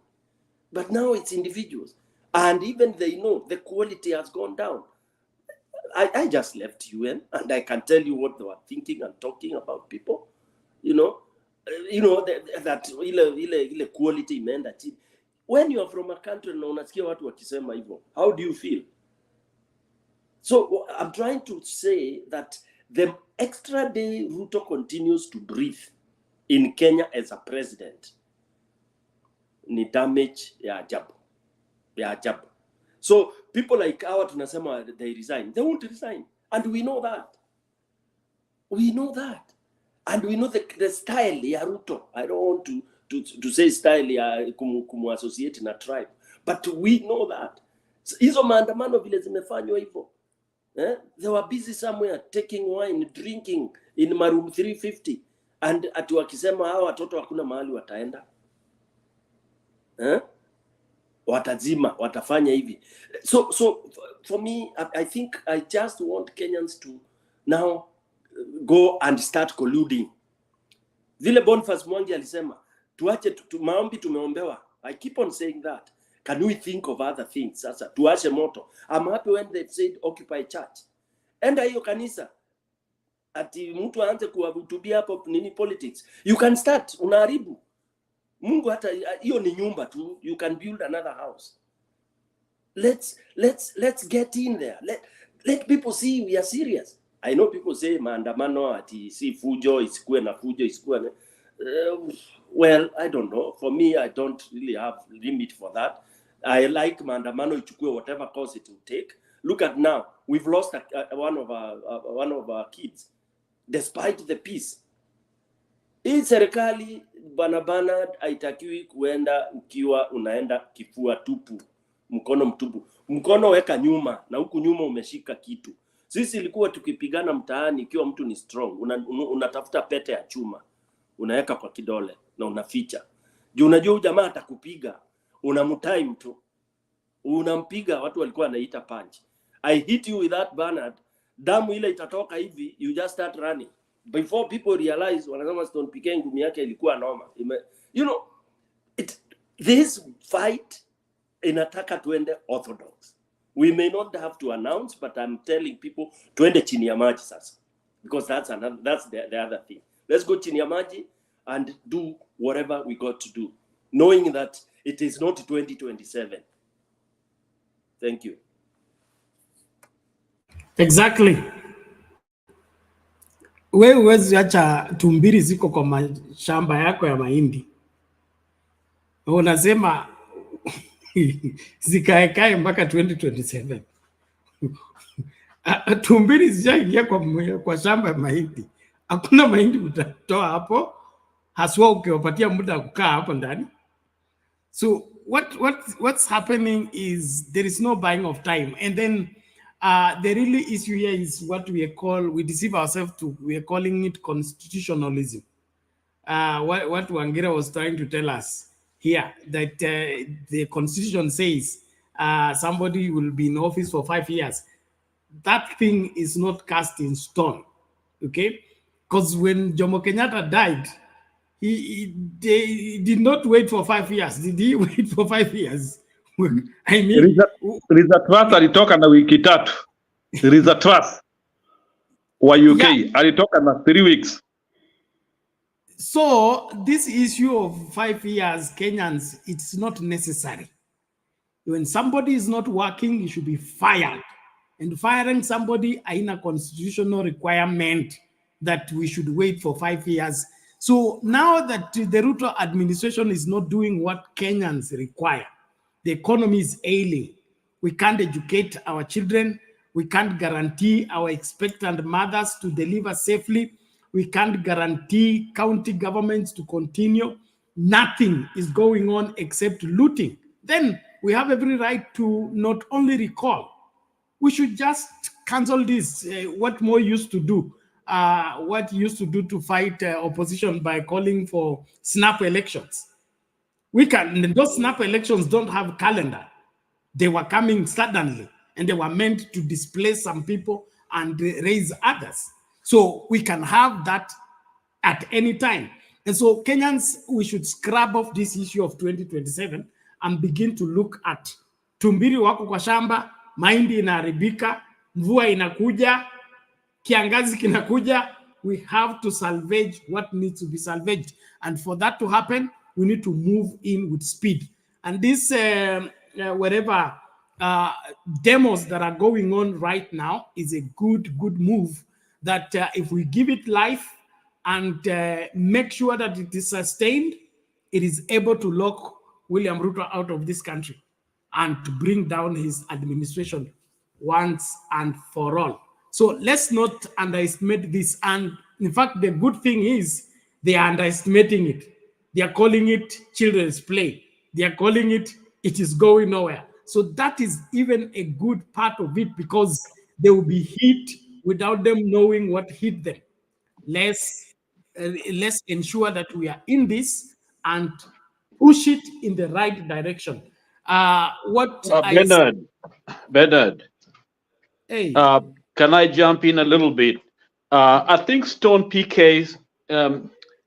But now it's individuals. And even they know the quality has gone down. I just left UN, and I can tell you what they were thinking and talking about people. That ile quality imeenda chini. When you are from a country na unasikia watu wakisema hivyo, how do you feel? So I'm trying to say that the extra day Ruto continues to breathe in Kenya as a president, ni damage ya ajabu. So people like our tunasema they resign. They won't resign. And we know that. And we know the style ya Ruto. I don't want to say style ya kumu associate na tribe. But we know that. Hizo maandamano vile zimefanywa hivyo. They were busy somewhere taking wine, drinking in maroom 350. And ati wakisema hawa watoto hakuna mahali wataenda. watazima, watafanya hivi. So for me, I think I just want Kenyans to now go and start colluding. Vile Boniface Mwangi alisema, tuache maombi tumeombewa. I keep on saying that. Can we think of other things? Sasa tuache moto. I'm happy when they've said occupy church. Enda hiyo kanisa. Ati mtu aanze kuwahutubia hapo nini politics. You can start, unaharibu. Mungu hata hiyo ni nyumba tu. You can build another house. Let's get in there. Let people see we are serious. I know people say maandamano ati si fujo, isikuwe na fujo, isikuwe na well, I don't know. For me, I don't really have limit for that. I like maandamano ichukue whatever course it will take. Look at now, we've lost one of our kids, despite the peace. Hii serikali bana haitakiwi kuenda ukiwa unaenda kifua tupu, mkono mtupu. Mkono weka nyuma na huku nyuma umeshika kitu. Sisi ilikuwa tukipigana mtaani ikiwa mtu ni strong, unatafuta pete ya chuma, unaweka kwa kidole na unaficha. Juu unajua jamaa atakupiga, unamtime tu. Unampiga, watu walikuwa wanaita punch. I hit you with that Bernard, damu ile itatoka hivi, you just start running. Before people realize, wanasema Stone PK ngumi yake ilikuwa noma. You know, this fight inataka tuende orthodox. We may not have to announce, but I'm telling people tuende chini ya maji sasa. Because that's the other thing. Let's go chini ya maji and do whatever we got to do, knowing that it is not 2027. Thank you. Exactly. Wewe huwezi acha tumbiri ziko kwa mashamba yako ya mahindi. Unasema zikaekae mpaka 2027. Tumbiri zijaingia kwa shamba ya mahindi. Hakuna mahindi utatoa hapo, haswa ukiwapatia muda kukaa hapo ndani. So what's happening is there is no buying of time. And then the really issue here is what we deceive ourselves to, we are calling it constitutionalism. What Wangira was trying to tell us here, that the constitution says somebody will be in office for 5 years. That thing is not cast in stone, okay? Because when Jomo Kenyatta died, he did not wait for 5 years. Did he wait for 5 years? I mean, Riza Trust alitoka na wiki tatu. Riza Trust wa UK alitoka na 3 weeks. So this issue of 5 years, Kenyans, it's not necessary. When somebody is not working, he should be fired. And firing somebody in a constitutional requirement that we should wait for 5 years. So now that the Ruto administration is not doing what Kenyans require, the economy is ailing. We can't educate our children. We can't guarantee our expectant mothers to deliver safely. We can't guarantee county governments to continue. Nothing is going on except looting. Then we have every right to not only recall. We should just cancel this. What more used to do? What used to do to fight opposition by calling for snap elections. Those snap elections don't have calendar. They were coming suddenly and they were meant to displace some people and raise others. So we can have that at any time. And so Kenyans, we should scrub off this issue of 2027 and begin to look at tumbiri wako kwa shamba, mahindi inaharibika, mvua inakuja, kiangazi kinakuja. We have to salvage what needs to be salvaged. And for that to happen, we need to move in with speed. And this, whatever demos that are going on right now is a good move that if we give it life and make sure that it is sustained, it is able to lock William Ruto out of this country and to bring down his administration once and for all. So let's not underestimate this. And in fact, the good thing is they are underestimating it. They are calling it children's play. They are calling it is going nowhere. So that is even a good part of it because they will be hit without them knowing what hit them. Let's ensure that we are in this and push it in the right direction. What Bernard, hey, can I jump in a little bit? I think Stone PK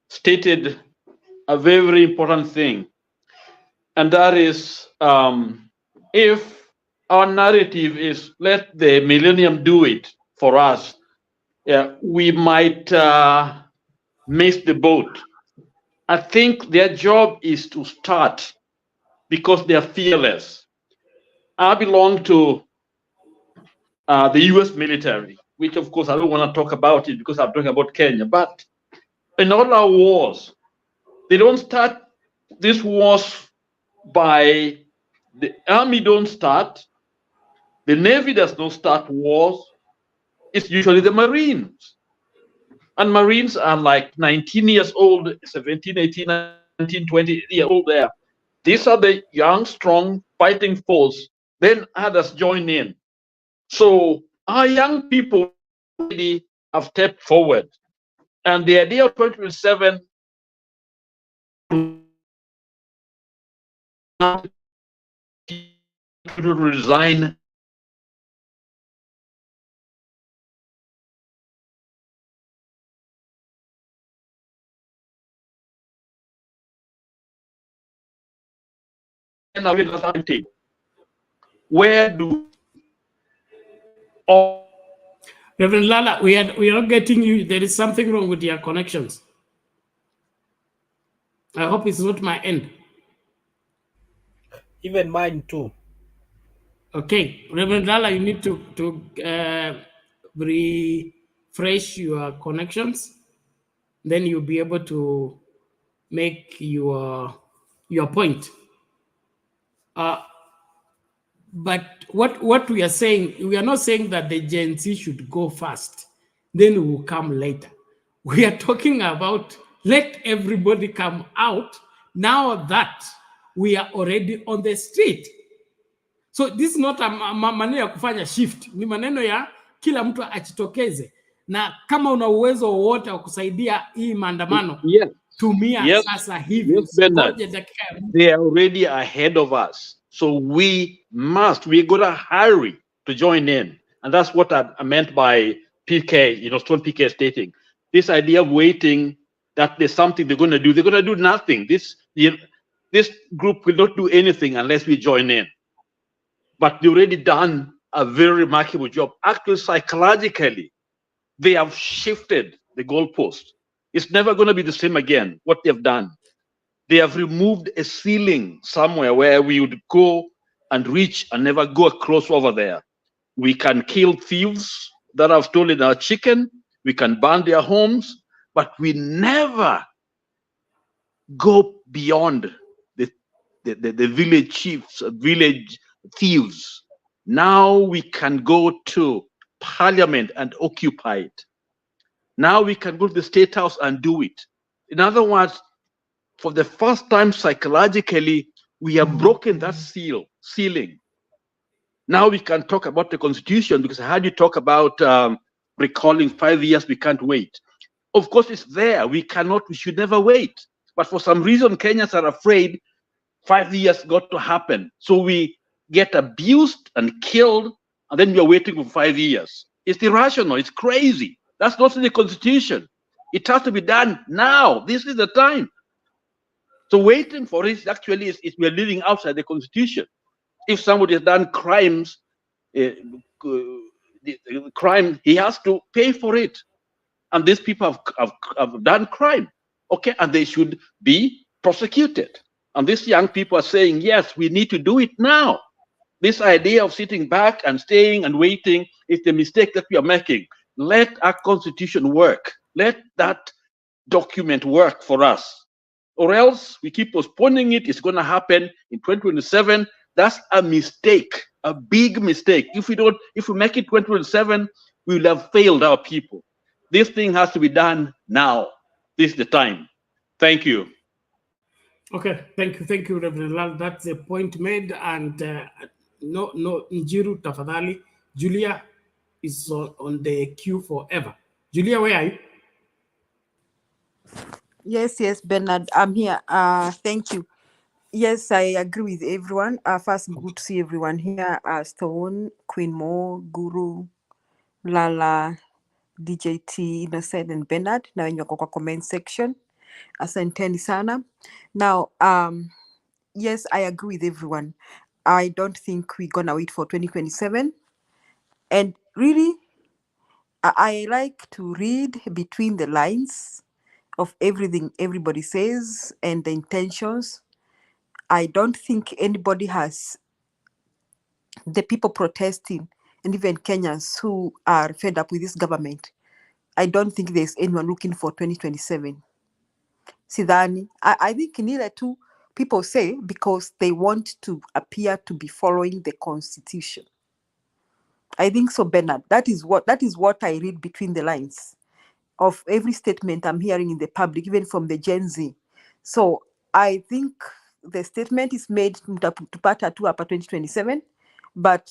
stated a very, very important thing, and that is if our narrative is let the millennium do it for us, we might miss the boat. I think their job is to start because they are fearless. I belong to the US military, which of course I don't want to talk about it because I'm talking about Kenya. But in all our wars, they don't start these wars by the army don't start, the navy does not start wars. It's usually the Marines. And Marines are like 19 years old, 17, 18, 19, 20 years old there. These are the young, strong, fighting force. Then others join in. So our young people already have stepped forward. And the idea of 2027 to resign where do Reverend Lala, we are not getting you. There is something wrong with your connections. I hope it's not my end. Even mine too. Okay, Reverend Lala, you need to refresh your connections. Then you'll be able to make your point. But what we are saying, we are not saying that the Gen Z should go first, then we will come later. We are talking about let everybody come out now that we are already on the street. So this is not a maneno ya kufanya shift, ni maneno ya kila mtu ajitokeze, na kama una uwezo wowote wa kusaidia hii maandamano, tumia sasa hivi. They are already ahead of us, so we're gonna hurry to join in, and that's what I meant by PK, Stone PK stating this idea of waiting, that there's something they're gonna do nothing. This group will not do anything unless we join in. But they've already done a very remarkable job. Actually, psychologically, they have shifted the goalpost. It's never going to be the same again, what they've done. They have removed a ceiling somewhere where we would go and reach and never go across over there. We can kill thieves that have stolen our chicken. We can burn their homes, but we never go beyond the village chiefs, village thieves. Now we can go to parliament and occupy it. Now we can go to the state house and do it. In other words, for the first time psychologically, we have broken that ceiling. Now we can talk about the constitution, because I heard you talk about recalling 5 years. We can't wait. Of course, it's there. We should never wait. But for some reason, Kenyans are afraid 5 years got to happen. So we get abused and killed, and then we are waiting for 5 years. It's irrational. It's crazy. That's not in the constitution. It has to be done now. This is the time. So waiting for it actually is we are living outside the constitution. If somebody has done crimes, crime, he has to pay for it. And these people have done crime, okay, and they should be prosecuted. And these young people are saying, yes, we need to do it now. This idea of sitting back and staying and waiting is the mistake that we are making. Let our constitution work. Let that document work for us. Or else we keep postponing it. It's going to happen in 2027. That's a mistake, a big mistake. If we make it 2027, we will have failed our people. This thing has to be done now. This is the time. Thank you. Okay, thank you, Reverend Lal. That's the point made. And no, Njiru tafadhali. Julia is on the queue forever. Julia, where are you? Yes, Bernard, I'm here. Thank you. Yes, I agree with everyone. First, good to see everyone here. Stone, Queen Mo, Guru, Lala, DJT, Innocent, and Bernard. Now in your comment section. Asanteni sana. Now, yes, I agree with everyone. I don't think we're gonna wait for 2027. And really, I like to read between the lines of everything everybody says and the intentions. I don't think anybody has the people protesting and even Kenyans who are fed up with this government. I don't think there's anyone looking for 2027. Sidani, I think neither two people say because they want to appear to be following the constitution. I think so, Bernard. That is what I read between the lines of every statement I'm hearing in the public, even from the Gen Z. So I think the statement is made to pata tu hapa 2027, but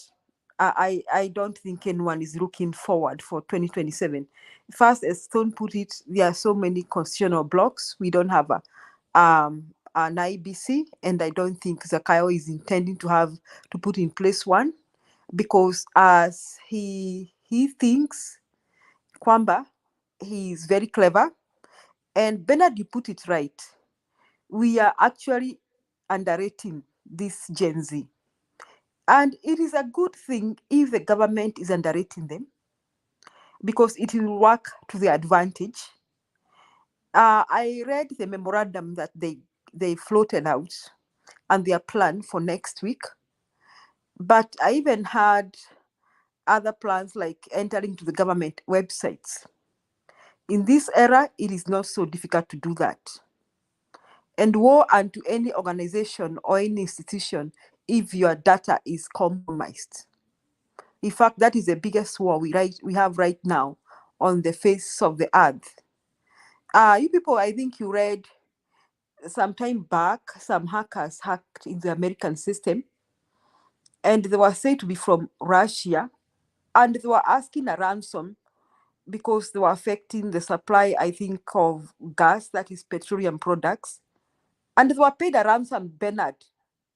I don't think anyone is looking forward for 2027. First, as Stone put it, there are so many constitutional blocks. We don't have an IBC, and I don't think Zakayo is intending to put in place one, because as he thinks kwamba he is very clever. And Bernard, you put it right. We are actually underrating this Gen Z. And it is a good thing if the government is underrating them, because it will work to their advantage. I read the memorandum that they floated out and their plan for next week. But I even had other plans like entering to the government websites. In this era, it is not so difficult to do that. And woe unto any organization or any institution if your data is compromised. In fact, that is the biggest war we have right now on the face of the earth. You people, I think you read some time back, some hackers hacked in the American system, and they were said to be from Russia, and they were asking a ransom because they were affecting the supply, I think, of gas, that is petroleum products. And they were paid a ransom, Bernard.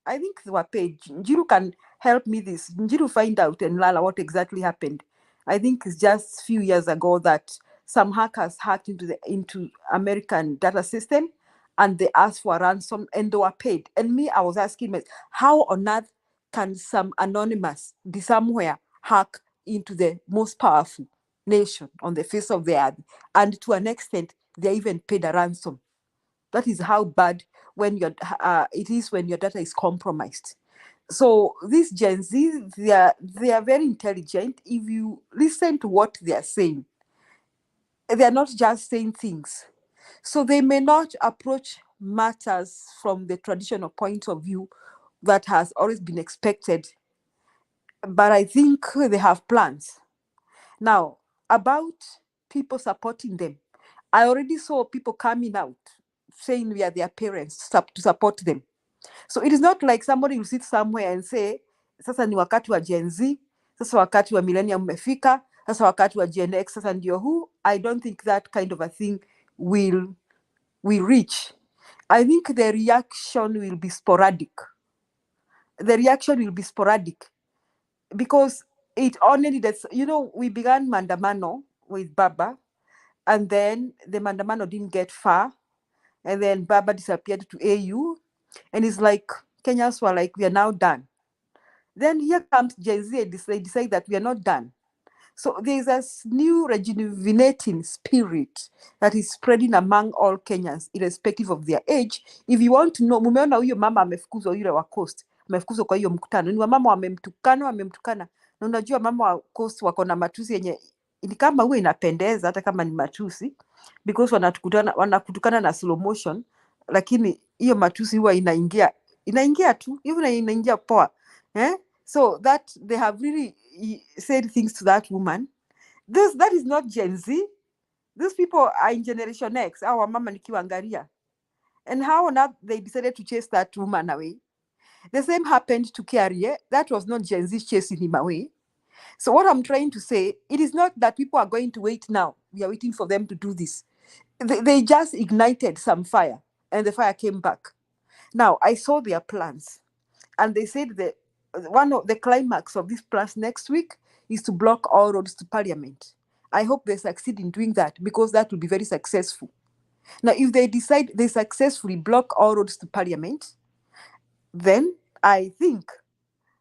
I think they were paid. Njiru can help me this. Njiru find out and Lala what exactly happened. I think it's just a few years ago that some hackers hacked into American data system, and they asked for a ransom and they were paid. And me, I was asking myself, how on earth can some anonymous be somewhere hack into the most powerful nation on the face of the earth? And to an extent, they even paid a ransom. That is how bad it is when your data is compromised. So these Gen Z, they are very intelligent. If you listen to what they are saying, they are not just saying things. So they may not approach matters from the traditional point of view that has always been expected, but I think they have plans. Now, about people supporting them, I already saw people coming out saying we are their parents to support them. So it is not like somebody will sit somewhere and say, sasa ni wakati wa Gen Z, sasa wakati wa millennium umefika, sasa wakati wa Gen X, sasa ndio who. I don't think that kind of a thing will reach. I think the reaction will be sporadic. Because it only needs, we began Mandamano with Baba, and then the Mandamano didn't get far, and then Baba disappeared to AU, and it's like Kenyans were like, we are now done. Then here comes Gen Z, and they decide that we are not done. So there's a new rejuvenating spirit that is spreading among all Kenyans, irrespective of their age. If you want to know, mumeona huyo mama amefukuzwa yule wa Coast, amefukuzwa kwa hiyo mkutano. Ni wamama wamemtukana. Na unajua mama wa Coast wako na matusi yenye ni kama huwa inapendeza hata kama ni matusi, because wanakutukana na slow motion, lakini hiyo matusi huwa inaingia tu, even inaingia poa. So that they have really said things to that woman. That is not Gen Z. These people are in Generation X. Our mama nikiwaangalia. And how on earth they decided to chase that woman away. The same happened to Kiarie. That was not Gen Z chasing him away. So what I'm trying to say, it is not that people are going to wait now. We are waiting for them to do this. They just ignited some fire, and the fire came back. Now, I saw their plans, and they said that one of the climax of this plans next week is to block all roads to Parliament. I hope they succeed in doing that, because that will be very successful. Now, if they decide they successfully block all roads to Parliament, then I think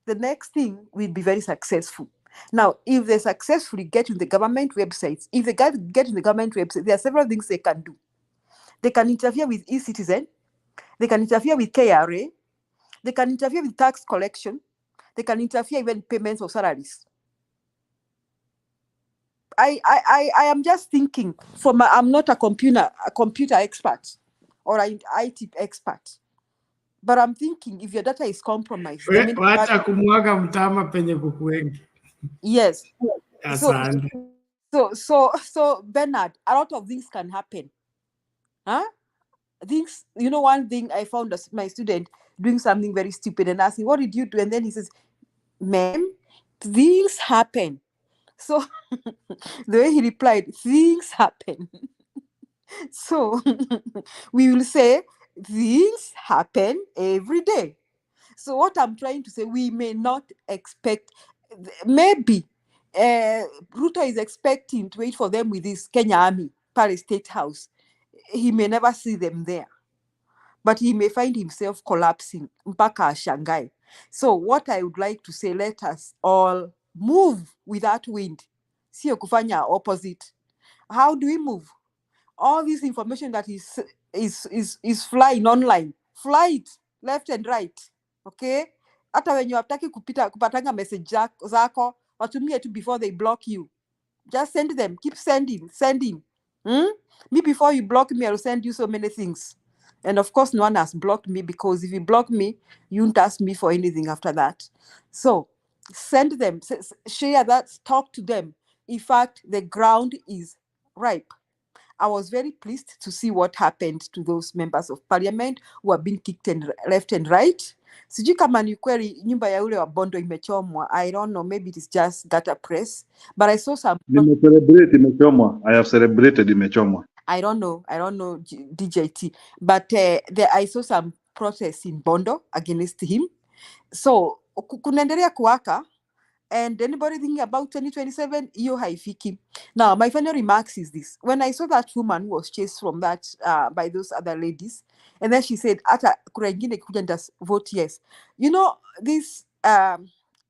the next thing will be very successful. Now, if they successfully get in the government websites, if they get in the government website, there are several things they can do. They can interfere with e-citizen, they can interfere with KRA, they can interfere with tax collection, they can interfere even payments of salaries. I am just thinking I'm not a computer expert or an IT expert, but I'm thinking if your data is compromised, I mean, Wacha kumwaga mtama penye kuku wengi. yes. Asante. So Bernard, a lot of things can happen. Huh? Things, one thing I found my student doing something very stupid and asking, what did you do? And then he says, ma'am, things happen. So the way he replied, things happen. So we will say, things happen every day. So what I'm trying to say, we may not expect, maybe Ruto is expecting to wait for them with his Kenya Army, Paris State House. He may never see them there, but he may find himself collapsing mpaka Shanghai. So what I would like to say, let us all move with that wind. Sio kufanya opposite. How do we move? All this information that is flying online, fly it left and right. Okay? Hata wenye wataki kupatanga message zako, watumie tu before they block you. Just send them. Keep sending. Me, before you block me, I'll send you so many things. And of course, no one has blocked me, because if you block me, you won't ask me for anything after that. So send them, share that, talk to them. In fact, the ground is ripe. I was very pleased to see what happened to those members of parliament who have been kicked left and right. Sijui kama ni kweli nyumba ya ule wa Bondo imechomwa. I don't know, maybe it is just gutter press, but I saw some. Imechomwa. I have celebrated imechomwa. I don't know DJT, but I saw some protests in Bondo against him. So kunaendelea kuwaka. And anybody thinking about 2027, hiyo haifiki. Now, my final remarks is this. When I saw that woman who was chased from that by those other ladies, and then she said, "Ata kuna ingine kuja ndas vote yes." This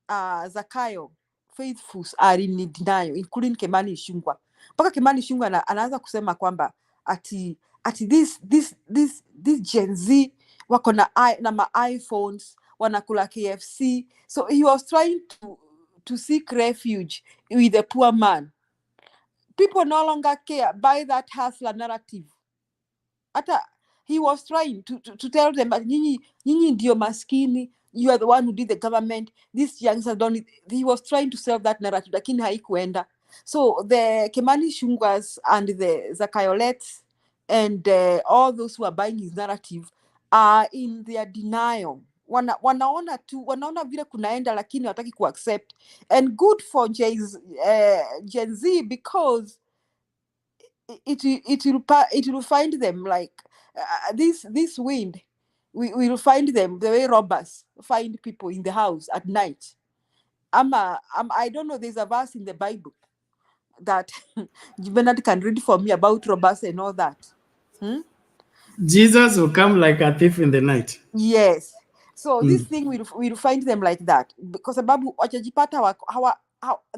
Zakayo faithfuls are in denial, including Kimani Ichung'wah. Mpaka Kimani Ichung'wah anaanza kusema kwamba ati this Gen Z wako na ma iPhones, wanakula KFC. So he was trying to seek refuge with a poor man. People no longer care by that hustler narrative. He was trying to tell them, nyinyi ndio maskini, you are the one who did the government, these youngsters don't need. He was trying to sell that narrative, lakini haikuenda. So the Kimani Ichung'wahs and the Zakayolets and all those who are buying his narrative are in their denial. Wanaona vile kunaenda, lakini wataki kuaccept. And good for Gen Z, because it will find them like this wind. We will find them the way robbers find people in the house at night. I don't know, there's a verse in the Bible that Bernard can read for me about robbers and all that. Jesus will come like a thief in the night. Yes. So this thing will find them like that, because sababu wachajipata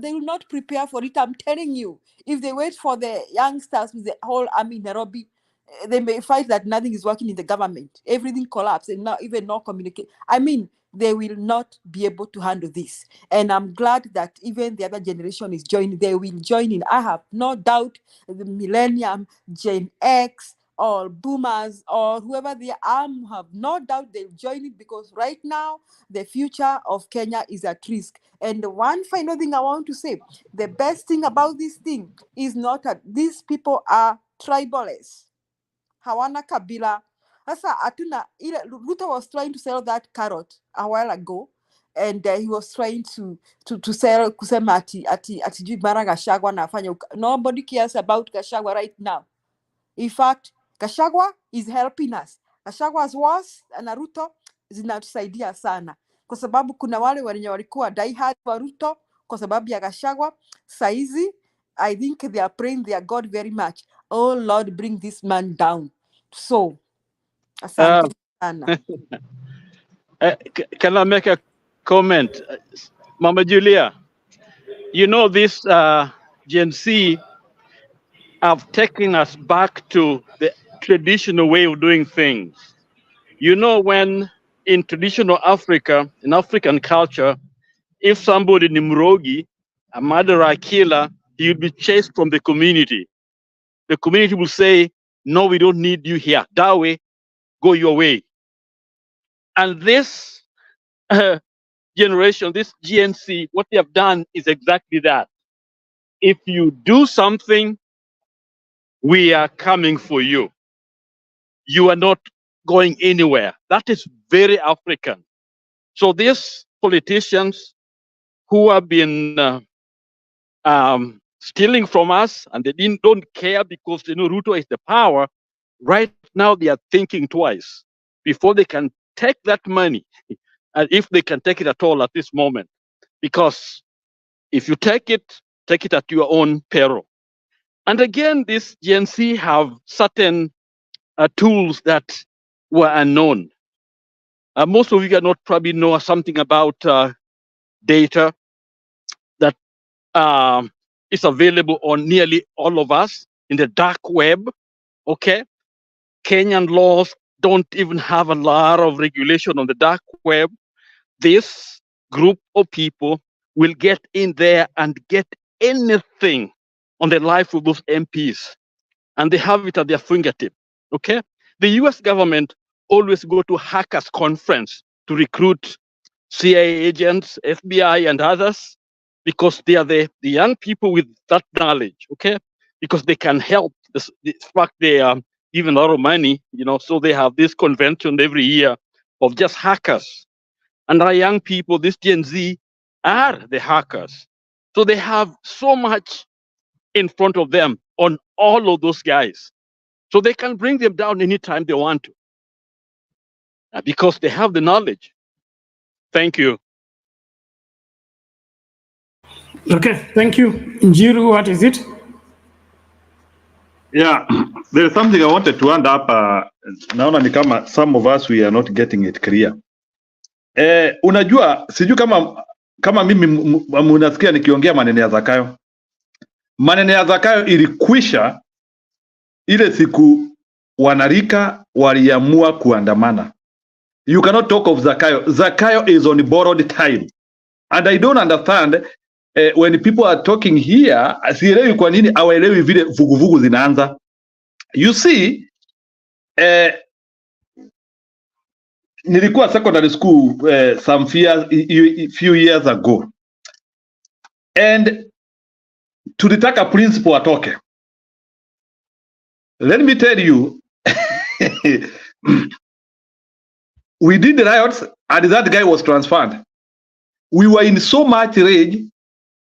they will not prepare for it. I'm telling you, if they wait for the youngsters with the whole army in Nairobi, they may find that nothing is working in the government. Everything collapsed, and now even no communication. I mean, they will not be able to handle this. And I'm glad that even the other generation is joining. They will join in. I have no doubt the millennium, Gen X, or boomers, or whoever they are, have no doubt they'll join it, because right now the future of Kenya is at risk. And the one final thing I want to say, the best thing about this thing is not that these people are tribalists. Hawana kabila. Sasa atuna ile Ruto was trying to sell that carrot a while ago, and he was trying to sell kusema ati mara Gachagua nafanya. Nobody cares about Gachagua right now. In fact, Gachagua is helping us. Gachagwa's was na Ruto zinatusaidia sana, kwa sababu kuna wale wenye walikuwa die hard wa Ruto kwa sababu ya Gachagua. Saizi I think they are praying their God very much. Oh Lord, bring this man down. So asante sana. Can I make a comment? Mama Julia, you know this Gen Z have taken us back to the traditional way of doing things. You know, when in traditional Africa, in African culture, if somebody Nimrogi, a murderer, a killer, he will be chased from the community. The community will say, no, we don't need you here. That way, go your way. And this generation, this GNC, what they have done is exactly that. If you do something, we are coming for you. You are not going anywhere. That is very African. So these politicians who have been stealing from us and they don't care because they know Ruto is the power, right now they are thinking twice before they can take that money, and if they can take it at all at this moment. Because if you take it at your own peril. And again, this Gen Z have certain tools that were unknown. Most of you cannot probably know something about data that is available on nearly all of us in the dark web. Okay, Kenyan laws don't even have a lot of regulation on the dark web. This group of people will get in there and get anything on the life of those MPs, and they have it at their fingertip. Okay, the U.S. government always go to hackers conference to recruit CIA agents, FBI, and others, because they are the young people with that knowledge. Okay, because they can help. In fact, they are given a lot of money, so they have this convention every year of just hackers. And our young people, this Gen Z, are the hackers. So they have so much in front of them on all of those guys. So they can bring them down anytime they want to, because they have the knowledge. Thank you. Okay, thank you. Njiru, what is it? Yeah, there is something I wanted to end up. Naona ni kama some of us, we are not getting it clear. Unajua, sijui kama mimi munasikia nikiongea maneno ya Zakayo. Maneno ya Zakayo ilikwisha ile siku wanarika waliamua kuandamana. You cannot talk of Zakayo. Zakayo is on borrowed time. And I don't understand when people are talking here, sielewi kwa nini hawaelewi vile vuguvugu zinaanza. You see, nilikuwa secondary school some few years ago, and tulitaka principal atoke. Let me tell you, we did the riots and that guy was transferred. We were in so much rage,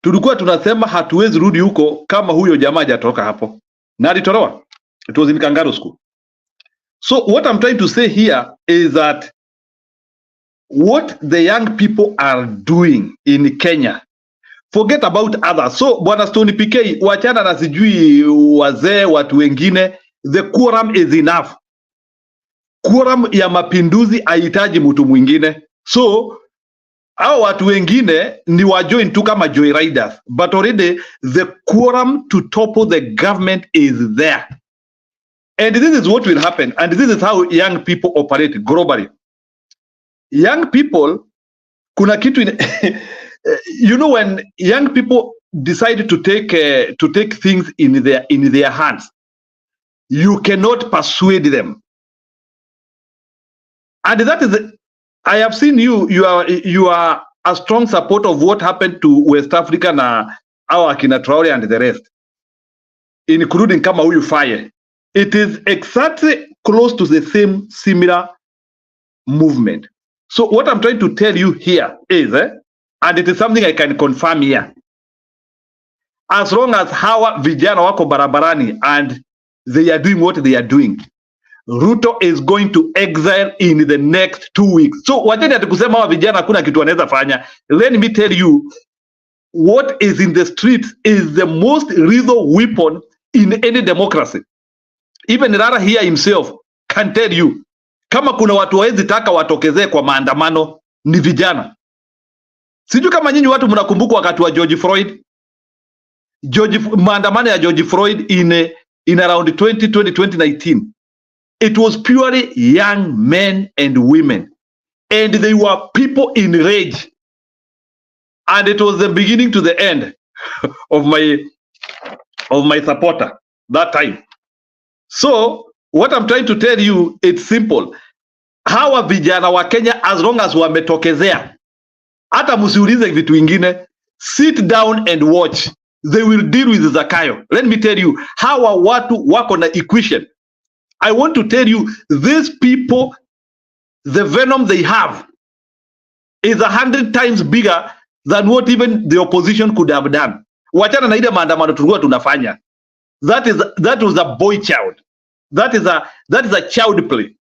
tulikuwa tunasema hatuwezi rudi huko kama huyo jamaa hajatoka hapo, na alitoroa. It was in Kangaroo School. So what I'm trying to say here is that what the young people are doing in Kenya, forget about others. So Bwana Stone PK, wachana na sijui wazee watu wengine, the quorum is enough. Quorum ya mapinduzi haihitaji mtu mwingine. So hao watu wengine ni wajoin tu kama joyriders, but already the quorum to topple the government is there. And this is what will happen, and this is how young people operate globally. Young people, kuna kitu you know, when young people decide to take things in their hands, you cannot persuade them. And that is, I have seen you are a strong supporter of what happened to West Africa na our akina Traore and the rest, including kama huyu Faye. It is exactly close to the same similar movement. So what I'm trying to tell you here is, and it is something I can confirm here, as long as hawa vijana wako barabarani and they are doing what they are doing, Ruto is going to exile in the next 2 weeks. So wacheni ati kusema hawa vijana hakuna kitu wanaweza fanya. Let me tell you, what is in the streets is the most lethal weapon in any democracy. Even Rara here himself can tell you, kama kuna watu hawezi taka watokezee kwa maandamano ni vijana. Sijui kama nyinyi watu mnakumbuka wakati wa George Floyd. Maandamano ya George Floyd in around 2019. It was purely young men and women. And they were people in rage. And it was the beginning to the end of my supporter that time. So what I'm trying to tell you, it's simple. Hawa vijana wa Kenya, as long as wametokezea, hata msiulize vitu ingine, sit down and watch. They will deal with Zakayo. Let me tell you, hawa watu wako na equation. I want to tell you, these people, the venom they have is 100 times bigger than what even the opposition could have done. Wachana na ile maandamano tulikuwa tunafanya. That was a boy child. That is a child play.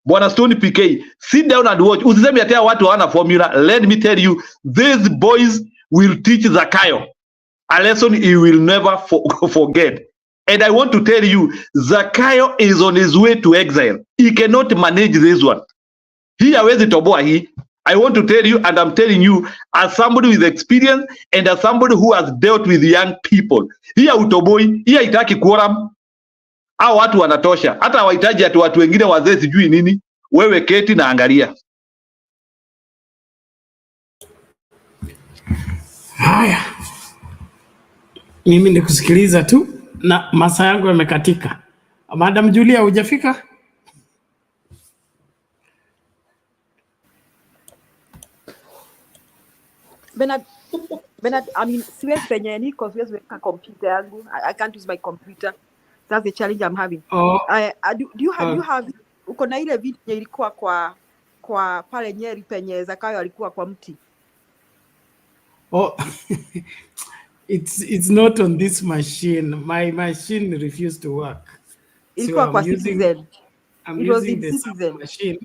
Bwana Stone PK, sit down and watch. Usiseme ati watu hawana formula. Let me tell you, these boys will teach Zakayo a lesson he will never forget. And I want to tell you, Zakayo is on his way to exile. He cannot manage this one. He hawezi toboa hii. I want to tell you, and I'm telling you, as somebody with experience and as somebody who has dealt with young people, hii hautoboi, hii haitaki quorum. Hao watu wanatosha. Hata hawahitaji ati watu wengine wazee sijui nini. Wewe keti na angalia. Haya. Mimi ni kusikiliza tu na masaa yangu yamekatika. Madam Julia, hujafika? Bernard, I mean, siwezi penye niko, siwezi weka computer yangu. I can't use my computer. That's the challenge I'm having. Oh. Do you have uko na ile video ilikuwa kwa pale Nyeri penye Zakayo alikuwa kwa mti? Oh. It's not on this machine. My machine refused to work. Ilikuwa kwa Citizen. I'm It was using in the Citizen machine.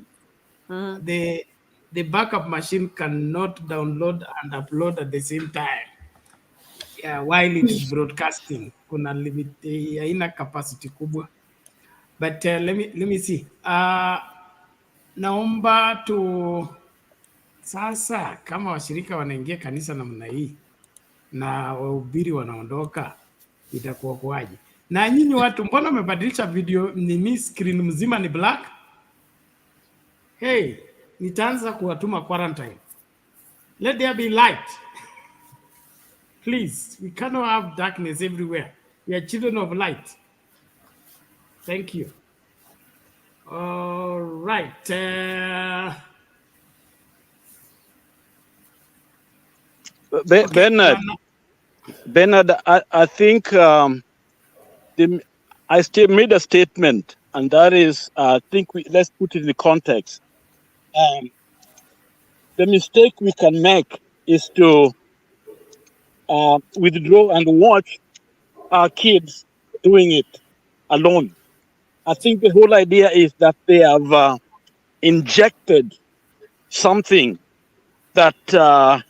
The backup machine cannot download and upload at the same time. While it is broadcasting, kuna limit, haina capacity kubwa. But let me see. Naomba tu sasa kama washirika wanaingia kanisa namna hii na wahubiri wanaondoka, itakuwa kwaje? Na nyinyi watu mbona mmebadilisha video nini, screen mzima ni black? Hey, nitaanza kuwatuma quarantine. Let there be light. Please, we cannot have darkness everywhere. We are children of light. Thank you. All right. Bernard, I think I still made a statement, and that is, I think let's put it in the context. The mistake we can make is to withdraw and watch our kids doing it alone. I think the whole idea is that they have injected something that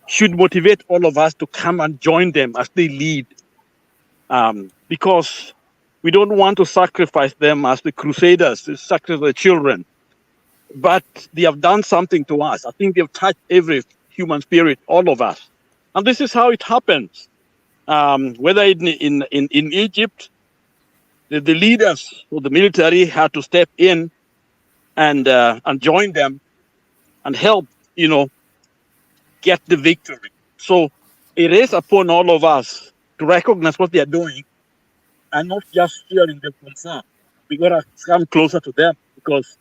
should motivate all of us to come and join them as they lead. Because we don't want to sacrifice them as the crusaders, to sacrifice the children. But they have done something to us. I think they've touched every human spirit, all of us. And this is how it happens. Whether in Egypt, the leaders of the military had to step in and join them and help, get the victory. So it is upon all of us to recognize what they are doing and not just hearing them concern. We got to come closer to them because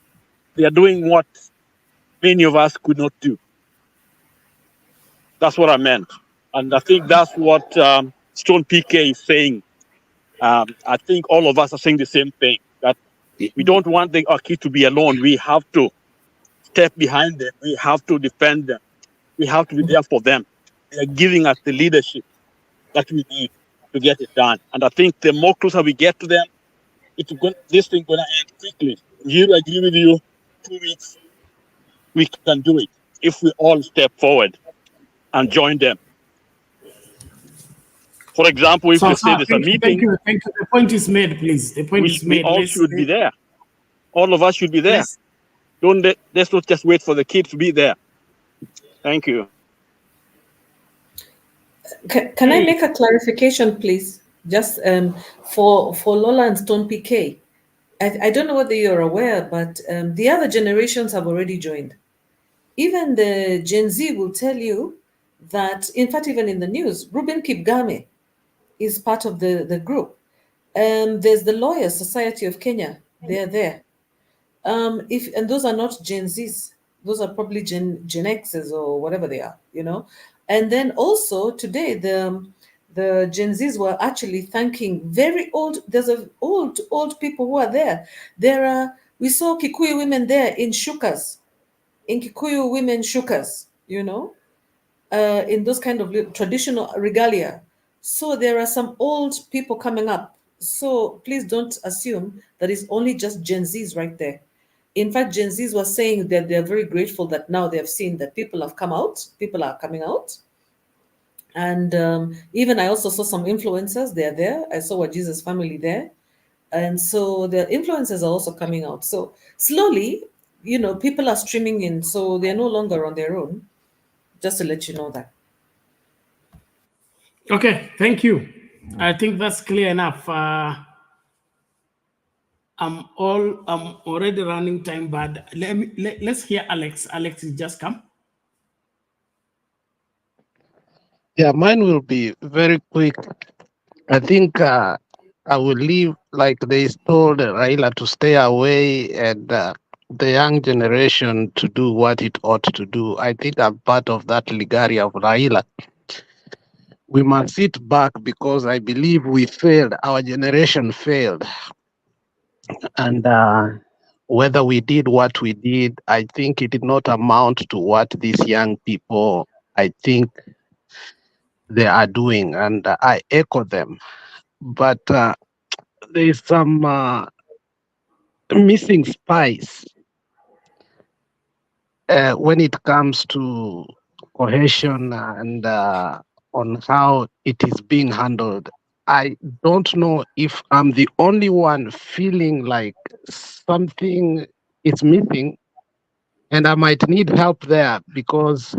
they are doing what many of us could not do. That's what I meant. And I think that's what Stone PK is saying. I think all of us are saying the same thing, that we don't want our kids to be alone. We have to step behind them. We have to defend them. We have to be there for them. They are giving us the leadership that we need to get it done. And I think the more closer we get to them, this thing gonna end quickly. You agree with you? 2 weeks, we can do it if we all step forward and join them. For example, if they say there's a meeting, thank you. The point is made, please. The point is we made. all should be there. All of us should be there. Let's not just wait for the kids to be there. Thank you. Can I make a clarification, please? Just for Lola and Stone PK. I don't know whether you're aware, but the other generations have already joined. Even the Gen Z will tell you that, in fact, even in the news, Ruben Kipgame is part of the group. There's the Lawyers Society of Kenya. They're there. And those are not Gen Zs. Those are probably Gen Xs or whatever they are, you know. And then also today, the Gen Zs were actually thanking very old. There's old people who are there. We saw Kikuyu women there in shukas, in Kikuyu women shukas, you know, in those kind of traditional regalia. So there are some old people coming up. So please don't assume that it's only just Gen Zs right there. In fact, Gen Zs were saying that they're very grateful that now they have seen that people have come out, people are coming out. And even I also saw some influencers, they're there. I saw a Jesus family there. And so the influencers are also coming out. So slowly, you know, people are streaming in, so they're no longer on their own. Just to let you know that. Okay, thank you. I think that's clear enough. I'm already running time, but let's hear Alex. Alex, you just come. Yeah, mine will be very quick. I think I will leave, like they told Raila to stay away and the young generation to do what it ought to do. I think I'm part of that legacy of Raila. We must sit back because I believe we failed. Our generation failed. And whether we did what we did, I think it did not amount to what these young people, I think, they are doing. And I echo them. But there is some missing spice when it comes to cohesion and on how it is being handled. I don't know if I'm the only one feeling like something is missing, and I might need help there, because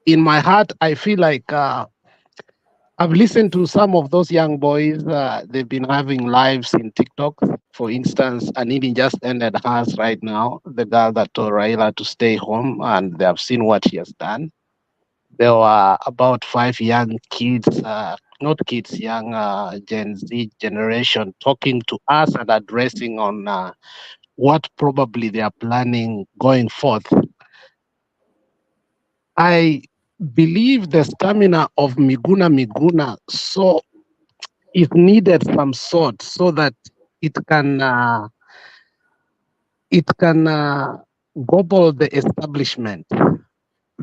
in my heart, I feel like I've listened to some of those young boys. They've been having lives in TikTok, for instance. Anini just ended hers right now, the girl that told Raila to stay home, and they have seen what he has done. There were about 5 young kids, not kids, young Gen Z generation talking to us and addressing on what probably they are planning going forth. I believe the stamina of Miguna so is needed some sort so that it can gobble the establishment,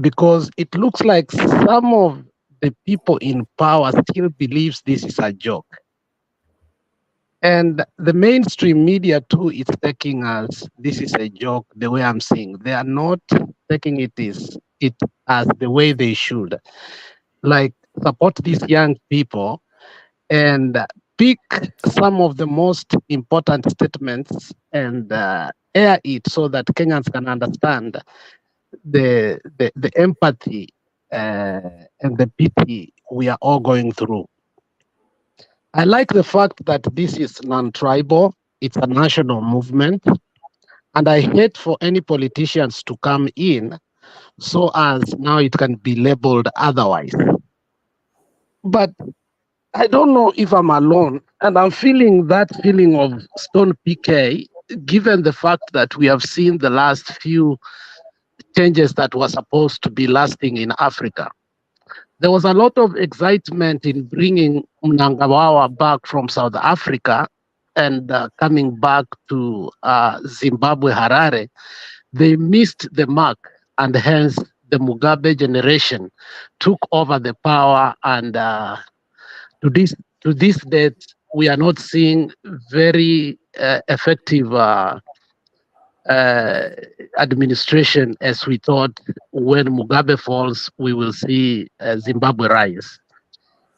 because it looks like some of the people in power still believes this is a joke. And the mainstream media too is taking us, this is a joke, the way I'm seeing. They are not taking it as the way they should. Like, support these young people and pick some of the most important statements and air it so that Kenyans can understand the empathy and the pity we are all going through. I like the fact that this is non-tribal, it's a national movement, and I hate for any politicians to come in so as now it can be labeled otherwise. But I don't know if I'm alone, and I'm feeling that feeling of Stone PK, given the fact that we have seen the last few changes that were supposed to be lasting in Africa. There was a lot of excitement in bringing Mnangagwa back from South Africa and coming back to Zimbabwe, Harare. They missed the mark, and hence the Mugabe generation took over the power, and to this date, we are not seeing very effective administration as we thought. When Mugabe falls, we will see Zimbabwe rise.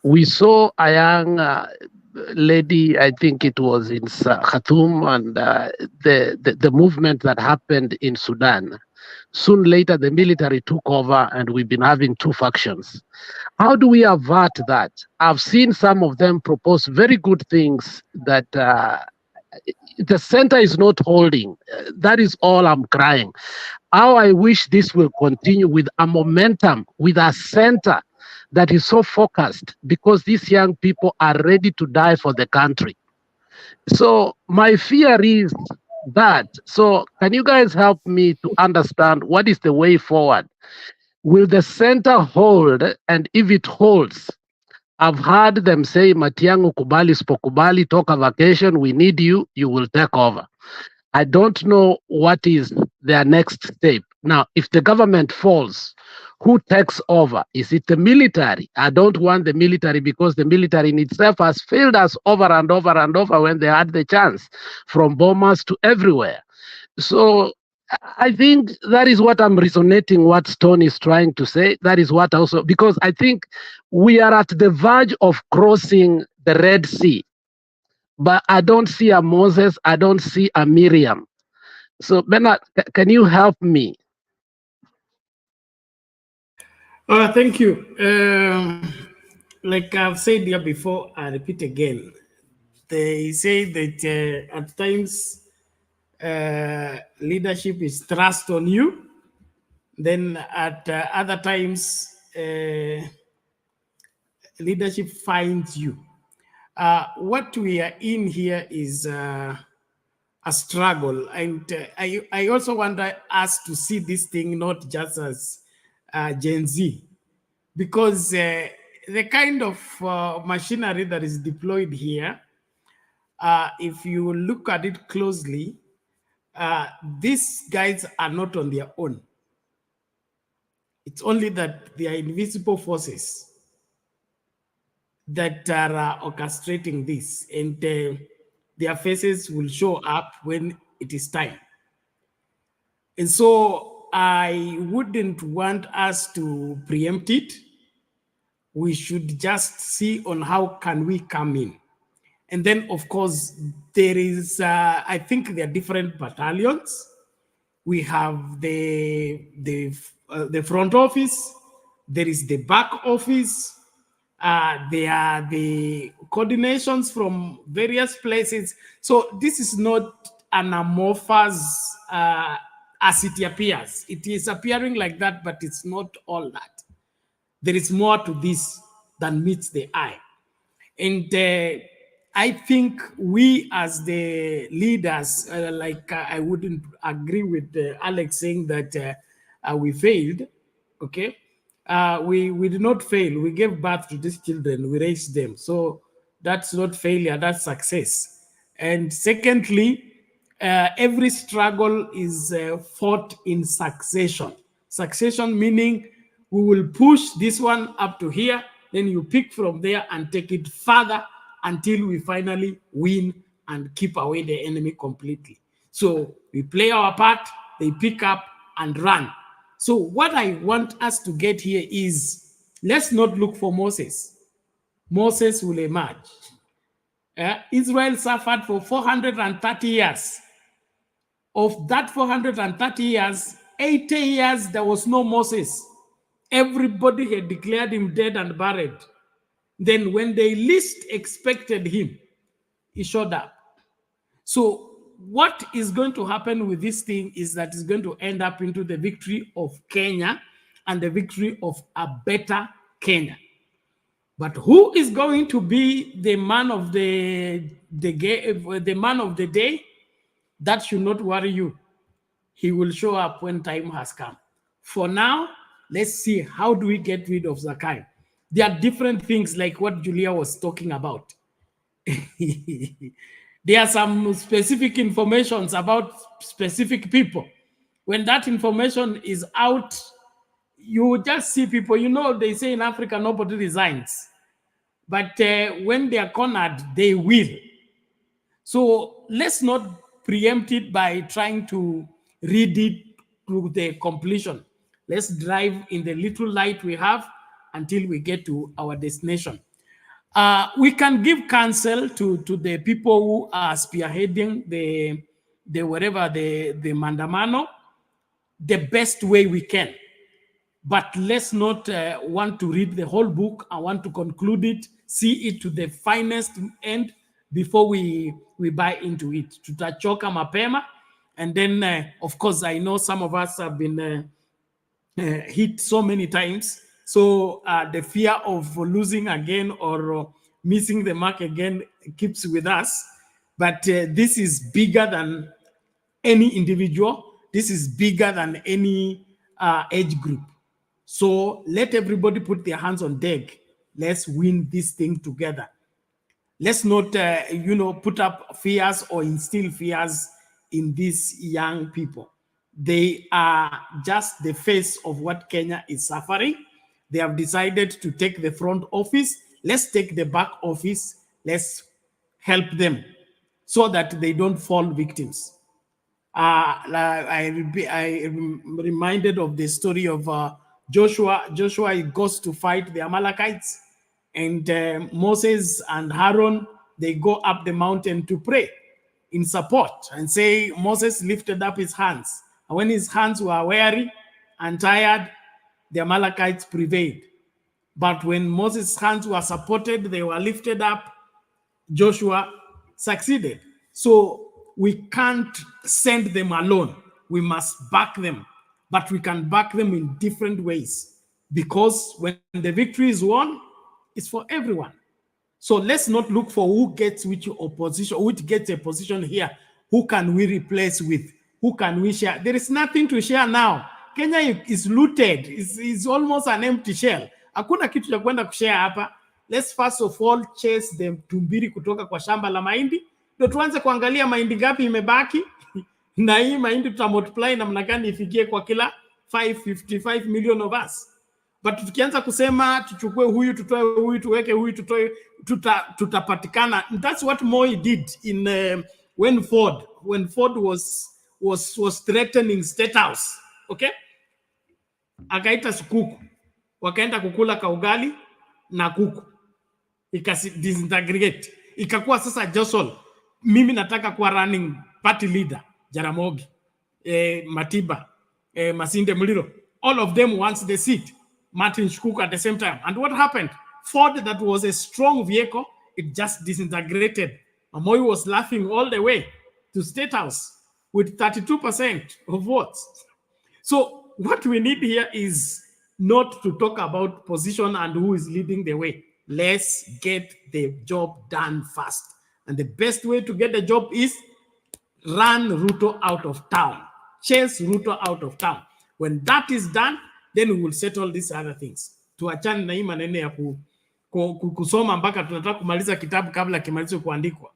We saw a young lady, I think it was in Khartoum, and the movement that happened in Sudan. Soon later, the military took over, and we've been having two factions. How do we avert that? I've seen some of them propose very good things that the center is not holding. That is all I'm crying. How I wish this will continue with a momentum, with a center that is so focused, because these young people are ready to die for the country. So my fear is that. So can you guys help me to understand what is the way forward? Will the center hold? And if it holds, I've heard them say, Matiang'i kubali spokubali, talk a vacation, we need you, you will take over. I don't know what is their next step. Now, if the government falls, who takes over? Is it the military? I don't want the military, because the military in itself has failed us over and over and over when they had the chance, from bombers to everywhere. So I think that is what I'm resonating, what Stone is trying to say. That is what also, because I think we are at the verge of crossing the Red Sea, but I don't see a Moses, I don't see a Miriam. So Bernard, can you help me? Thank you. Like I've said here before, I repeat again, they say that at times leadership is thrust on you, then at other times leadership finds you. What we are in here is a struggle, and I also want us to see this thing not just as Gen Z, because the kind of machinery that is deployed here, if you look at it closely, these guys are not on their own. It's only that they are invisible forces that are orchestrating this, and their faces will show up when it is time. And so I wouldn't want us to preempt it. We should just see on how can we come in. And then, of course, there is, I think there are different battalions. We have the front office, there is the back office, there are the coordinations from various places. So this is not an amorphous as it appears. It is appearing like that, but it's not all that. There is more to this than meets the eye. And I think we as the leaders, I wouldn't agree with Alex saying that we failed, okay? We did not fail. We gave birth to these children. We raised them. So that's not failure, that's success. And secondly, every struggle is fought in succession. Succession meaning we will push this one up to here, then you pick from there and take it further until we finally win and keep away the enemy completely. So we play our part, they pick up and run. So what I want us to get here is, let's not look for Moses. Moses will emerge. Israel suffered for 430 years. Of that 430 years, 80 years, there was no Moses. Everybody had declared him dead and buried. Then when they least expected him, he showed up. So what is going to happen with this thing is that it's going to end up into the victory of Kenya and the victory of a better Kenya. But who is going to be the man of the man of the day? That should not worry you. He will show up when time has come. For now, let's see how do we get rid of Zakai. There are different things like what Julia was talking about. There are some specific informations about specific people. When that information is out, you just see people, you know, they say in Africa, nobody resigns. but when they are cornered, they will. So let's not preempt it by trying to read it to the completion. Let's drive in the little light we have until we get to our destination. We can give counsel to the people who are spearheading the mandamano the best way we can. But let's not want to read the whole book. I want to conclude it, see it to the finest end before we buy into it. Tutachoka mapema. And then, of course, I know some of us have been hit so many times. So the fear of losing again or missing the mark again keeps with us. But this is bigger than any individual. This is bigger than any age group. So let everybody put their hands on deck. Let's win this thing together. Let's not, put up fears or instill fears in these young people. They are just the face of what Kenya is suffering. They have decided to take the front office. Let's take the back office. Let's help them so that they don't fall victims. I'm reminded of the story of Joshua. Joshua goes to fight the Amalekites, and Moses and Aaron, they go up the mountain to pray in support and say Moses lifted up his hands. And when his hands were weary and tired, the Amalekites prevailed. But when Moses' hands were supported, they were lifted up, Joshua succeeded. So we can't send them alone. We must back them. But we can back them in different ways. Because when the victory is won, it's for everyone. So let's not look for who gets which opposition, which gets a position here. Who can we replace with? Who can we share? There is nothing to share now. Kenya is looted. It's almost an empty shell. Hakuna kitu cha kwenda kushare hapa. Let's first of all chase them tumbiri kutoka kwa shamba la mahindi. Ndio tuanze kuangalia mahindi gapi imebaki. Na hii mahindi tutamultiply namna gani ifikie kwa kila 555 million of us. But tukianza kusema tuchukue huyu, tutoe huyu, tuweke huyu, tutoe, tutapatikana. That's what Moi did in when Ford was threatening State House. Okay? Akaita kuku. Wakaenda kukula kaugali na kuku. Disintegrate. Ikakuwa sasa Josol. Mimi nataka kuwa running party leader. Jaramogi. Matiba. Masinde Muliro. All of them wants the seat. Martin Shkuku at the same time. And what happened? Ford, that was a strong vehicle, it just disintegrated. Moi was laughing all the way to State House with 32% of votes. So what we need here is not to talk about position and who is leading the way. Let's get the job done fast. And the best way to get the job is run Ruto out of town. Chase Ruto out of town. When that is done, then we will settle these other things. Tuachane na hii maneno ya kusoma mpaka tunataka kumaliza kitabu kabla kimalizwe kuandikwa.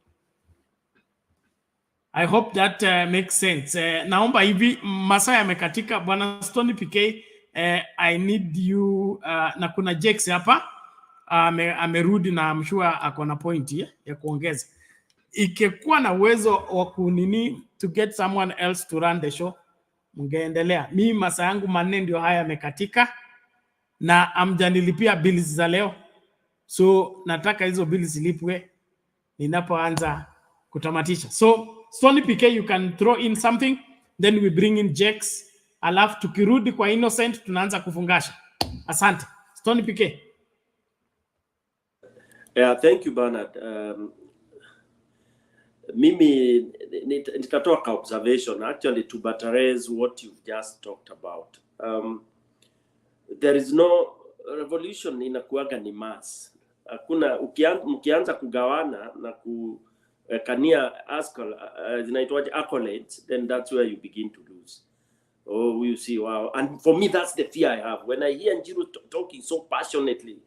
I hope that makes sense. Naomba hivi masaa yamekatika. Bwana Stony PK, I need you na kuna Jex hapa amerudi na I'm sure ako na point ya kuongeza. Ikekuwa na uwezo wa kunini to get someone else to run the show, mngeendelea. Mimi masaa yangu manne ndio haya yamekatika na amjanilipia bills za leo. So nataka hizo bills zilipwe ninapoanza kutamatisha. So Stony PK, you can throw in something, then we bring in Jex. Alafu tukirudi kwa Innocent tunaanza kufungasha. Asante. Stony PK. Yeah, thank you Bernard. Mimi nitatoa ka observation actually to buttress what you've just talked about. There is no revolution inakuaga ni mass. Hakuna ukianza kugawana na kukania zinaitwaje accolades, then that's where you begin to lose. Oh, you see, wow. And for me, that's the fear I have. When I hear Njiru talking so passionately,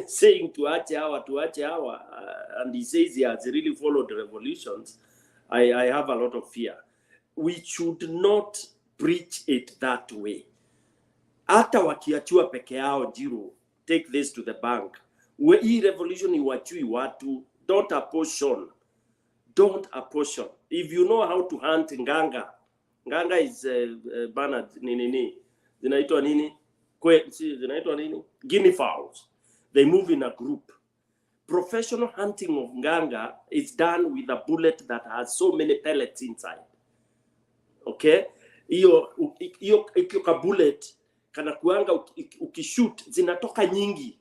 saying tuache hawa, and he says he has really followed the revolutions, I have a lot of fear. We should not preach it that way. Hata wakiachua peke yao Njiru, take this to the bank, Hii revolution iwachui watu. Don't apportion. Don't apportion. If you know how to hunt nganga, nganga is Bernard nini zinaitwa nini? Zinaitwa nini? Guinea fowls. They move in a group. Professional hunting of nganga is done with a bullet that has so many pellets inside. Okay? Hiyo ka bullet kana kuanga ukishoot zinatoka nyingi.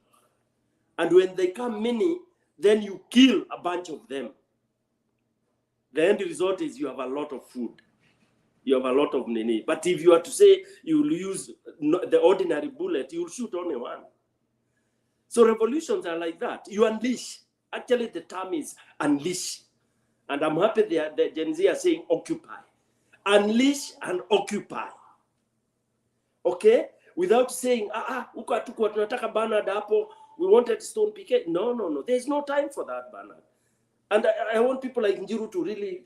And when they come many, then you kill a bunch of them. The end result is you have a lot of food. You have a lot of nini. But if you are to say you will use the ordinary bullet, you will shoot only one. So revolutions are like that. You unleash. Actually, the term is unleash. And I'm happy the Gen Z are saying occupy. Unleash and occupy. Okay? Without saying, tunataka Bernard hapo, we wanted Stone PK. No. There's no time for that, Bernard. And I want people like Njiru to really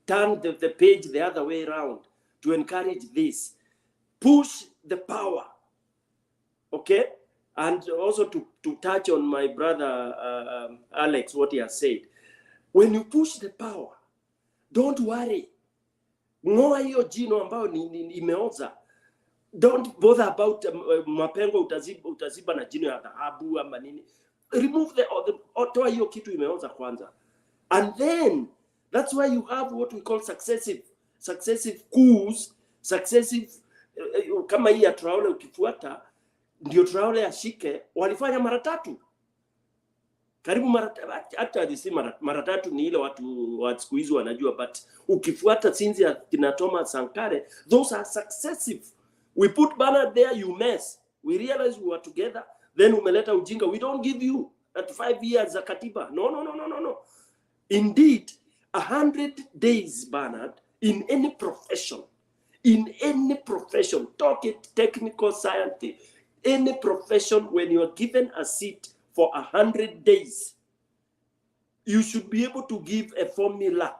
turn the page the other way around to encourage this. Push the power. Okay? And also to touch on my brother Alex, what he has said. When you push the power, don't worry. Ngoa hiyo jino ambao imeoza. Don't bother about mapengo utaziba na jino ya dhahabu ama nini. Remove toa hiyo kitu imeoza kwanza. And then that's why you have what we call successive coups, successive kama hii ya Traore ukifuata ndio Traore ashike walifanya mara tatu. Karibu mara tatu ni ile watu wa siku hizo wanajua, but ukifuata since ya kina Thomas Sankare, those are successive. We put Bernard there, you mess. We realize we were together, then umeleta ujinga. We don't give you that 5 years za katiba. No. Indeed, 100 days, Bernard, in any profession, talk it technical science, any profession, when you are given a seat for 100 days, you should be able to give a formula.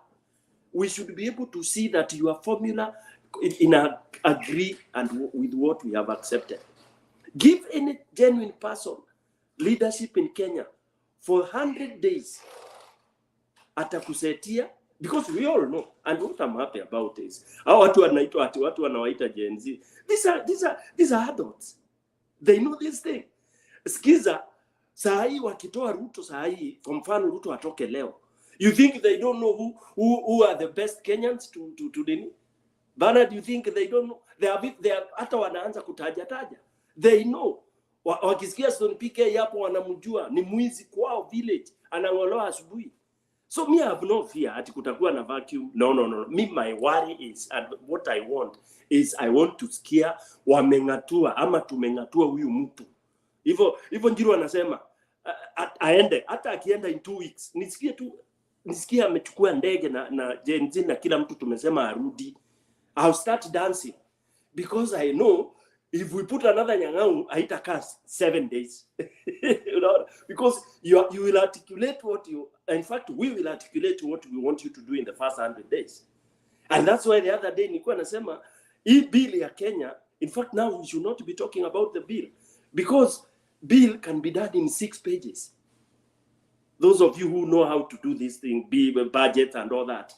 We should be able to see that your formula agree and with what we have accepted. Give any genuine person leadership in Kenya for 100 days. Atakusetia, because we all know, and what I'm happy about is watu wanawaita Gen Z. These are adults. They know this thing. Skiza sahi wakitoa Ruto sahi, kwa mfano Ruto atoke leo. You think they don't know who are the best Kenyans to nini? Bernard, you think they don't know? They are hata wanaanza kutaja. They know. Wakisikia Stone PK hapo wanamjua ni mwizi kwao village, anangoloa asubuhi. So me, I have no fear ati kutakuwa na vacuum. No. Me, my worry is, and what I want is, I want to scare wamengatua ama tumengatua huyu mtu. Hivyo Njiru anasema aende, hata akienda in 2 weeks. Nisikie amechukua ndege na Gen Z na kila mtu tumesema arudi. I'll start dancing because I know if we put another Nyang'au, haitakaa 7 days. You know, because you will articulate in fact, we will articulate what we want you to do in the first 100 days. And that's why the other day nilikuwa nasema, hii bill ya Kenya, in fact now we should not be talking about the bill, because bill can be done in 6 pages. Those of you who know how to do this thing, bill, budget and all that,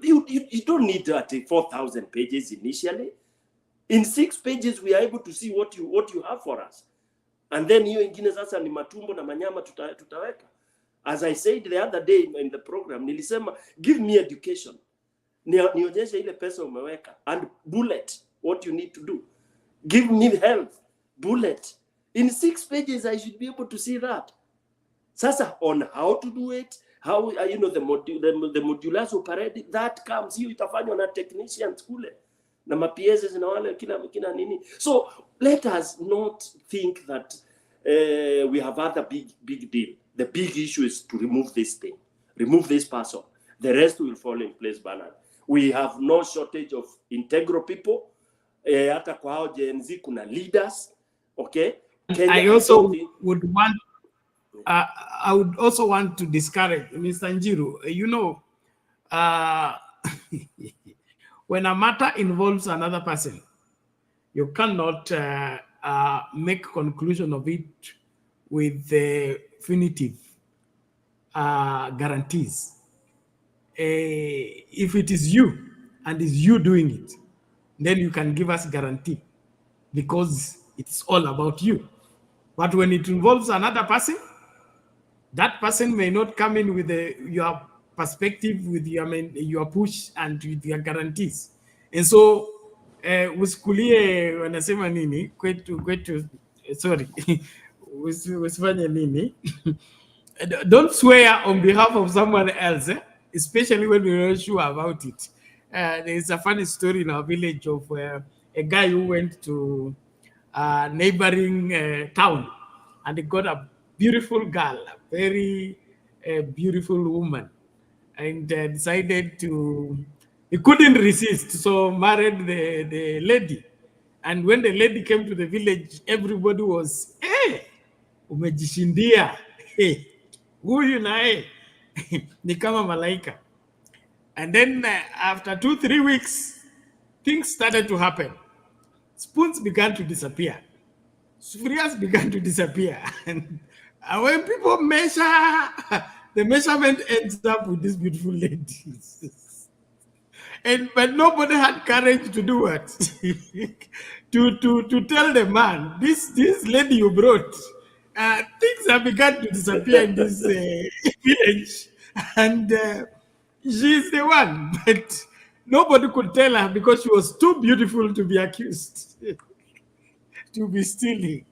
you don't need 4,000 pages initially. In 6 pages, we are able to see what you have for us. And then hiyo ingine sasa ni matumbo na manyama tutaweka. As I said the other day in the program, nilisema, give me education. Nionyeshe ile pesa umeweka. And bullet, what you need to do. Give me health, bullet. In 6 pages, I should be able to see that. Sasa on how to do it, how, the modulars operate, that comes, hiyo itafanywa na technicians kule. Na mapiezes na wale kina nini. So let us not think that we have other big deal. The big issue is to remove this thing, remove this person. The rest will fall in place, Bernard. We have no shortage of integral people. Hata kwa hao Gen Z kuna leaders. Okay. Kenya, I would also want to discourage Mr. Njiru. When a matter involves another person, you cannot make conclusion of it with the definitive guarantees. If it is you and is you doing it, then you can give us guarantee because it's all about you. But when it involves another person, that person may not come in with your perspective, with your push and with your guarantees. And so usikulie wanasema nini kwetu sorry usifanye nini don't swear on behalf of someone else, especially when you're not sure about it. There's a funny story in our village of a guy who went to a neighboring town and he got a beautiful girl, a very beautiful woman, and decided to, he couldn't resist, so married the lady. And when the lady came to the village, everybody was, hey, umejishindia, hey, huyu nae, ni kama malaika. And then after 2-3 weeks, things started to happen. Spoons began to disappear. Sufurias began to disappear. And when people measure, the measurement ends up with these beautiful ladies. But nobody had courage to do what? to tell the man, this lady you brought, things have begun to disappear in this village. And she's the one. But nobody could tell her because she was too beautiful to be accused. To be stealing.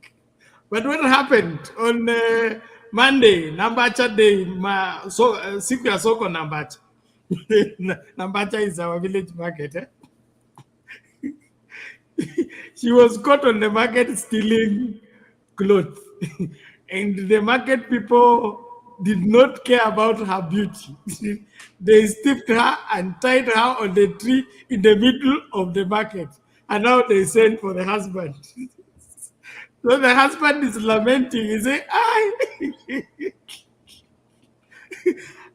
But what happened on Monday, Nambacha Day, siku ya soko Nambacha. Nambacha is our village market. She was caught on the market stealing clothes. And the market people did not care about her beauty. They stripped her and tied her on the tree in the middle of the market. And now they sent for the husband. So the husband is lamenting. He said,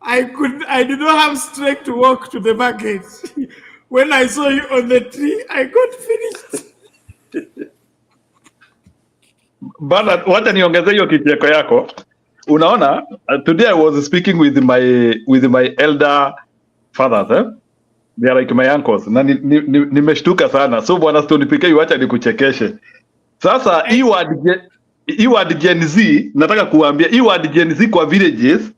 I did not have strength to walk to the market. When I saw you on the tree, I got finished. Bana, wacha niongeze hiyo kicheko yako. Unaona, today I was speaking with my elder fathers, they are like my uncles. Na nimeshtuka sana. So bwana Stone PK, wacha nikuchekeshe. Sasa hii word Gen Z, nataka kuambia hii word Gen Z kwa villages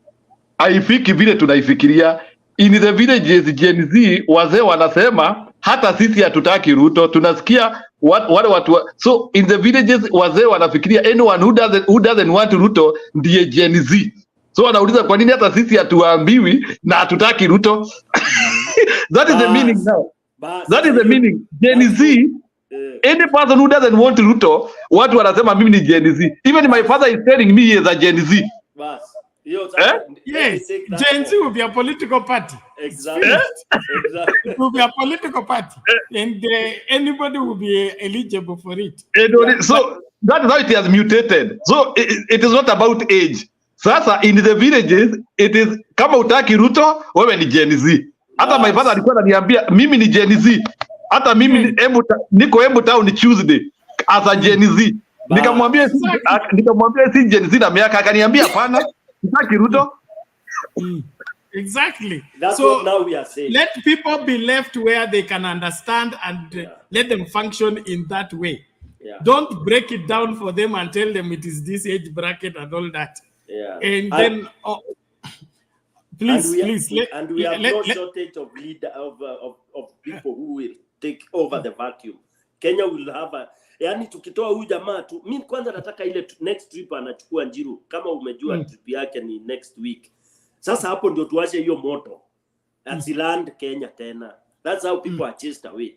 haifiki vile tunaifikiria. In the villages Gen Z wazee wanasema hata sisi hatutaki Ruto, tunasikia wale watu. So in the villages wazee wanafikiria anyone who doesn't want Ruto ndiye Gen Z. So wanauliza kwa nini hata sisi hatuambiwi na hatutaki Ruto. That is the meaning now. That is the meaning. Gen Z, any person who doesn't want Ruto, watu wanasema mimi ni Gen Z. Even my father is telling me he is a Gen Z. Yes, Gen Z will be a political party. Exactly. It will be a political party. And anybody will be eligible for it. So that is how it has mutated. So it is not about age. Sasa in the villages, it is kama utaki Ruto, wewe ni Gen Z. Hata my father alikuwa ananiambia mimi ni Gen Z. Hata mimi niko Embu Town Tuesday as a Gen Z. Nikamwambia si Gen Z na miaka, akaniambia hapana, utaki Ruto. Exactly. That's so what now we are saying. Let people be left where they can understand and let them function in that way. Yeah. Don't break it down for them and tell them it is this age bracket and all that. Yeah. And then please. And we have no shortage of leader of people who will take over the vacuum. Kenya will have a, yani tukitoa huyu jamaa tu, mimi kwanza nataka ile next trip anachukua Njiru, kama umejua trip yake ni next week. Sasa hapo ndio tuache hiyo moto. Asiland Kenya tena. That's how people are chased away.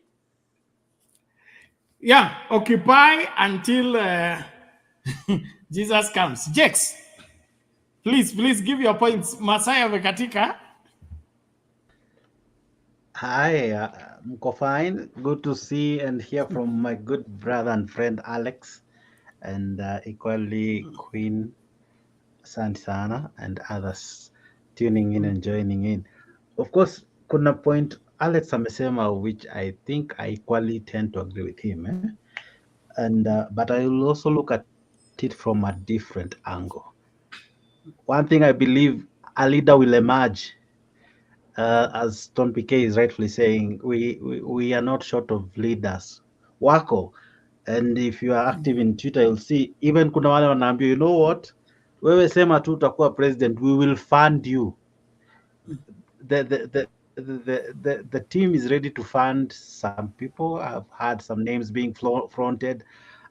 Yeah, occupy until Jesus comes. Jex, please give your points. Masaya Vekatika. Hi, mko fine. Good to see and hear from my good brother and friend Alex, and equally Queen Santana and others tuning in and joining in. Of course, kuna point Alex amesema, which I think I equally tend to agree with him. And but I will also look at it from a different angle. One thing I believe, a leader will emerge, as Tom PK is rightfully saying, we are not short of leaders. Wako, and if you are active in Twitter, you'll see even kuna wale wanaambia, you know what, wewe sema tu utakuwa president, we will fund you. The team is ready to fund some people. I've had some names being fronted.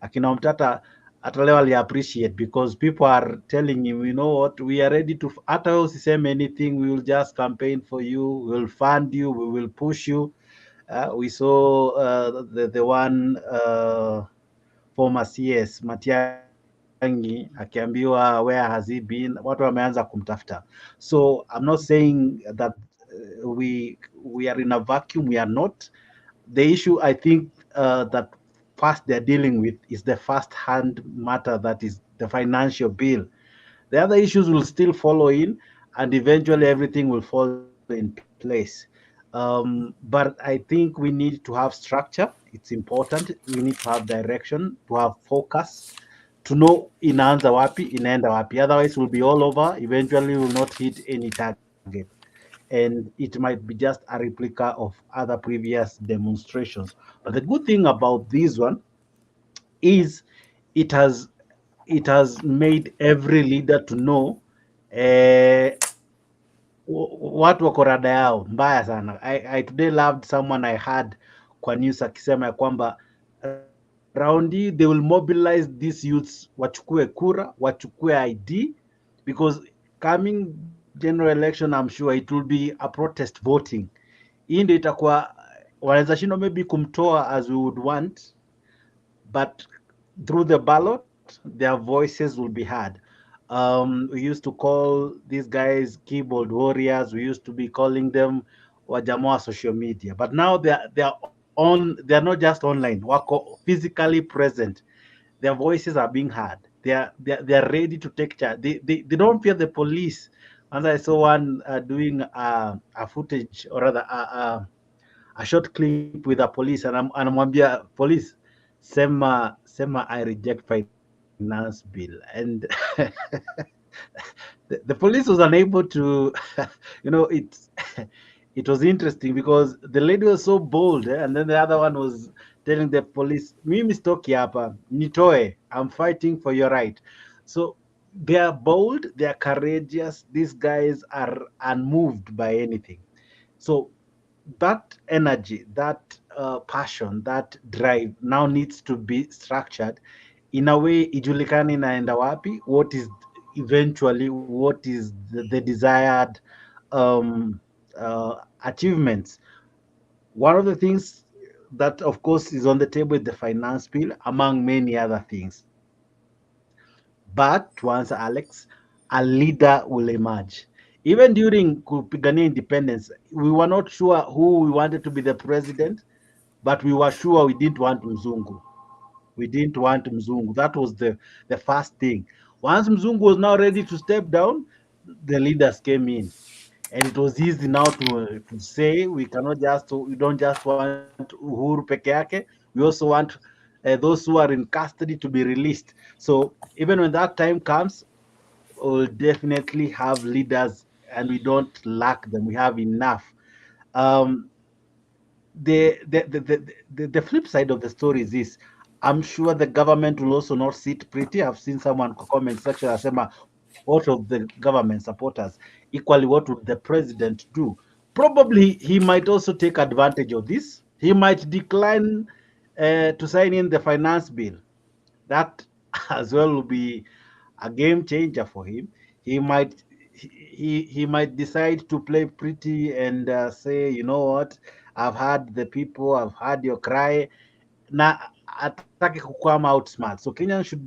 Akina Mtata hata leo ali appreciate because people are telling him, you know what, we are ready to, hata wewe usiseme anything, we will just campaign for you, we will fund you, we will push you. We saw the one former CS Matiang'i akiambiwa where has he been, watu wameanza kumtafuta. So I'm not saying that we are in a vacuum. We are not. The issue I think that first they're dealing with is the first-hand matter, that is the financial bill. The other issues will still follow in, and eventually everything will fall in place. But I think we need to have structure. It's important. We need to have direction, to have focus, to know inaanza wapi, inaenda wapi. Otherwise, we'll be all over. Eventually, we will not hit any target. And it might be just a replica of other previous demonstrations. But the good thing about this one is it has made every leader to know watu wako rada yao mbaya sana. I today loved someone I had kwa news akisema ya kwamba raundi they will mobilize these youths, wachukue kura, wachukue ID, because coming general election I'm sure it will be a protest voting. Hii ndio itakuwa wanaweza shindwa maybe kumtoa as we would want, but through the ballot their voices will be heard. We used to call these guys keyboard warriors. We used to be calling them wajamaa social media, but now they're not just online, wako physically present. Their voices are being heard. They're ready to take charge. They don't fear the police. And I saw one doing a footage, or rather a short clip with a police, and anamwambia police, sema I reject finance bill, and the police was unable to it was interesting because the lady was so bold, and then the other one was telling the police, mimi stoki hapa, nitoe, I'm fighting for your right. So they are bold, they are courageous. These guys are unmoved by anything. So that energy, that passion, that drive now needs to be structured in a way ijulikane inaenda wapi, what is eventually what is the desired achievements. One of the things that of course is on the table is the finance bill, among many other things. But to answer Alex, a leader will emerge. Even during kupigania independence, we were not sure who we wanted to be the president, but we were sure we didn't want Mzungu. We didn't want Mzungu. That was the first thing. Once Mzungu was now ready to step down, the leaders came in. And it was easy now to say we don't just want Uhuru peke yake, we also want those who are in custody to be released. So even when that time comes, we'll definitely have leaders, and we don't lack them. We have enough. The flip side of the story is this. I'm sure the government will also not sit pretty. I've seen someone comment section asema, what of the government supporters? Equally, what would the president do? Probably he might also take advantage of this. He might decline to sign in the finance bill. That as well will be a game changer for him. He might decide to play pretty and say, you know what, I've heard the people, I've heard your cry. Na atake kukwama outsmart. So Kenyans should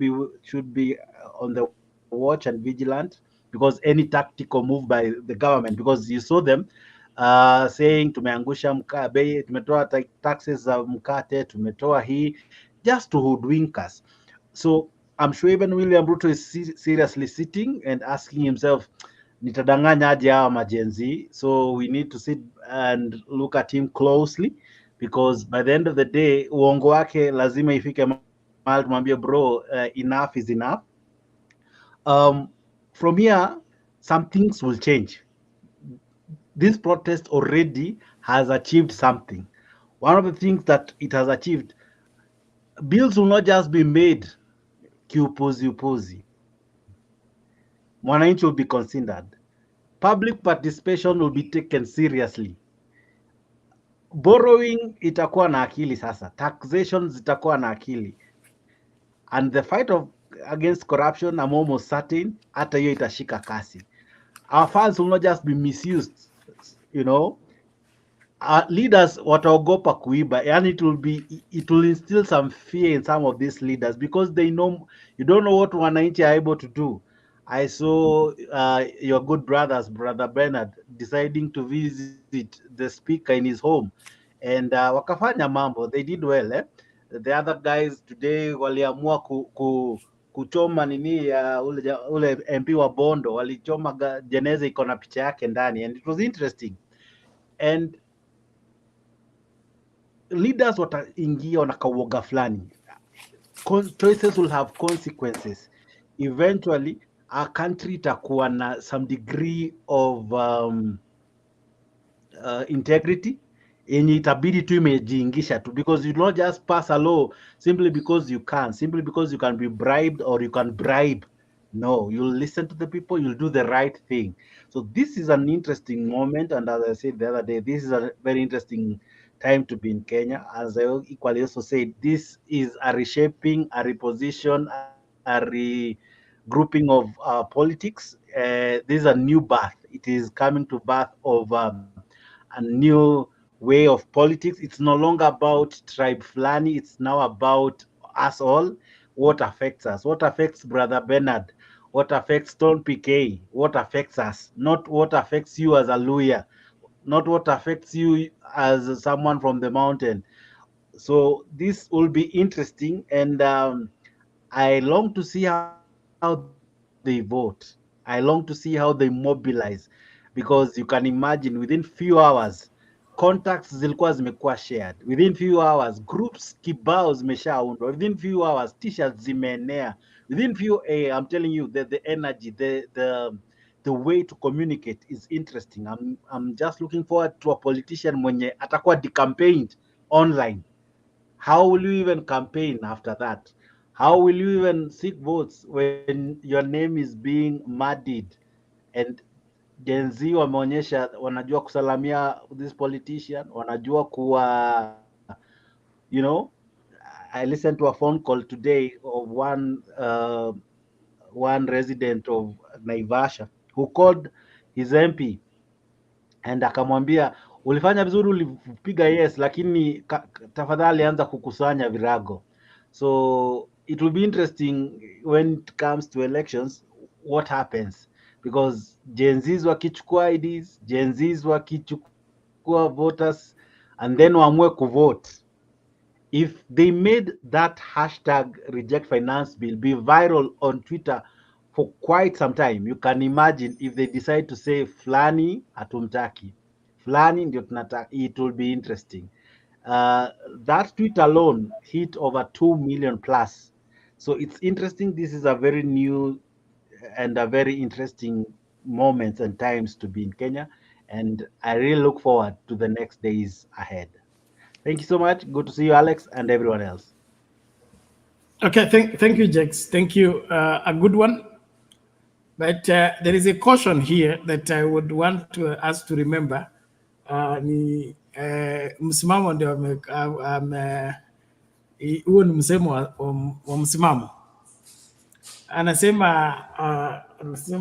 be on the watch and vigilant, because any tactical move by the government, because you saw them saying tumeangusha bei, tumetoa taxes za mkate, tumetoa hii, just to hoodwink us. So I'm sure even William Ruto is seriously sitting and asking himself, nitadanganya aje hawa majenzi? So we need to sit and look at him closely, because by the end of the day uongo wake lazima ifike mahali tumwambie bro, enough is enough. From here, some things will change. This protest already has achieved something. One of the things that it has achieved, bills will not just be made kiupuzi. Mwananchi will be considered. Public participation will be taken seriously. Borrowing itakuwa na akili sasa. Taxation zitakuwa na akili. And the fight against corruption, I'm almost certain, hata hiyo itashika kasi. Our funds will not just be misused, you know. Our leaders wataogopa kuiba, and it will instill some fear in some of these leaders because they know, you don't know what wananchi are able to do. I saw your good brothers, Brother Bernard, deciding to visit the speaker in his home, and wakafanya mambo. They did well, eh? The other guys today waliamua kuchoma nini ya ule MP wa Bondo, walichoma jeneza iko na picha yake ndani, and it was interesting. And leaders wataingia wanakauoga fulani. Choices will have consequences. Eventually, our country itakuwa na some degree of integrity yenye itabidi tu imejiingisha tu, because you don't just pass a law simply because you can be bribed or you can bribe. No, you'll listen to the people, you'll do the right thing. So this is an interesting moment, and as I said the other day, this is a very interesting time to be in Kenya. As I equally also said, this is a reshaping, a reposition, a regrouping of politics. This is a new birth. It is coming to birth of a new way of politics. It's no longer about tribe flani. It's now about us all. What affects us? What affects Brother Bernard? What affects Stone PK? What affects us? Not what affects you as a lawyer, not what affects you as someone from the mountain. So this will be interesting, and I long to see how they vote. I long to see how they mobilize, because you can imagine within few hours contacts zilikuwa zimekuwa shared, within few hours groups kibao zimeshaundwa, within few hours t-shirts zimeenea, within few I'm telling you that the energy, the way to communicate is interesting. I'm just looking forward to a politician mwenye atakuwa decampaigned online. How will you even campaign after that? How will you even seek votes when your name is being muddied? And Gen Z wameonyesha wanajua kusalamia this politician, wanajua kuwa, you know, I listened to a phone call today of one resident of Naivasha who called his MP and akamwambia, ulifanya vizuri, ulipiga yes, lakini tafadhali anza kukusanya virago. So it will be interesting when it comes to elections what happens, because Gen Zs wakichukua IDs, Gen Zs wakichukua voters, and then waamue kuvote. If they made that hashtag reject finance bill be viral on Twitter for quite some time, you can imagine if they decide to say fulani hatumtaki, fulani ndio tunataka, it will be interesting. That tweet alone hit over 2 million plus. So it's interesting. This is a very new and a very interesting moments and times to be in Kenya, and I really look forward to the next days ahead. Thank you so much. Good to see you, Alex, and everyone else. Okay, thank you, Jax. Thank you. A good one. But there is a caution here that I would want us to remember. Ni msimamo ndio huo ni msemo wa msimamo. Anasema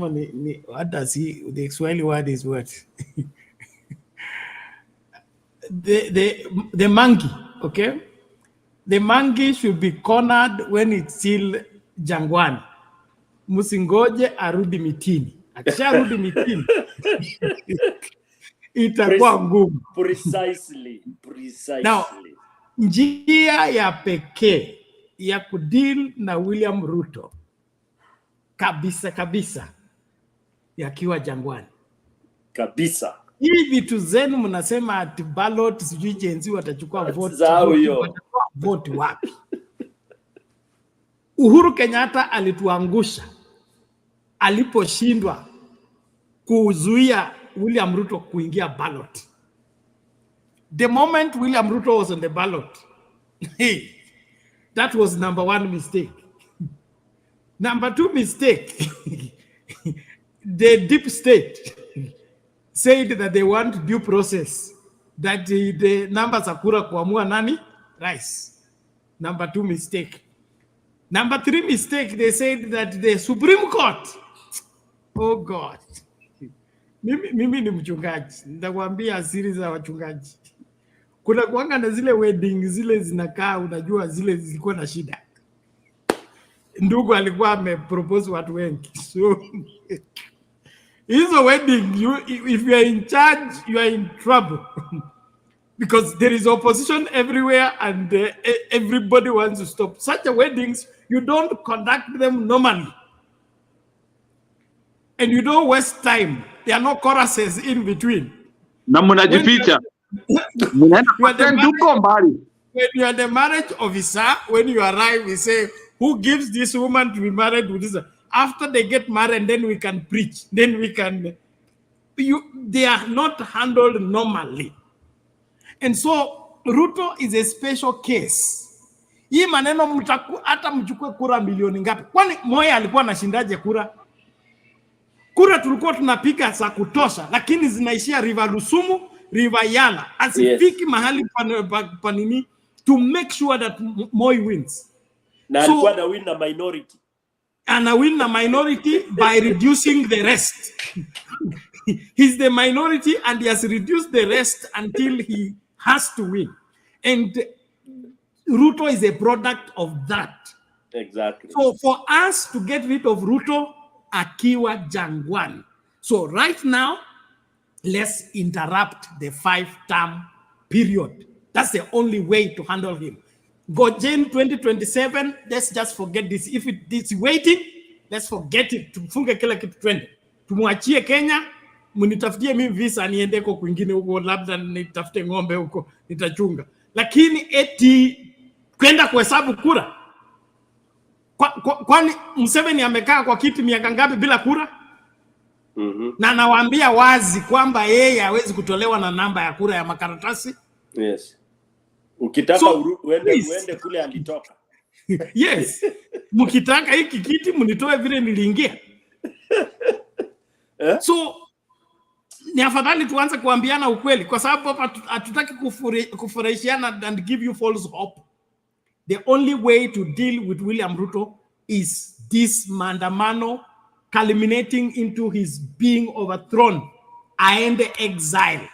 ni what does he, the Swahili word is what? the monkey, okay? The monkey should be cornered when it's still jangwani. Musingoje arudi mitini. Akisharudi mitini itakuwa ngumu. Precisely. Now, njia ya pekee ya kudeal na William Ruto kabisa yakiwa jangwani kabisa. Hii vitu zenu mnasema ati ballot sijui Gen Z watachukua vote, watachukua vote wapi? Uhuru Kenyatta alituangusha aliposhindwa kuzuia William Ruto kuingia ballot. The moment William Ruto was on the ballot, that was number one mistake. Number two mistake, the deep state said that they want due process, that the numbers are kura kuamua nani? Rais. Number two mistake. Number three mistake, they said that the Supreme Court, oh God. Mimi ni mchungaji, nitakwambia asiri za wachungaji. Kuna kuanga na zile wedding zile zinakaa, unajua zile zilikuwa na shida. Ndugu alikuwa amepropose watu wengi. So hizo wedding, if you are in charge, you are in trouble. Because there is opposition everywhere and everybody wants to stop. Such a weddings, you don't conduct them normally. And you don't waste time. There are no choruses in between. Na mnajificha. When you are the marriage officer, when you arrive, we say, who gives this woman to be married with this? After they get married, then we can preach. Then we can... they are not handled normally. And so, Ruto is a special case. Hii maneno hata mchukue kura milioni ngapi? Kwani Moi alikuwa anashindaje kura? Kura tulikuwa tunapiga za kutosha, lakini zinaishia River Rusumu, River Yala. Asifiki mahali panini to make sure that Moi wins. Na alikuwa na win na minority. Ana win na minority by reducing the rest. He's the minority and he has reduced the rest until he has to win. And Ruto is a product of that. Exactly. So for us to get rid of Ruto, akiwa jangwani. So right now, let's interrupt the 5-term period. That's the only way to handle him. Go Jan 2027, let's just forget this. If it is waiting, let's forget it. Tufunge kila kitu twende. Tumuachie Kenya, munitafutie mimi visa niende huko kwingine huko, labda nitafute ng'ombe huko, nitachunga. Lakini eti kwenda kuhesabu kura. Kwani Museveni amekaa kwa kiti miaka ngapi bila kura? Na nawaambia wazi kwamba yeye hawezi kutolewa na namba ya kura ya makaratasi. Yes. Ukitaka so, uende kule alitoka. Yes. Mkitaka hiki kiti mnitoe vile niliingia. So ni afadhali tuanze kuambiana ukweli, kwa sababu hapa hatutaki kufurahishiana and give you false hope. The only way to deal with William Ruto is this maandamano culminating into his being overthrown and exile.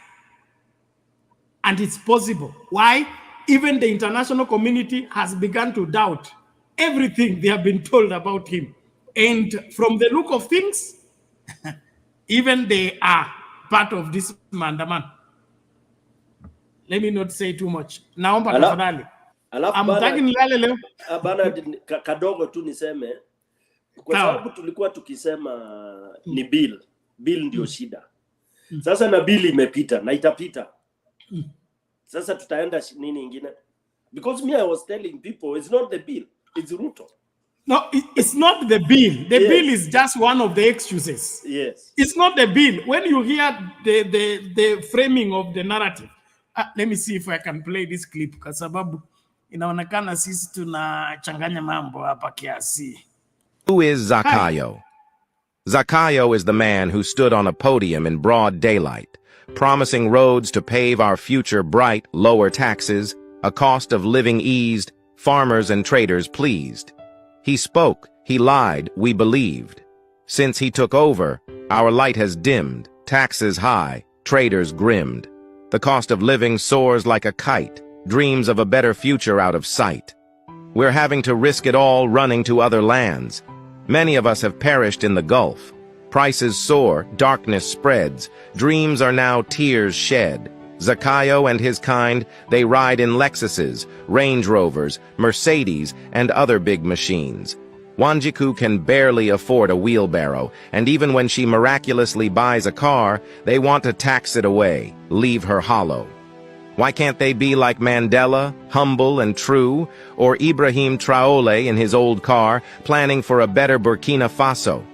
And it's possible. Why? Even the international community has begun to doubt everything they have been told about him. And from the look of things, even they are part of this maandamano. Let me not say too much. Naomba tafadhali. Amtaki nilale leo. Bana kadogo tu niseme, kwa sababu tulikuwa tukisema ni bill ndio shida. Sasa na bill imepita na itapita. Sasa tutaenda nini ingine? Because me, I was telling people, it's not the bill, it's Ruto. No, it's not the bill. The bill is just one of the excuses. Yes. It's not the bill. When you hear the framing of the narrative, let me see if I can play this clip, kwa sababu inaonekana sisi tunachanganya mambo hapa kiasi. Who is Zakayo? Zakayo is the man who stood on a podium in broad daylight, promising roads to pave our future bright, lower taxes, a cost of living eased, farmers and traders pleased. He spoke, he lied, we believed. Since he took over, our light has dimmed, taxes high, traders grimmed. The cost of living soars like a kite, dreams of a better future out of sight. We're having to risk it all running to other lands. Many of us have perished in the Gulf. Prices soar, darkness spreads, dreams are now tears shed. Zakayo and his kind, they ride in Lexuses, Range Rovers, Mercedes, and other big machines. Wanjiku can barely afford a wheelbarrow, and even when she miraculously buys a car, they want to tax it away, leave her hollow. Why can't they be like Mandela, humble and true, or Ibrahim Traore in his old car, planning for a better Burkina Faso?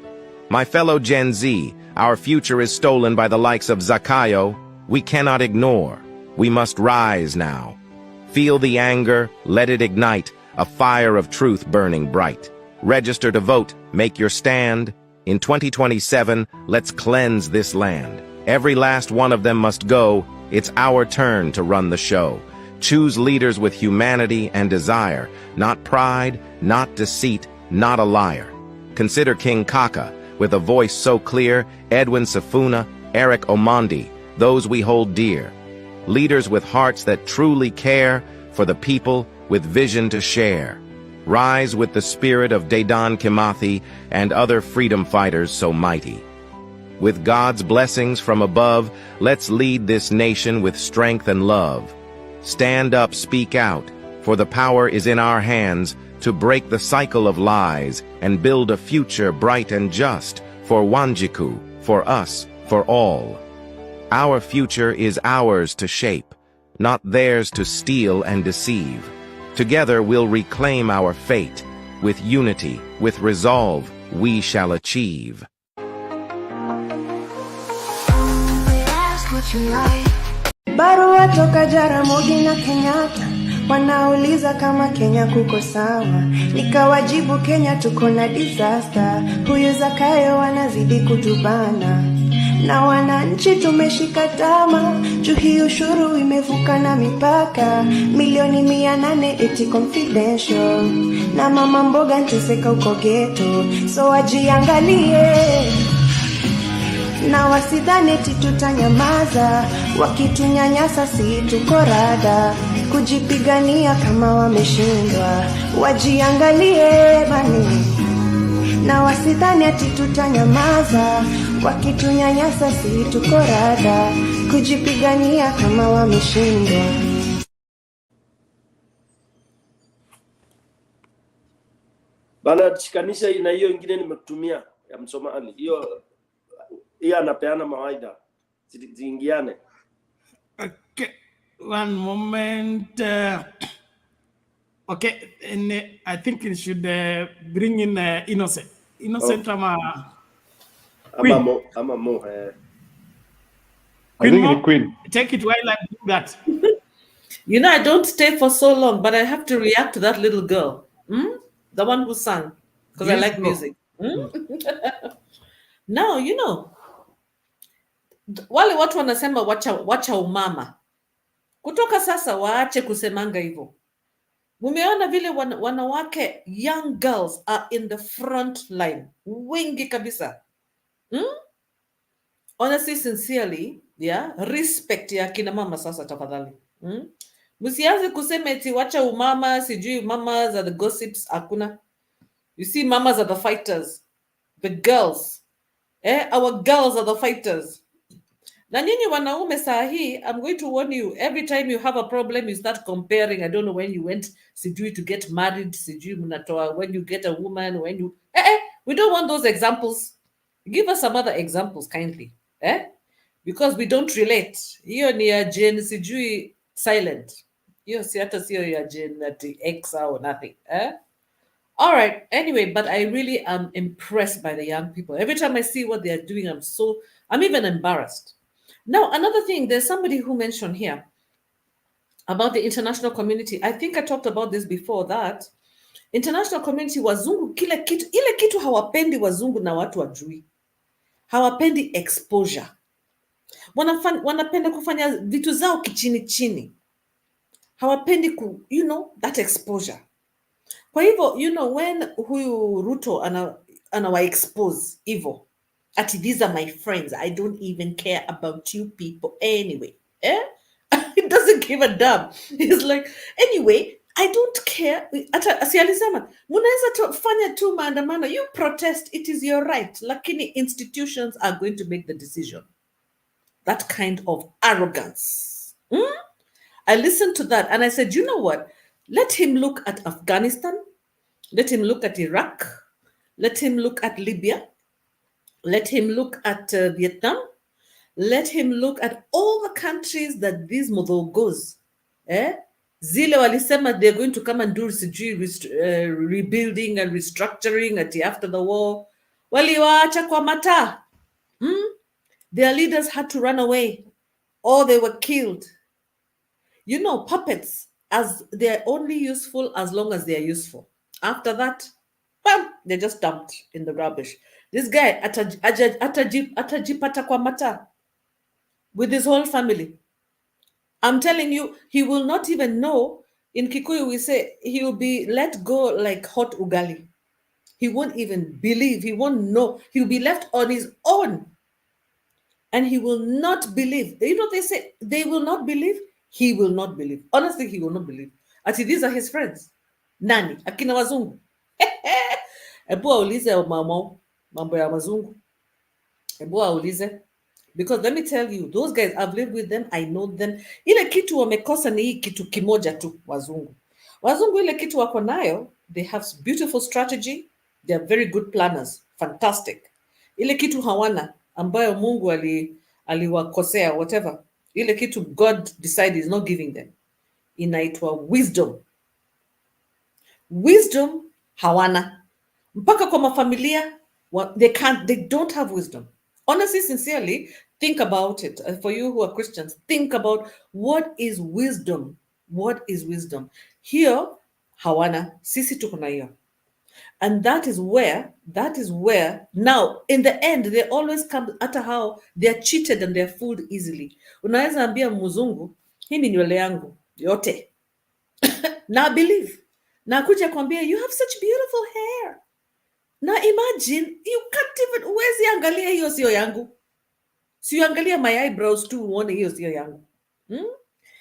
My fellow Gen Z, our future is stolen by the likes of Zakayo. We cannot ignore. We must rise now. Feel the anger, let it ignite, a fire of truth burning bright. Register to vote, make your stand. In 2027, let's cleanse this land. Every last one of them must go. It's our turn to run the show. Choose leaders with humanity and desire, not pride, not deceit, not a liar. Consider King Kaka, with a voice so clear, Edwin Sifuna, Eric Omondi, those we hold dear. Leaders with hearts that truly care for the people, with vision to share. Rise with the spirit of Dedan Kimathi and other freedom fighters so mighty. With God's blessings from above, let's lead this nation with strength and love. Stand up, speak out, for the power is in our hands to break the cycle of lies and build a future bright and just for Wanjiku, for us, for all. Our future is ours to shape, not theirs to steal and deceive. Together we'll reclaim our fate. With unity, with resolve, we shall achieve. Barua toka Jaramogi na Kenyatta, wanauliza kama Kenya kuko sawa. Nikawajibu Kenya tuko na disaster, huyu Zakayo wanazidi kutubana. Na wananchi tumeshika tama, juu hii ushuru imevuka na mipaka. Milioni 800 eti confidential, na mama mboga nteseka uko ghetto. So wajiangalie na wasidhani tutanyamaza, wakitunyanyasa si tuko rada, kujipigania kama wameshindwa. Wajiangalie bani, na wasidhani tutanyamaza, wakitunyanyasa si tuko rada, kujipigania kama wameshindwa. Bana, shikanisha na hiyo ingine nimekutumia ya Msomali. Hiyo anapeana mawaidha. Ziingiane. Okay, one moment. Okay, and I think it should bring in Innocent. Innocent, Ama Mo. I think it's Queen. Take it while I do that. You know, I don't stay for so long, but I have to react to that little girl. The one who sang, because I like music. Now, you know, wale watu wanasema wacha umama. Kutoka sasa waache kusemanga hivyo. Mumeona vile wanawake, young girls are in the front line. Wengi kabisa. Honestly, sincerely, yeah, respect ya kina mama sasa tafadhali. Msianze kusema eti wacha umama, sijui mamas are the gossips, hakuna. You see, mamas are the fighters. The girls. Our girls are the fighters. Na nyinyi wanaume saa hii, I'm going to warn you, every time you have a problem, you start comparing. I don't know when you went, sijui to get married, sijui mnatoa, when you get a woman, when you... we don't want those examples. Give us some other examples, kindly. Because we don't relate. Hiyo ni ya Jane, sijui silent. Hiyo si hata siyo ya Jane ati X or nothing. All right. Anyway, but I really am impressed by the young people. Every time I see what they are doing, I'm even embarrassed. Now, another thing, there's somebody who mentioned here about the international community. I think I talked about this before, that international community, wazungu ile kitu hawapendi wazungu na watu wajui. Hawapendi exposure. Wanapenda kufanya vitu zao kichini chini. Hawapendi that exposure. Kwa hivyo, when huyu Ruto anawa expose hivyo, ati these are my friends, I don't even care about you people anyway. It doesn't give a damn. He's like, anyway, I don't care. Ata si alisema, munaweza fanya tu maandamano, you protest, it is your right. Lakini institutions are going to make the decision. That kind of arrogance. I listened to that and I said, you know what? Let him look at Afghanistan. Let him look at Iraq. Let him look at Libya. Let him look at Vietnam. Let him look at all the countries that these modogos, zile walisema they're going to come and do rebuilding and restructuring after the war. Waliwaacha kwa mata. Their leaders had to run away or they were killed. You know, puppets, as they're only useful as long as they're useful. After that, bam, they're just dumped in the rubbish. This guy, atajipata kwa mata with his whole family. I'm telling you, he will not even know. In Kikuyu, we say he will be let go like hot ugali. He won't even believe. He won't know. He'll be left on his own. And he will not believe. You know, they say they will not believe. He will not believe. Honestly, he will not believe. Ati these are his friends. Nani? Akina wazungu. Ebu aulize mambo ya wazungu. Ebu aulize. Because let me tell you, those guys, I've lived with them, I know them. Ile kitu wamekosa ni hii kitu kimoja tu, wazungu. Wazungu ile kitu wako nayo, they have beautiful strategy, they are very good planners, fantastic. Ile kitu hawana, ambayo Mungu aliwakosea, whatever. Ile kitu God decided is not giving them. Inaitwa wisdom. Wisdom hawana. Mpaka kwa mafamilia, they don't have wisdom. Honestly, sincerely, think about it. For you who are Christians, think about what is wisdom. What is wisdom? Here, hawana, sisi tuko na hiyo. And that is where, now, in the end, they always come at how they're cheated and they're fooled easily. Unaweza ambia mzungu, hii ni nywele yangu, yote. Na believe. Na kuja kuambia, you have such beautiful hair. Now imagine, you can't even, uwezi angalia hiyo sio yangu. Si angalia my eyebrows tu uone hiyo sio yangu.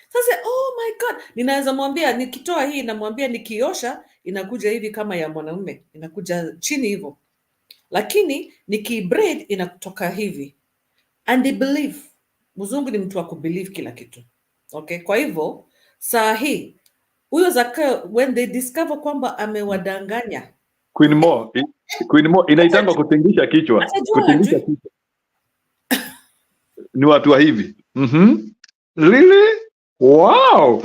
Sasa, oh my God, ninaweza mwambia, nikitoa hii namwambia nikiosha, inakuja hivi kama ya mwanaume, inakuja chini hivyo. Lakini, nikibraid inatoka hivi. And they believe. Mzungu ni mtu wa kubelieve kila kitu. Okay, kwa hivyo, saa hii, huyo Zakayo, when they discover kwamba amewadanganya, Queen Mo inaitangwa kutingisha kichwa. Kutingisha kichwa. Ni watu wa hivi. Really? Wow.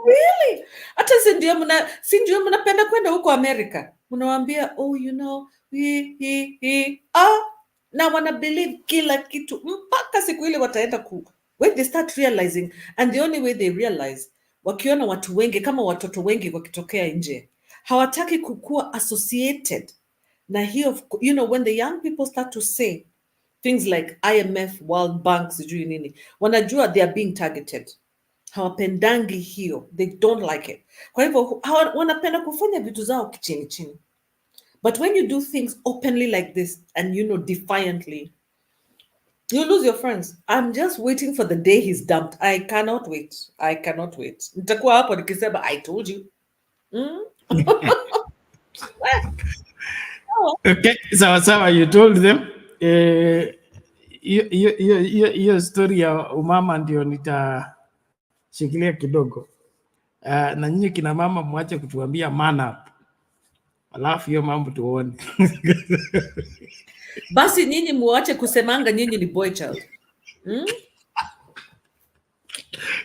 Really? Hata si ndio mnapenda kwenda huko Amerika. Mnawaambia, oh, you know, na wana believe kila kitu. Mpaka siku ile wataenda when they start realizing, and the only way they realize, wakiona watu wengi, kama watoto wengi wakitokea nje, hawataki kukua associated na hiyo, you know, when the young people start to say things like IMF, World Bank, sijui nini, wanajua they are being targeted. Hawapendangi hiyo, they don't like it. Kwa hivyo wanapenda kufanya vitu zao kichini chini. But when you do things openly like this and, you know, defiantly, you lose your friends. I'm just waiting for the day he's dumped. I cannot wait. Nitakuwa hapo nikisema, I told you. Okay, sawa, you told them. Hiyo story ya umama ndio nitashikilia kidogo. Na nyinyi kina mama mwache kutuambia man up. Alafu hiyo mambo tuone. Basi nyinyi muache kusemanga nyinyi ni boy child.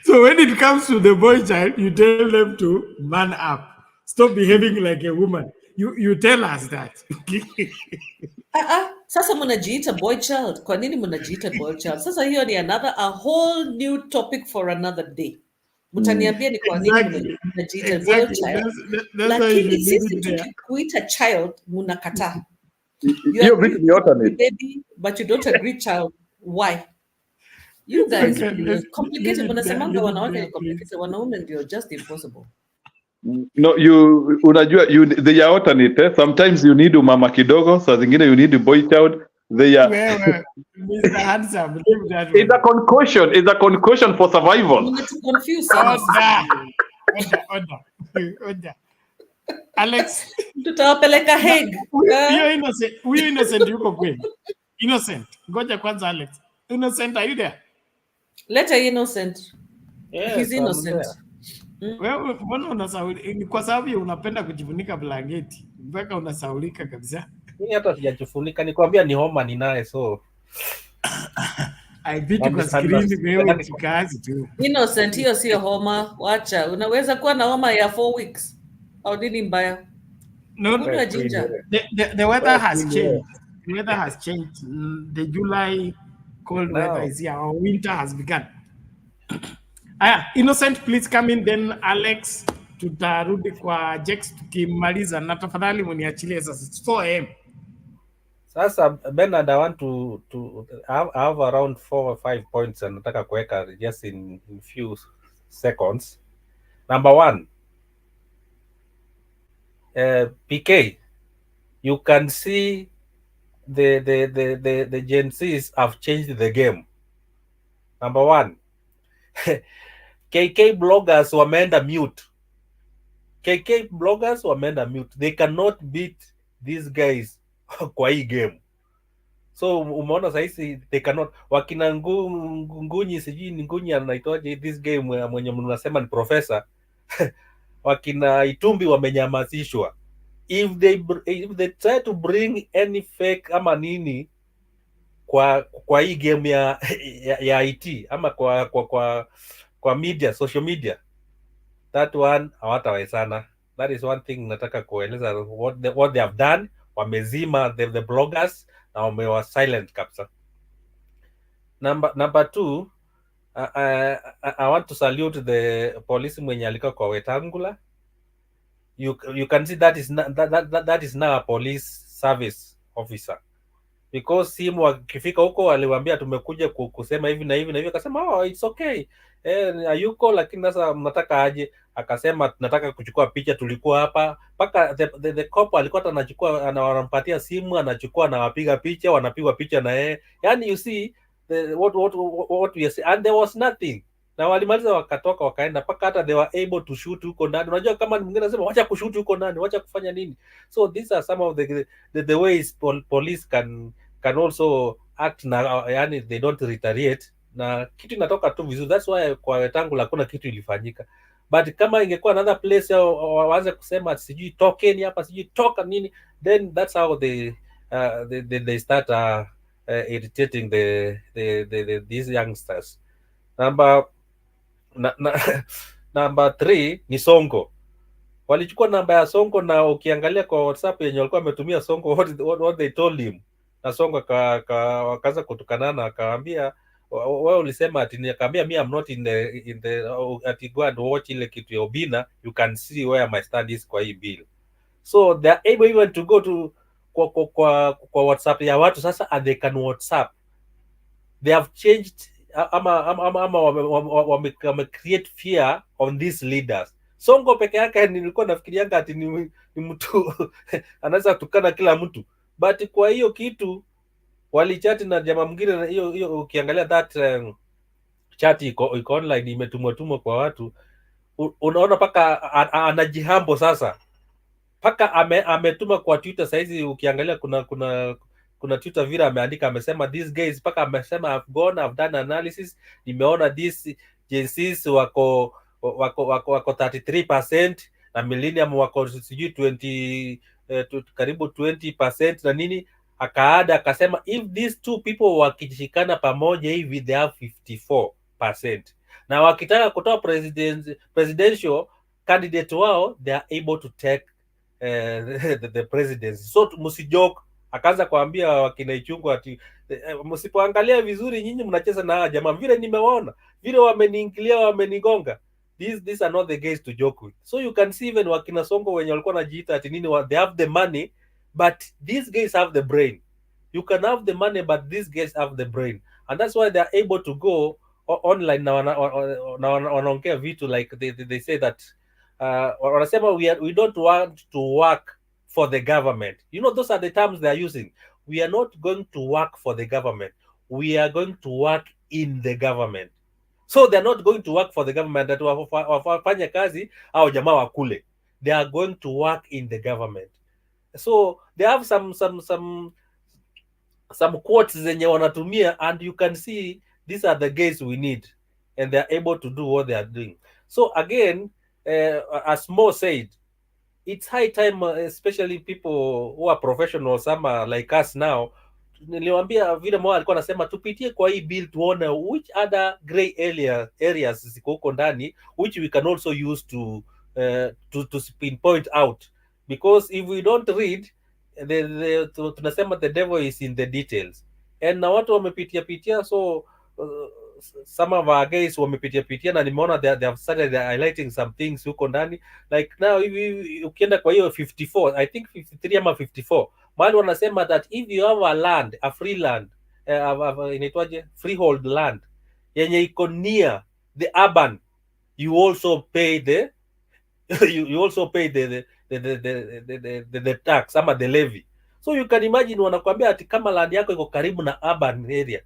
So when it comes to the boy child, you tell them to man up. Stop behaving like a woman. You tell us that. Sasa mnajiita boy child. Kwa nini mnajiita boy child? Sasa hiyo ni a whole new topic for another day. Mtaniambia ni kwa nini mnajiita boy child. Lakini sisi tukikuita child mnakataa. Hiyo vitu ni alternate. Baby, but you don't agree child. Why? You guys, complicated. Mnasemanga wanawake ni complicated. Wanaume ndio just impossible. No, unajua, they are alternate. Sometimes you need mama kidogo, saa zingine you need boy child. They are Mr. Handsome, it's a concussion for survival. You need to confuse Order. Alex, tutawapeleka Hague. Huyo Innocent yuko kweli? Innocent, ngoja kwanza Alex. Innocent, are you there? Let her Innocent. Yes, He's innocent. Wewe mbona unasaulika? Ni kwa sababu unapenda kujifunika blanketi mpaka unasaulika kabisa. Mimi hata sijajifunika, nikwambia ni homa ninaye, so I beat kwa screen wewe kikazi tu. Innocent, hiyo sio homa, wacha. Unaweza kuwa na homa ya 4 weeks au nini mbaya. No, Ginger. the weather has changed. The weather has changed. The July cold weather is here. Our winter has begun. Innocent, please come in, then Alex tutarudi kwa Jex tukimaliza, na tafadhali mniachilie sasa. So Sasa Bernard, I want to I have around 4 or 5 points and nataka kuweka just in few seconds. Number one, PK, you can see the Gen Zs have changed the game. Number one, KK bloggers wameenda mute. KK bloggers wameenda mute. They cannot beat these guys kwa hii game. So umeona sahizi they cannot. Wakina Ngunyi, sijui ni Ngunyi anaitwaje this game mwenye mnasema ni professor. Wakina Itumbi wamenyamazishwa. If they try to bring any fake ama nini kwa hii game ya IT ama kwa media, social media, that one hawatawezana. That is one thing nataka kueleza what they have done. Wamezima the bloggers na wamewa silent kabisa. Number two, I want to salute the police mwenye alikuwa kwa Wetangula. You can see that is now a police service officer, because simu wakifika huko waliwaambia tumekuja kusema hivi na hivi na hivi, akasema oh it's okay, hayuko, lakini sasa mnataka aje? Akasema tunataka kuchukua picha, tulikuwa hapa. Paka the cop alikuwa anachukua, anawampatia simu, anachukua, anawapiga picha, wanapigwa picha na yeye. Yani you see what we say, and there was nothing. Na walimaliza wakatoka wakaenda, paka hata they were able to shoot huko ndani. Unajua kama mwingine anasema wacha kushoot huko ndani, wacha kufanya nini. So these are some of the ways police can also act, na yani they don't retaliate, na kitu inatoka tu vizuri. That's why kwa Wetangula hakuna kitu ilifanyika. But kama ingekuwa another place waanze kusema sijui tokeni hapa, sijui toka nini, then that's how they start irritating these youngsters. Number 3 ni Sonko. Walichukua namba ya Sonko, na ukiangalia kwa WhatsApp yenye walikuwa wametumia Sonko, what they told him, na Sonko akaanza kutukanana, akaambia wewe ulisema ati, nikaambia me I'm not in the ati go and watch ile kitu ya Obina, you can see where my stand is kwa hii bill. So they are able even to go to kwa WhatsApp ya watu sasa, and they can WhatsApp. They have changed ama wame create fear on these leaders. Sonko peke yake nilikuwa nafikirianga ati ni mtu anaweza tukana kila mtu, but kwa hiyo kitu walichati na jamaa mwingine, hiyo ukiangalia that chat iko online, imetumwa kwa watu, unaona paka anajihambo sasa, paka ametuma kwa Twitter. Saizi ukiangalia kuna Twitter vile ameandika, amesema these guys, paka amesema I've done analysis, nimeona these JCs wako 33% na Millennium wako sijui 20 karibu 20% na nini. Akaada akasema if these two people wakishikana pamoja hivi they have 54%, na wakitaka kutoa presidential candidate wao they are able to take the presidency. So msijoke. Akaanza kuambia wakina Ichungu ati msipoangalia vizuri nyinyi mnacheza na jamaa, vile nimeona vile wameniingilia, wamenigonga. These are not the guys to joke with. So you can see even wakina Sonko wenye walikuwa wanajiita ati nini, they have the money, but these guys have the brain. You can have the money, but these guys have the brain, and that's why they are able to go online na wanaongea vitu like they say that wanasema we don't want to work for the government. You know, those are the terms they are using. We are not going to work for the government, we are going to work in the government. So they're not going to work for the government that wafanya kazi au jamaa wakule. They are going to work in the government. So they have some quotes zenye wanatumia, and you can see these are the guys we need, and they are able to do what they are doing. So again, as Mo said, it's high time, especially people who are professionals, some like us now. Niliwaambia vile Mo alikuwa anasema tupitie kwa hii bill tuone which other gray areas ziko huko ndani, which we can also use to pinpoint out because if we don't read tunasema the devil is in the details, and na watu wamepitia so some of our guys wamepitia na nimeona they have started highlighting some things huko ndani, like now hivi ukienda kwa hiyo 54 I think 53 ama 54 mahali wanasema that if you have a land, a free land, inaitwaje, freehold land yenye iko near the urban, you also pay the you also pay the tax ama the levy. So you can imagine wanakuambia ati kama land yako iko karibu na urban area,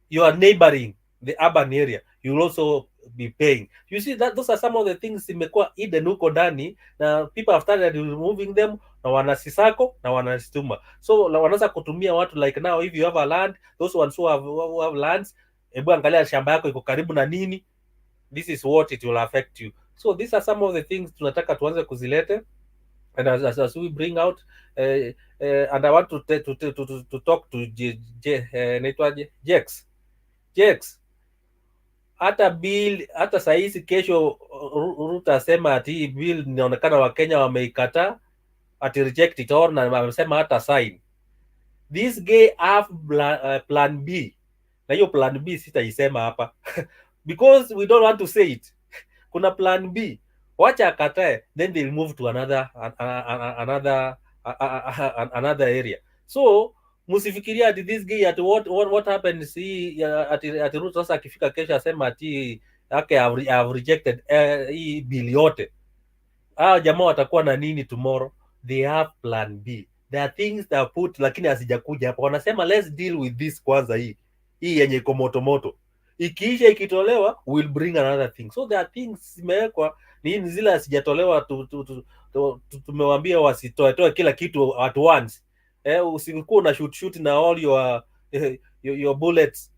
you are neighboring the urban area, you will also be paying. You see that those are some of the things imekuwa hidden huko ndani, na people have started removing them, na wanasisako na wanasituma. So wanaanza kutumia watu like now if you have a land, those ones who have lands, hebu angalia shamba yako iko karibu na nini, this is what it will affect you. So these are some of the things tunataka tuanze kuzilete, and as we bring out and I want to talk to naitwaje Jex, hata bill, hata sahizi kesho Ruto asema ati bill inaonekana Wakenya wameikataa, ati reject it or, na wamesema hata sign. This guy have plan B, na hiyo plan B sitaisema hapa because we don't want to say it. Kuna plan B, wacha akatae, then they'll move to another area. So msifikiria ati this guy at what happens ati Ruto sasa akifika kesho asema ati okay, I have rejected hii bill yote. Jamaa watakuwa na nini tomorrow? They have plan B. There are things that are put, lakini asijakuja hapa. Wanasema let's deal with this kwanza, hii yenye iko moto. Ikiisha ikitolewa, we'll bring another thing. So there are things zimewekwa, ni zile asijatolewa tumewambia wasitoe kila kitu at once. Usikuwa na shoot na all your bullets.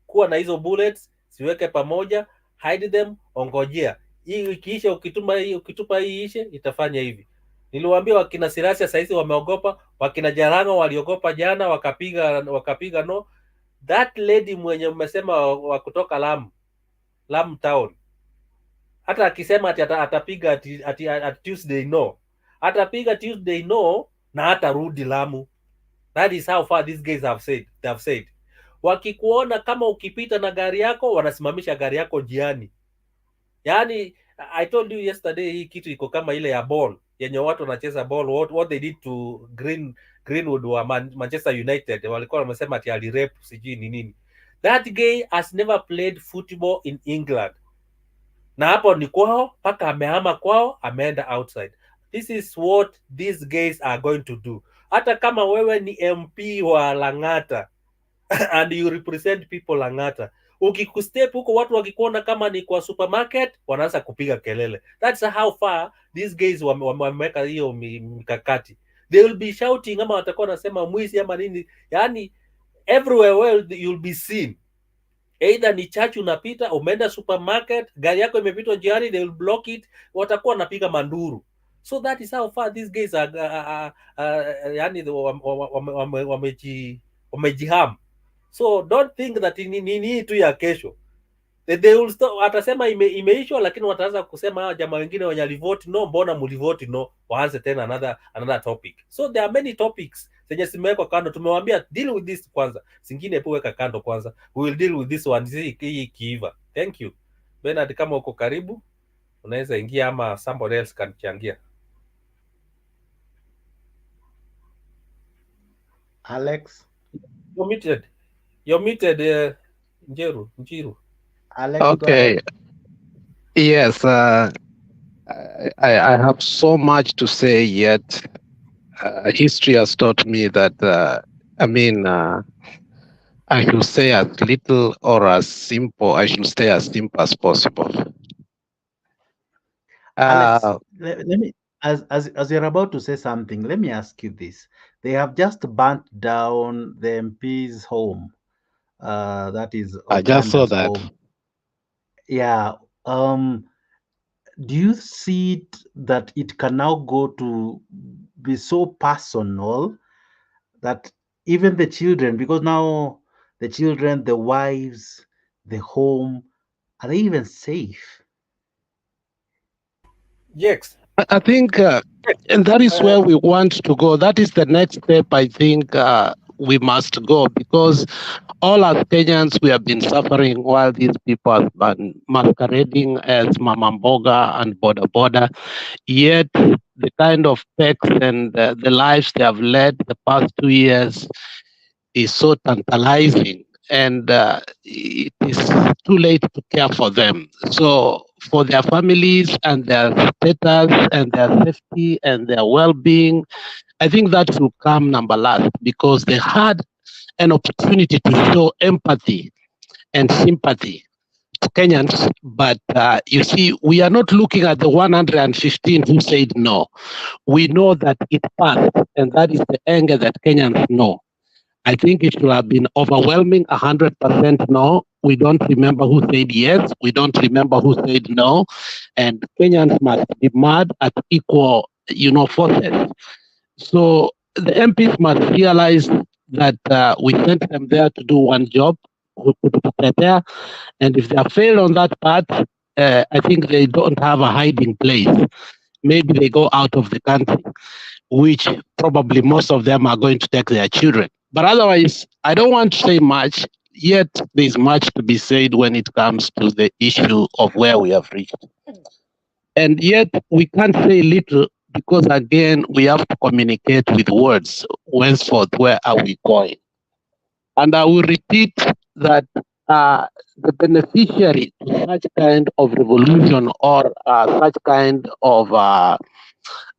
Kuwa na hizo bullets, siweke pamoja, hide them, ongojea. Hii ikiisha, ukitupa hii ishe, itafanya hivi. Niliwaambia wakina Sirasia saizi wameogopa, wakina Jaranga waliogopa jana wakapiga no. That lady mwenye umesema wa kutoka Lamu town, hata akisema ati atapiga ati Tuesday no, atapiga Tuesday no na hata rudi Lamu. That is how far these guys they have said. Wakikuona kama ukipita na gari yako, wanasimamisha gari yako njiani. Yani I told you yesterday, hii kitu iko kama ile ya ball yenye watu wanacheza ball, what they did to Greenwood wa Manchester United, walikuwa wamesema ati alirape sijui ni nini. That guy has never played football in England, na hapo ni kwao, paka amehama kwao, ameenda outside. This is what these guys are going to do. Hata kama wewe ni MP wa Lang'ata and you represent people Lang'ata, ukikustep huko, watu wakikuona kama ni kwa supermarket, wanaanza kupiga kelele. That's how far these guys wameweka hiyo mikakati. They will be shouting, ama watakuwa nasema mwizi ama nini. Yani everywhere you'll be seen. Either ni church unapita, umeenda supermarket, gari yako imepitwa njiani, they will block it, watakuwa wanapiga manduru. So that is how far these guys are yani wamejiham. So don't think that ni tu ya kesho. They will stop, atasema imeishwa, lakini wataanza kusema jamaa wengine wenye alivote no, mbona mlivote no, waanze tena another topic. So there are many topics zenye zimewekwa kando. Tumewambia deal with this kwanza, zingine po weka kando kwanza, we will deal with this one hii kiiva. Thank you Bernard, kama uko karibu unaweza ingia, ama somebody else can changia. Alex, you're muted Njiru. Alex, okay. Yes, I have so much to say, yet history has taught me that, I should say as little or as simple, I should stay as simple as possible. Alex, let me, as you're about to say something, let me ask you this. They have just burnt down the MP's home. That is I just saw that. Home. Yeah. Do you see that it can now go to be so personal that even the children, because now the children, the wives, the home, are they even safe? Yes, I think, and that is where we want to go. That is the next step I think we must go, because all as Kenyans, we have been suffering while these people have been masquerading as Mama Mboga and Boda Boda. Yet the kind of perks and the lives they have led the past 2 years is so tantalizing, and it is too late to care for them. So for their families and their status and their safety and their well-being, I think that will come number last, because they had an opportunity to show empathy and sympathy to Kenyans. But you see, we are not looking at the 115 who said no. We know that it passed, and that is the anger that Kenyans know. I think it should have been overwhelming, 100% no. We don't remember who said yes. We don't remember who said no. And Kenyans must be mad at equal, forces. So the MPs must realize that we sent them there to do one job, to prepare. And if they have failed on that part, I think they don't have a hiding place. Maybe they go out of the country, which probably most of them are going to take their children. But otherwise, I don't want to say much, yet there's much to be said when it comes to the issue of where we have reached. And yet we can't say little, because again, we have to communicate with words. Henceforth, where are we going? And I will repeat that the beneficiary to such kind of revolution or such kind of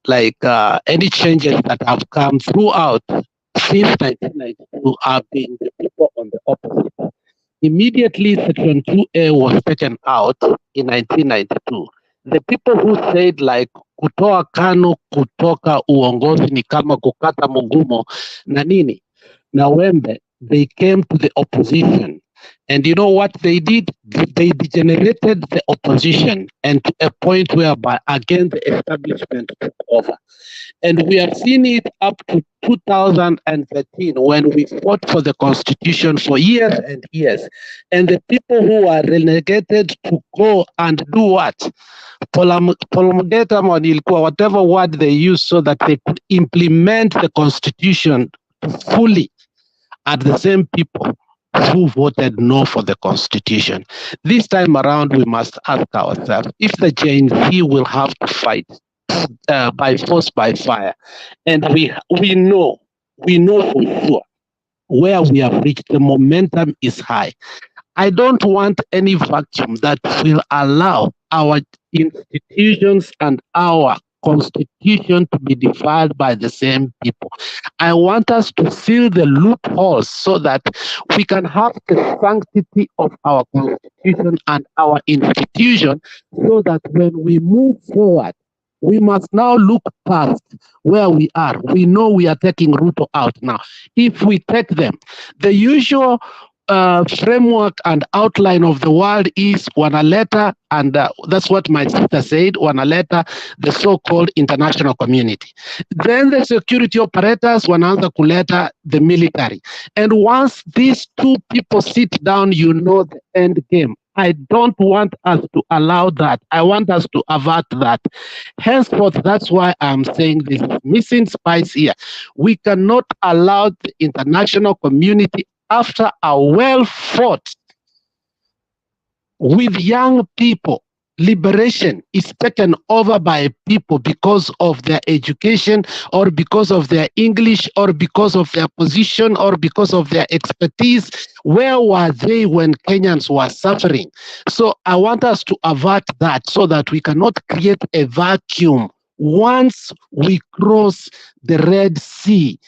any changes that have come throughout since 1992 have been the people on the opposite. Immediately, Section 2A was taken out in 1992. The people who said like kutoa KANU kutoka uongozi ni kama kukata mugumo na nini na wembe, they came to the opposition. And you know what they did? They degenerated the opposition, and to a point whereby again the establishment took over. And we have seen it up to 2013 when we fought for the constitution for years and years. And the people who are relegated to go and do what? Whatever word they use, so that they could implement the constitution fully at the same people who voted no for the constitution. This time around, we must ask ourselves if the Gen Z will have to fight by force, by fire. And we know for sure where we have reached. The momentum is high. I don't want any vacuum that will allow our institutions and our constitution to be defiled by the same people. I want us to fill the loopholes so that we can have the sanctity of our constitution and our institution, so that when we move forward, we must now look past where we are. We know we are taking Ruto out now. If we take them, the usual framework and outline of the world is wanaleta, and that's what my sister said, wanaleta the so-called international community. Then the security operators wanaanza kuleta the military. And once these two people sit down, you know the end game. I don't want us to allow that. I want us to avert that. Henceforth, that's why I'm saying this is missing spice here. We cannot allow the international community, after a well-fought with young people, liberation is taken over by people because of their education, or because of their English, or because of their position, or because of their expertise. Where were they when Kenyans were suffering? So I want us to avert that, so that we cannot create a vacuum. Once we cross the Red Sea,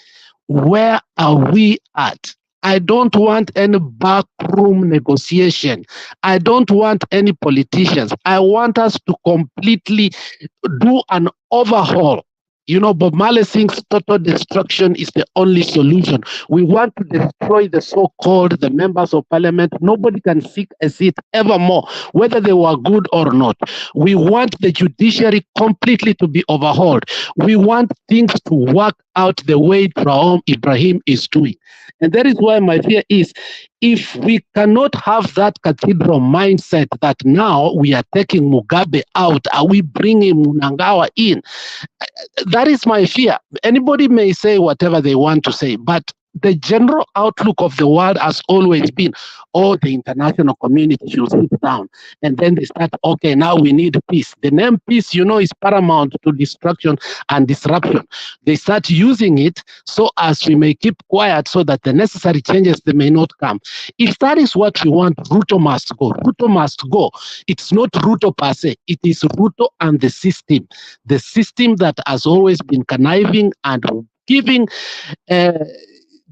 where are we at? I don't want any backroom negotiation. I don't want any politicians. I want us to completely do an overhaul. You know, Bob Marley thinks total destruction is the only solution. We want to destroy the so-called the members of parliament. Nobody can seek a seat evermore, whether they were good or not. We want the judiciary completely to be overhauled. We want things to work out the way Traum Ibrahim is doing. And that is why my fear is, if we cannot have that cathedral mindset that now we are taking Mugabe out, are we bringing Mnangagwa in? That is my fear. Anybody may say whatever they want to say, but the general outlook of the world has always been, oh, the international community should sit down. And then they start, okay, now we need peace. The name peace, you know, is paramount to destruction and disruption. They start using it so as we may keep quiet so that the necessary changes, they may not come. If that is what we want, Ruto must go. Ruto must go. It's not Ruto per se. It is Ruto and the system that has always been conniving and giving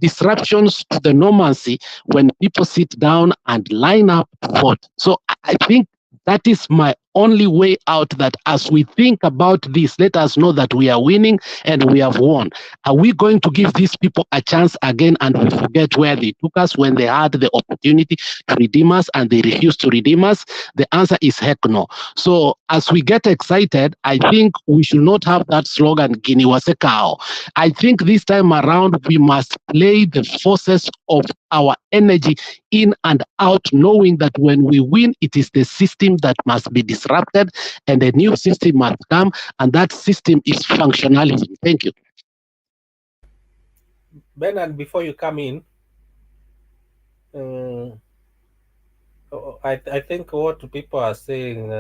disruptions to the normalcy when people sit down and line up to vote. So I think that is my only way out, that as we think about this, let us know that we are winning and we have won. Are we going to give these people a chance again and we forget where they took us when they had the opportunity to redeem us and they refused to redeem us? The answer is heck no. So as we get excited, I think we should not have that slogan, Gini Wasekao. I think this time around, we must play the forces of our energy in and out, knowing that when we win, it is the system that must be disrupted and a new system must come, and that system is functionalism. Thank you. Bernard, before you come in, I think what people are saying,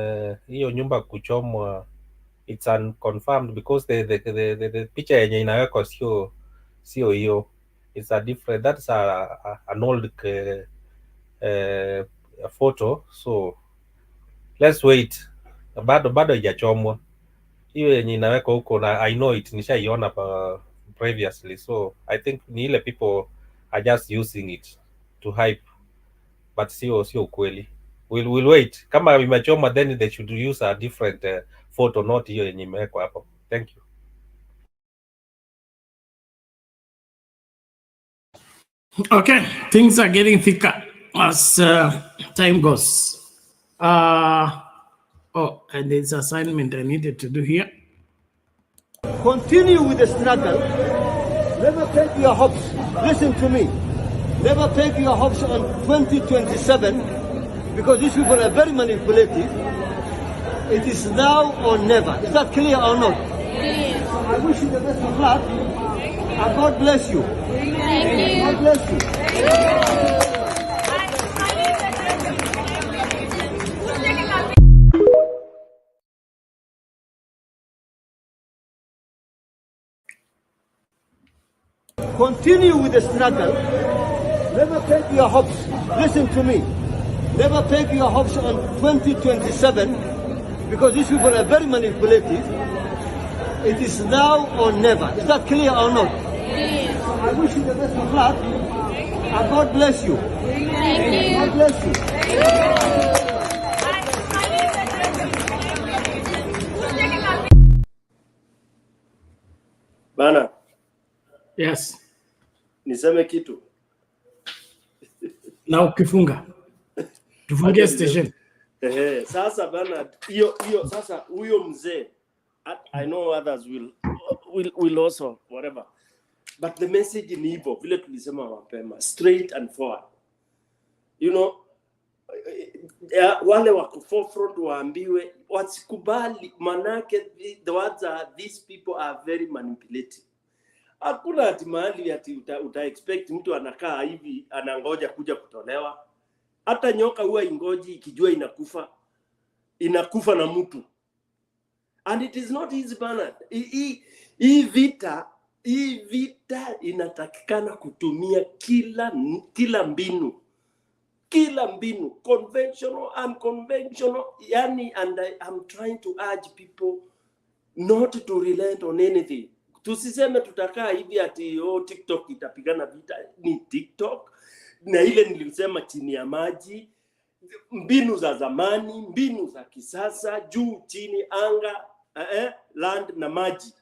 hiyo nyumba kuchomwa, it's unconfirmed because the picture yenye inawekwa sio hiyo. It's a different, that's an old photo, so let's wait. Bado haijachomwa. Hiyo yenye inawekwa huko, na I know it, nishaiona previously, so I think ni ile people are just using it to hype, but sio ukweli. We'll wait. Kama imechoma, then they should use a different photo, not hiyo yenye imewekwa hapo. Thank you. Okay, things are getting thicker as time goes. Oh, and there's assignment I needed to do here. Continue with the struggle. Never take your hopes. Listen to me. Never take your hopes on 2027, because these people are very manipulative. It is now or never. Is that clear or not? Yes. I wish you the best of luck. And God bless you. Thank you. God bless you. Continue with the struggle. Never take your hopes. Listen to me. Never take your hopes on 2027, because these people are very manipulative. It is now or never. Is that clear or not? Yes. I wish you the best of luck. And God bless you. Thank you. God bless you. Bana. Yes. Niseme kitu. Na ukifunga. Tufungie station. Sasa bana, hiyo sasa huyo mzee, I know others will also whatever. But the message ni hivyo vile tulisema mapema, straight and forward. You know, wale wako forefront waambiwe wasikubali, manake the words are, these people are very manipulative. Hakuna ati mahali ati uta expect mtu anakaa hivi anangoja kuja kutolewa. Hata nyoka huwa ingoji ikijua inakufa na mtu. And it is not easy, Bernard. Hii vita inatakikana kutumia kila mbinu, conventional, unconventional, yani, and I'm trying to urge people not to relent on anything. Tusiseme tutakaa hivi ati TikTok itapigana vita. Ni TikTok na ile nilisema chini ya maji, mbinu za zamani, mbinu za kisasa, juu chini, anga, land na maji,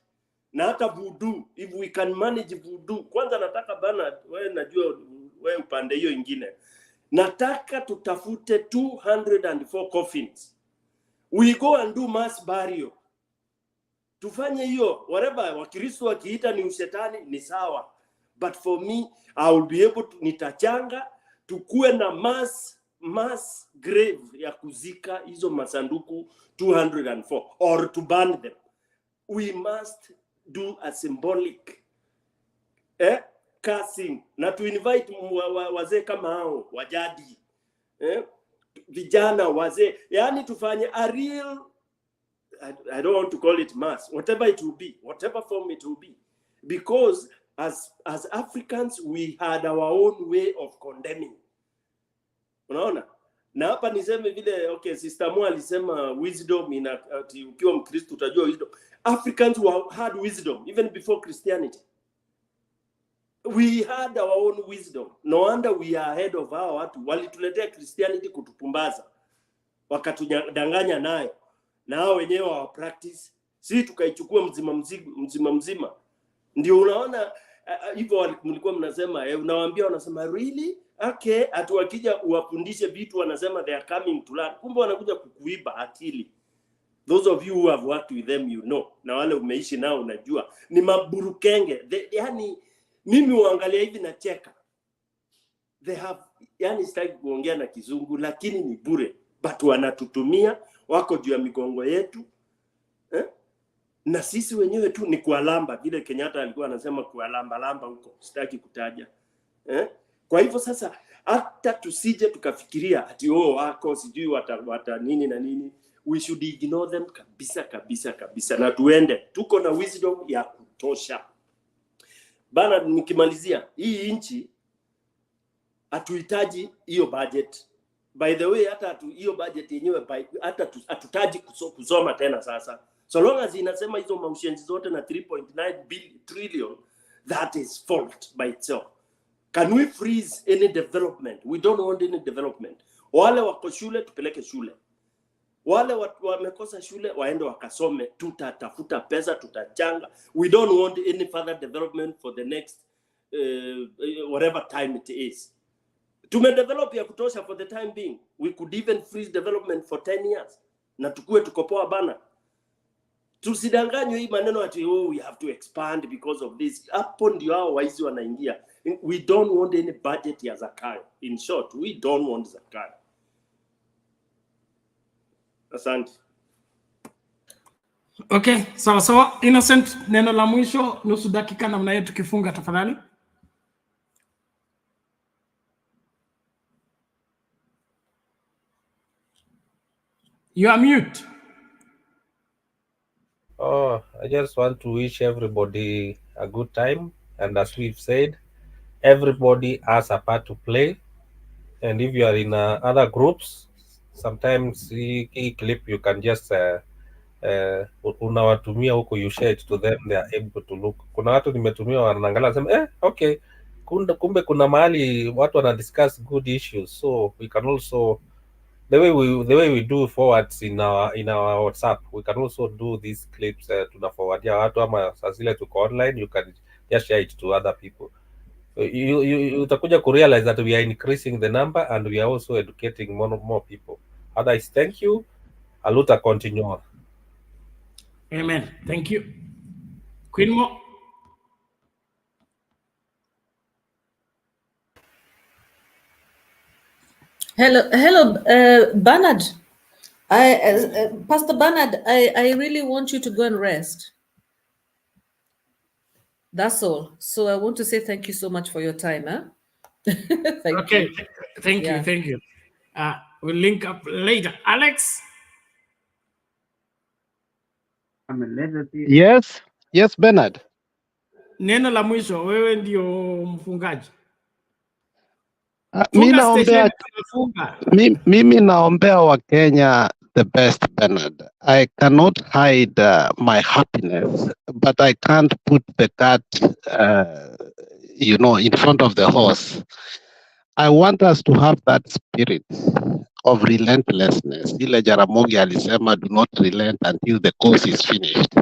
na hata voodoo. If we can manage voodoo. Kwanza nataka bana, wewe najua wewe upande hiyo ingine, nataka tutafute 204 coffins. We go and do mass burial. Tufanye hiyo, whatever Wakristo wakiita ni ushetani ni sawa, but for me I will be able to, nitachanga Tukue na mass grave ya kuzika hizo masanduku 204 or to burn them. We must do a symbolic casting na to invite wazee kama hao wajadi, vijana wazee, yani tufanye a real, I don't want to call it mass, whatever it will be, whatever form it will be, because as Africans we had our own way of condemning. Unaona? Na hapa niseme vile, okay, Sister Mo alisema wisdom ukiwa Mkristo utajua wisdom. Africans had wisdom even before Christianity. We had our own wisdom. No wonder we are ahead of our watu. Walituletea Christianity kutupumbaza, wakatudanganya nayo, na hao wenyewe wa practice, si tukaichukua mzima. Ndio unaona hivyo mlikuwa mnasema, unawaambia wanasema really? Okay, atuwakija uwafundishe vitu wanasema they are coming to learn. Kumbe wanakuja kukuiba akili. Those of you who have worked with them, you know. Na wale umeishi nao unajua. Ni maburukenge. Yani mimi uangalia hivi na cheka. They have, yani sitaki kuongea na kizungu lakini ni bure. But wanatutumia, wako juu ya migongo yetu. Na sisi wenyewe tu ni kualamba. Vile Kenyatta alikuwa anasema kualamba huko. Sitaki kutaja. Kwa hivyo sasa hata tusije tukafikiria ati wako sijui wata nini na nini. We should ignore them kabisa na tuende. Tuko na wisdom ya kutosha. Bana, nikimalizia, hii nchi hatuhitaji hiyo budget. By the way, hata hiyo budget yenyewe hata hatutaji kusoma tena sasa. So long as inasema hizo motions zote na 3.9 trillion, that is fault by itself. Can we freeze any development? We don't want any development. Wale wako shule tupeleke shule. Wale wamekosa shule waende wakasome, tutatafuta pesa, tutachanga. We don't want any further development for the next whatever time it is. Tumedevelop ya kutosha for the time being. We could even freeze development for 10 years. Na tukue tukopoa bana. Tusidanganywe hii maneno ati we have to expand because of this. Hapo ndio hao waizi wanaingia. We don't want any budget ya Zakayo. In short, we don't want Zakayo. Asante. Okay, sawa. Innocent, neno la mwisho, nusu dakika namna yetu tukifunga tafadhali. You are mute. Oh, I just want to wish everybody a good time. And as we've said, everybody has a part to play. And if you are in other groups, sometimes hii clip you can just unawatumia huko, you share it to them, they are able to look. Kuna watu nimetumia wanaangalia sema okay, kumbe kuna mahali watu wana discuss good issues, so we can also the way we do forwards in our WhatsApp, we can also do these clips tuna forwardia watu, ama saa zile tuko online, you can just share it to other people. You utakuja ku realize that we are increasing the number and we are also educating more people. Otherwise, thank you. Aluta continue. Amen. Thank you. Queen Mo. Hello, Bernard. Pastor Bernard, I really want you to go and rest. That's all. So I want to say thank you so much for your time. Thank you. Thank you. We'll link up later. Alex? Yes, Bernard. Neno la mwisho, wewe ndio mfungaji. Mimi naombea wa Kenya the best, Bernard. I cannot hide my happiness, but I can't put the cat, in front of the horse. I want us to have that spirit of relentlessness. Ile Jaramogi alisema, do not relent until the course is finished.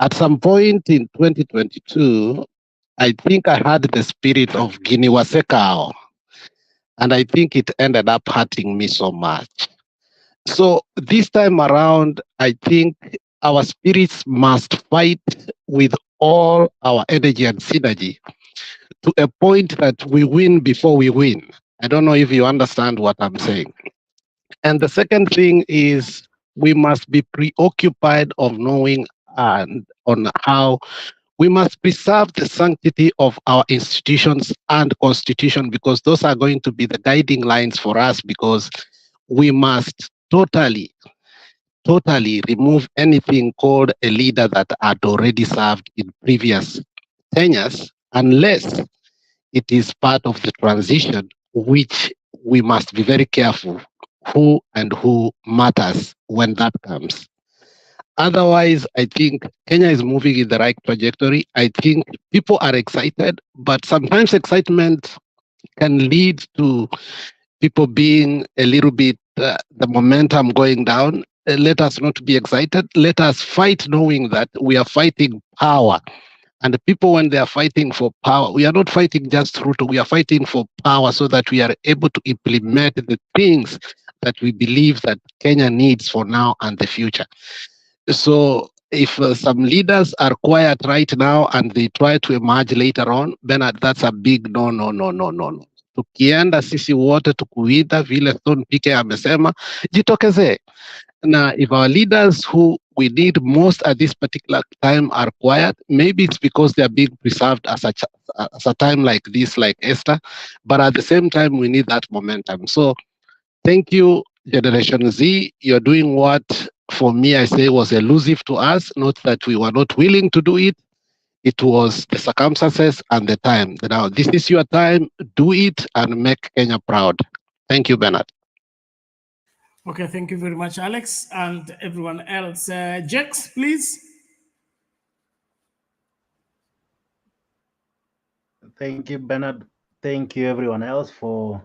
At some point in 2022, I think I had the spirit of Guinea Wasekao, and I think it ended up hurting me so much. So this time around, I think our spirits must fight with all our energy and synergy to a point that we win before we win. I don't know if you understand what I'm saying. And the second thing is we must be preoccupied of knowing and on how we must preserve the sanctity of our institutions and constitution, because those are going to be the guiding lines for us, because we must totally remove anything called a leader that had already served in previous tenures, unless it is part of the transition, which we must be very careful who matters when that comes. Otherwise, I think Kenya is moving in the right trajectory. I think people are excited, but sometimes excitement can lead to people being a little bit, the momentum going down. Let us not be excited. Let us fight knowing that we are fighting power. And the people, when they are fighting for power, we are not fighting just Ruto, we are fighting for power so that we are able to implement the things that we believe that Kenya needs for now and the future. So if some leaders are quiet right now and they try to emerge later on, then that's a big no. Tukienda sisi wote tukuita vile Stone PK amesema, jitokeze. Now, if our leaders who we need most at this particular time are quiet, maybe it's because they are being preserved as a time like this, like Esther. But at the same time, we need that momentum. So thank you, Generation Z. You're doing what, for me, I say was elusive to us, not that we were not willing to do it. It was the circumstances and the time. Now, this is your time. Do it and make Kenya proud. Thank you, Bernard. Okay, thank you very much, Alex, and everyone else. Jex, please. Thank you, Bernard. Thank you, everyone else, for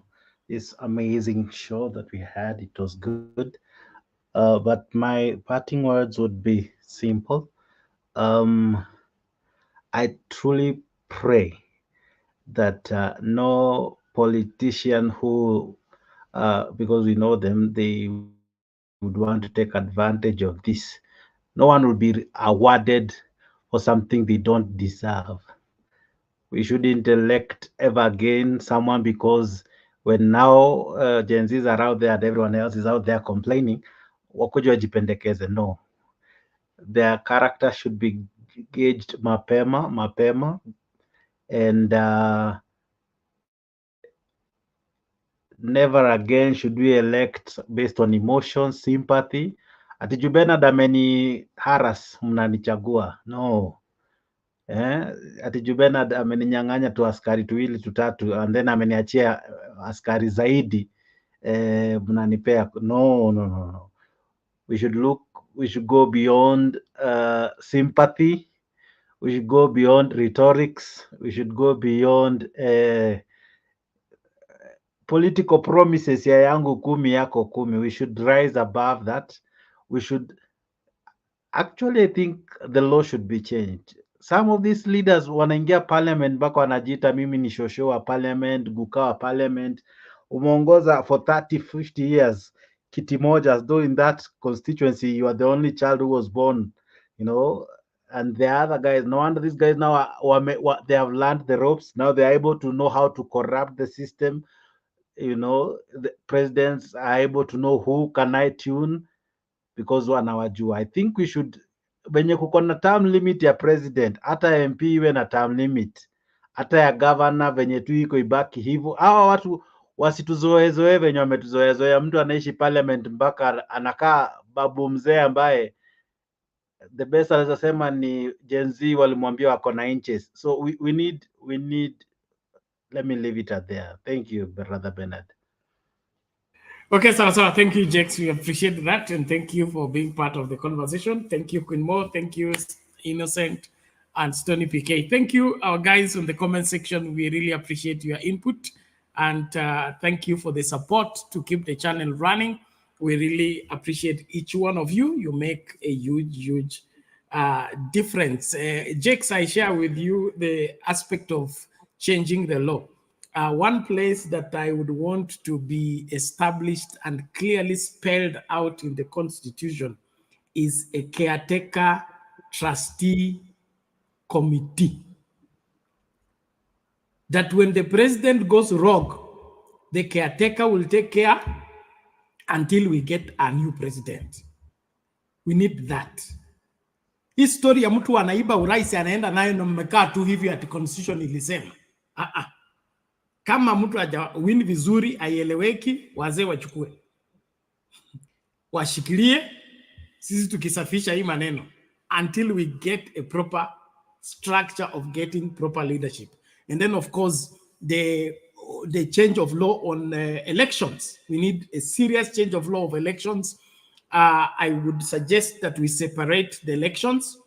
this amazing show that we had. It was good. But my parting words would be simple. I truly pray that no politician who, because we know them, they would want to take advantage of this. No one will be awarded for something they don't deserve. We shouldn't elect ever again someone because when now Gen Zs are out there and everyone else is out there complaining, wakuja wajipendekeze. No. Their character should be gauged mapema, and never again should we elect based on emotion, sympathy. Ati juu Bernard ameni haras mnanichagua. No. Ati juu Bernard ameninyang'anya tu askari tuwili tutatu and then ameniachia askari zaidi mnanipea. No. We should go beyond sympathy. We should go beyond rhetorics. We should go beyond political promises ya yangu 10 yako 10. We should rise above that. We should actually, I think the law should be changed. Some of these leaders wanaingia parliament mpaka wanajiita mimi ni shosho wa parliament, guka wa parliament. Umeongoza for 30-50 years kiti moja, as though in that constituency you are the only child who was born, and the other guys, no wonder these guys now they have learned the ropes. Now they are able to know how to corrupt the system. The presidents are able to know who can I tune because wanawajua. I think we should, venye kuko na term limit ya president, hata MP iwe na term limit, hata ya governor venye tu iko ibaki hivyo. Hawa watu wasituzoezoe venye wametuzoezoea. Mtu anaishi parliament mpaka anakaa babu mzee ambaye the best anaweza sema ni Gen Z walimwambia wako na inches. So we need let me leave it at there. Thank you, Brother Bernard. Okay, so thank you, Jex. We appreciate that, and thank you for being part of the conversation. Thank you, Queen Mo. Thank you, Innocent and Stony PK. Thank you, our guys in the comment section. We really appreciate your input, and thank you for the support to keep the channel running. We really appreciate each one of you. You make a huge difference. Jex, I share with you the aspect of changing the law. One place that I would want to be established and clearly spelled out in the Constitution is a caretaker trustee committee. that when the president goes rogue, the caretaker will take care until we get a new president. We need that. Hii story ya mtu anaiba urais anaenda nayo na mmekaa tu hivi ati constitution ilisema. Kama mtu haja win vizuri aieleweki, wazee wachukue. Washikilie, sisi tukisafisha hii maneno until we get a proper structure of getting proper leadership. And then of course the change of law on elections. We need a serious change of law of elections. I would suggest that we separate the elections.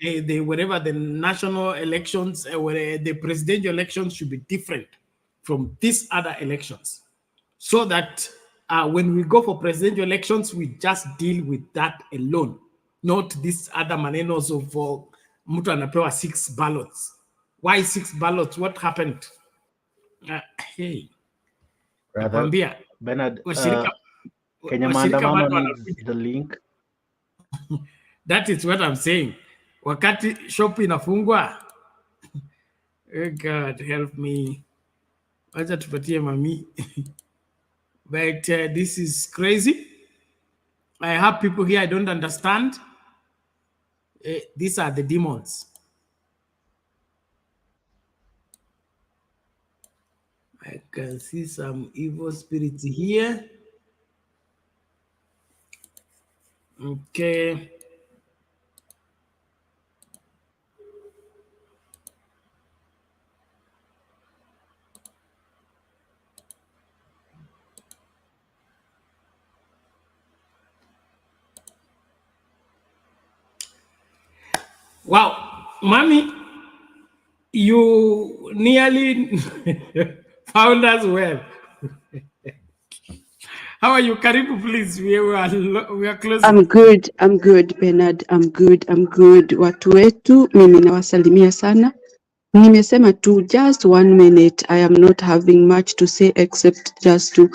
Wherever the national elections, where the presidential elections should be different from these other elections, so that when we go for presidential elections, we just deal with that alone, not these other manenos of mtu anapewa 6 ballots. Why 6 ballots? What happened? Hey, nakwambia Bernard, washirika Kenya maandamano needs the link. That is what I'm saying. Wakati shop inafungwa, oh God help me. Acha tupatie mami. But this is crazy. I have people here I don't understand. These are the demons. I can see some evil spirits here. Okay. Wow, mommy, you nearly found us well. How are you? Karibu, please. We are close. I'm good, Bernard. I'm good. Watu wetu, mimi nawasalimia sana. Nimesema tu, just 1 minute. I am not having much to say except just to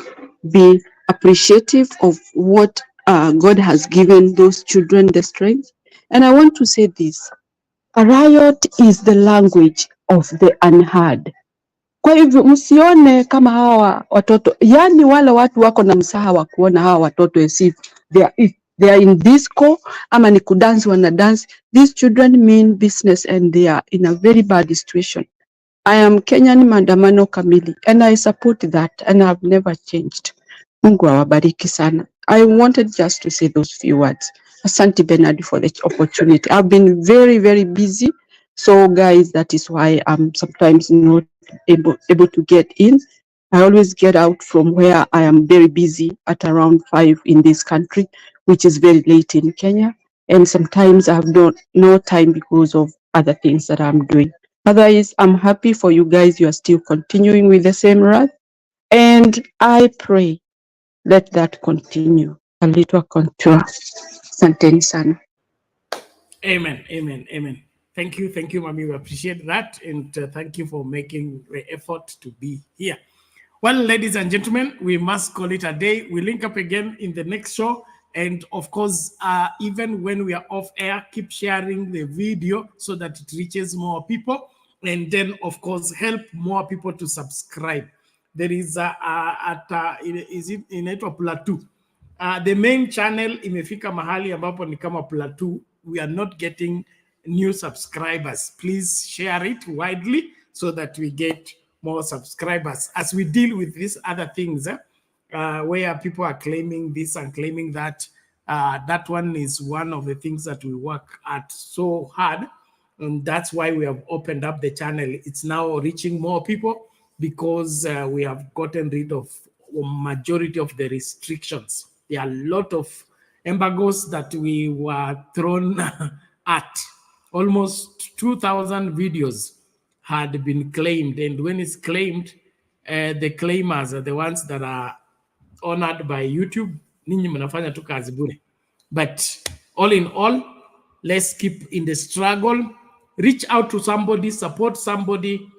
be appreciative of what God has given those children the strength. And I want to say this. A riot is the language of the unheard. Kwa hivyo msione kama hawa watoto, yani wale watu wako na msaha wa kuona hawa watoto as if they are in disco ama ni kudance wana dance. These children mean business and they are in a very bad situation. I am Kenyan maandamano kamili and I support that and I have never changed. Mungu awabariki sana. I wanted just to say those few words. Asante Bernard for the opportunity. I've been very, very busy. So guys, that is why I'm sometimes not able to get in. I always get out from where I am very busy at around 5 in this country, which is very late in Kenya. And sometimes I have no time because of other things that I'm doing. Otherwise, I'm happy for you guys. You are still continuing with the same wrath. And I pray let that continue. A little contour. Asanteni sana. Amen, amen, amen. Thank you, Mami. We appreciate that. And thank you for making the effort to be here. Well, ladies and gentlemen, we must call it a day. We link up again in the next show. And of course, even when we are off air, keep sharing the video so that it reaches more people. And then, of course, help more people to subscribe. There is is it inaitwa Plateau. The main channel imefika mahali ambapo ni kama Plateau. We are not getting new subscribers. Please share it widely so that we get more subscribers as we deal with these other things where people are claiming this and claiming that. That one is one of the things that we work at so hard, and that's why we have opened up the channel. It's now reaching more people because we have gotten rid of a majority of the restrictions. There are a lot of embargoes that we were thrown at. Almost 2,000 videos had been claimed, and when it's claimed, the claimers are the ones that are honored by YouTube. Ninyi mnafanya tu kazi bure. But all in all, let's keep in the struggle. Reach out to somebody, support somebody.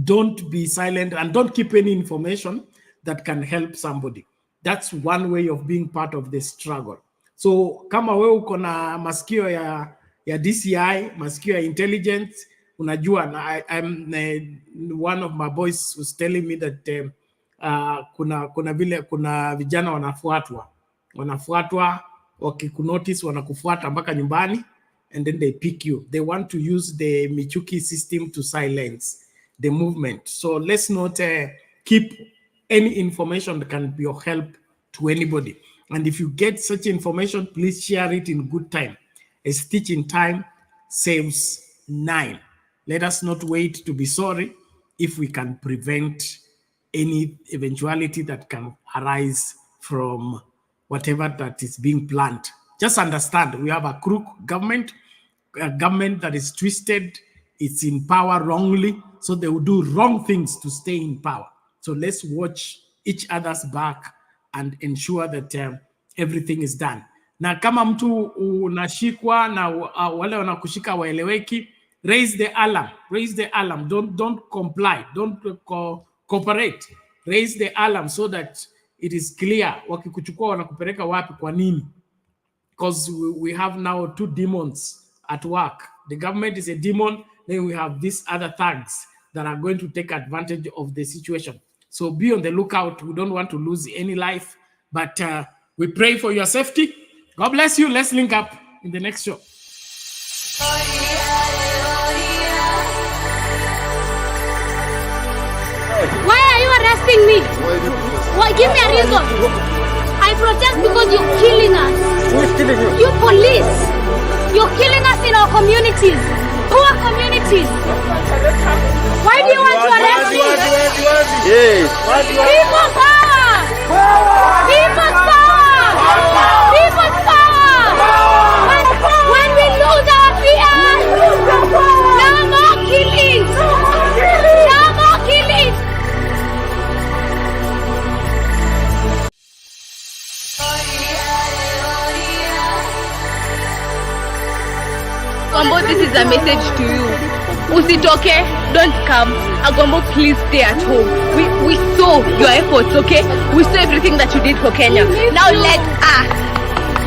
Don't be silent and don't keep any information that can help somebody. That's one way of being part of the struggle. So kama wewe uko na masikio ya DCI, masikio ya intelligence, unajua na one of my boys was telling me that kuna vijana wanafuatwa wakikunotice wanakufuata mpaka nyumbani, and then they pick you. They want to use the Michuki system to silence the movement. So let's not keep any information that can be of help to anybody. And if you get such information, please share it in good time. A stitch in time saves 9. Let us not wait to be sorry if we can prevent any eventuality that can arise from whatever that is being planned. Just understand, we have a crook government, a government that is twisted, it's in power wrongly, so they will do wrong things to stay in power. So let's watch each other's back and ensure that everything is done. Na kama mtu unashikwa na wale wanakushika waeleweki, raise the alarm, don't comply, don't cooperate. Raise the alarm so that it is clear wakikuchukua wanakupeleka wapi kwa nini. Because we have now 2 demons at work. The government is a demon, then we have these other thugs that are going to take advantage of the situation. So be on the lookout. We don't want to lose any life, but we pray for your safety. God bless you. Let's link up in the next show. Why are you arresting me? Why? Give me a reason. I protest because you're killing us. Who is killing you? You police. You're killing us in our communities. Poor communities. Why do you want to arrest me? Yes. People power! People's power! People's power! When we lose our fear, no more killings! No more killings! Agombo, this is a message to you. Usitoke, don't come. Agombo, please stay at home. We saw your efforts, okay? We saw everything that you did for Kenya. Now let us.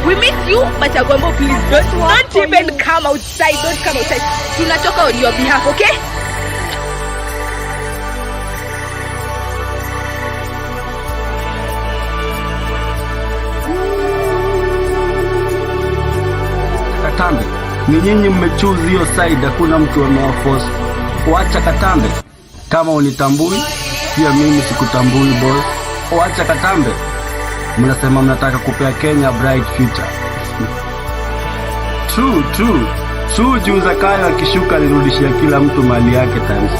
We miss you, but Agombo, please don't even come outside. Don't come outside. Tunatoka on your behalf, okay? Katambe, ni nyinyi mmechoose hiyo side, hakuna mtu amewaforce. Wacha Katambe, kama unitambui pia mimi sikutambui boss. Wacha Katambe, mnasema mnataka kupea Kenya bright future. True, juu Zakayo akishuka alirudishia kila mtu mali yake times.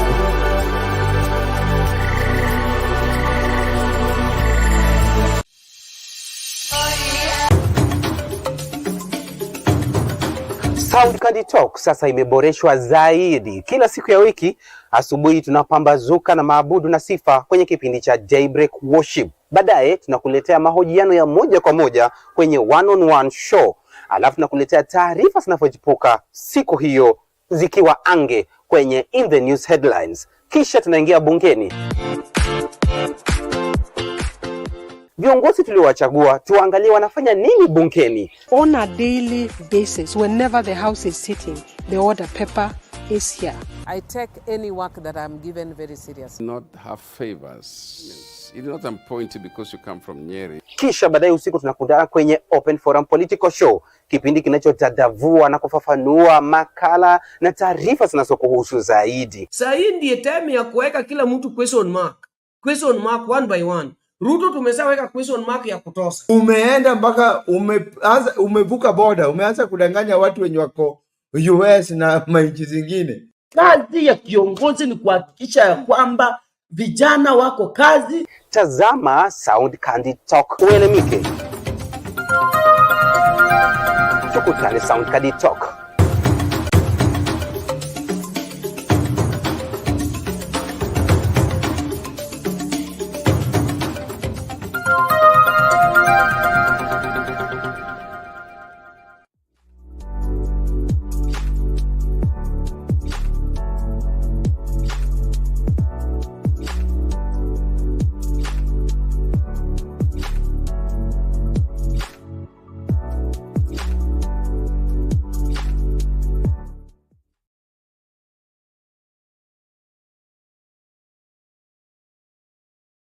Sound Candy Talk sasa imeboreshwa zaidi. Kila siku ya wiki asubuhi tunapambazuka na maabudu na sifa kwenye kipindi cha Daybreak Worship. Baadaye tunakuletea mahojiano ya moja kwa moja kwenye one-on-one show. Alafu tunakuletea taarifa zinazochipuka siku hiyo zikiwa ange kwenye In the News Headlines. Kisha tunaingia bungeni. Viongozi tuliowachagua tuangalie wanafanya nini bungeni. On a daily basis, whenever the house is sitting, the order paper is here. I take any work that I'm given very seriously. Not have favors. Yes. It's not appointed because you come from Nyeri. Kisha baadaye usiku tunakutana kwenye Open Forum Political Show, kipindi kinachotadavua na kufafanua makala na taarifa zinazokuhusu zaidi. Sasa hii ndiye time ya kuweka kila mtu question mark one by one. Ruto tumeshaweka question mark ya kutosha. Umeenda mpaka umevuka border, umeanza kudanganya watu wenye wako US na nchi zingine. Kazi ya kiongozi ni kuhakikisha ya kwamba vijana wako kazi. Tazama Sound Candy Talk uelemike. Tukutane Sound Candy Talk.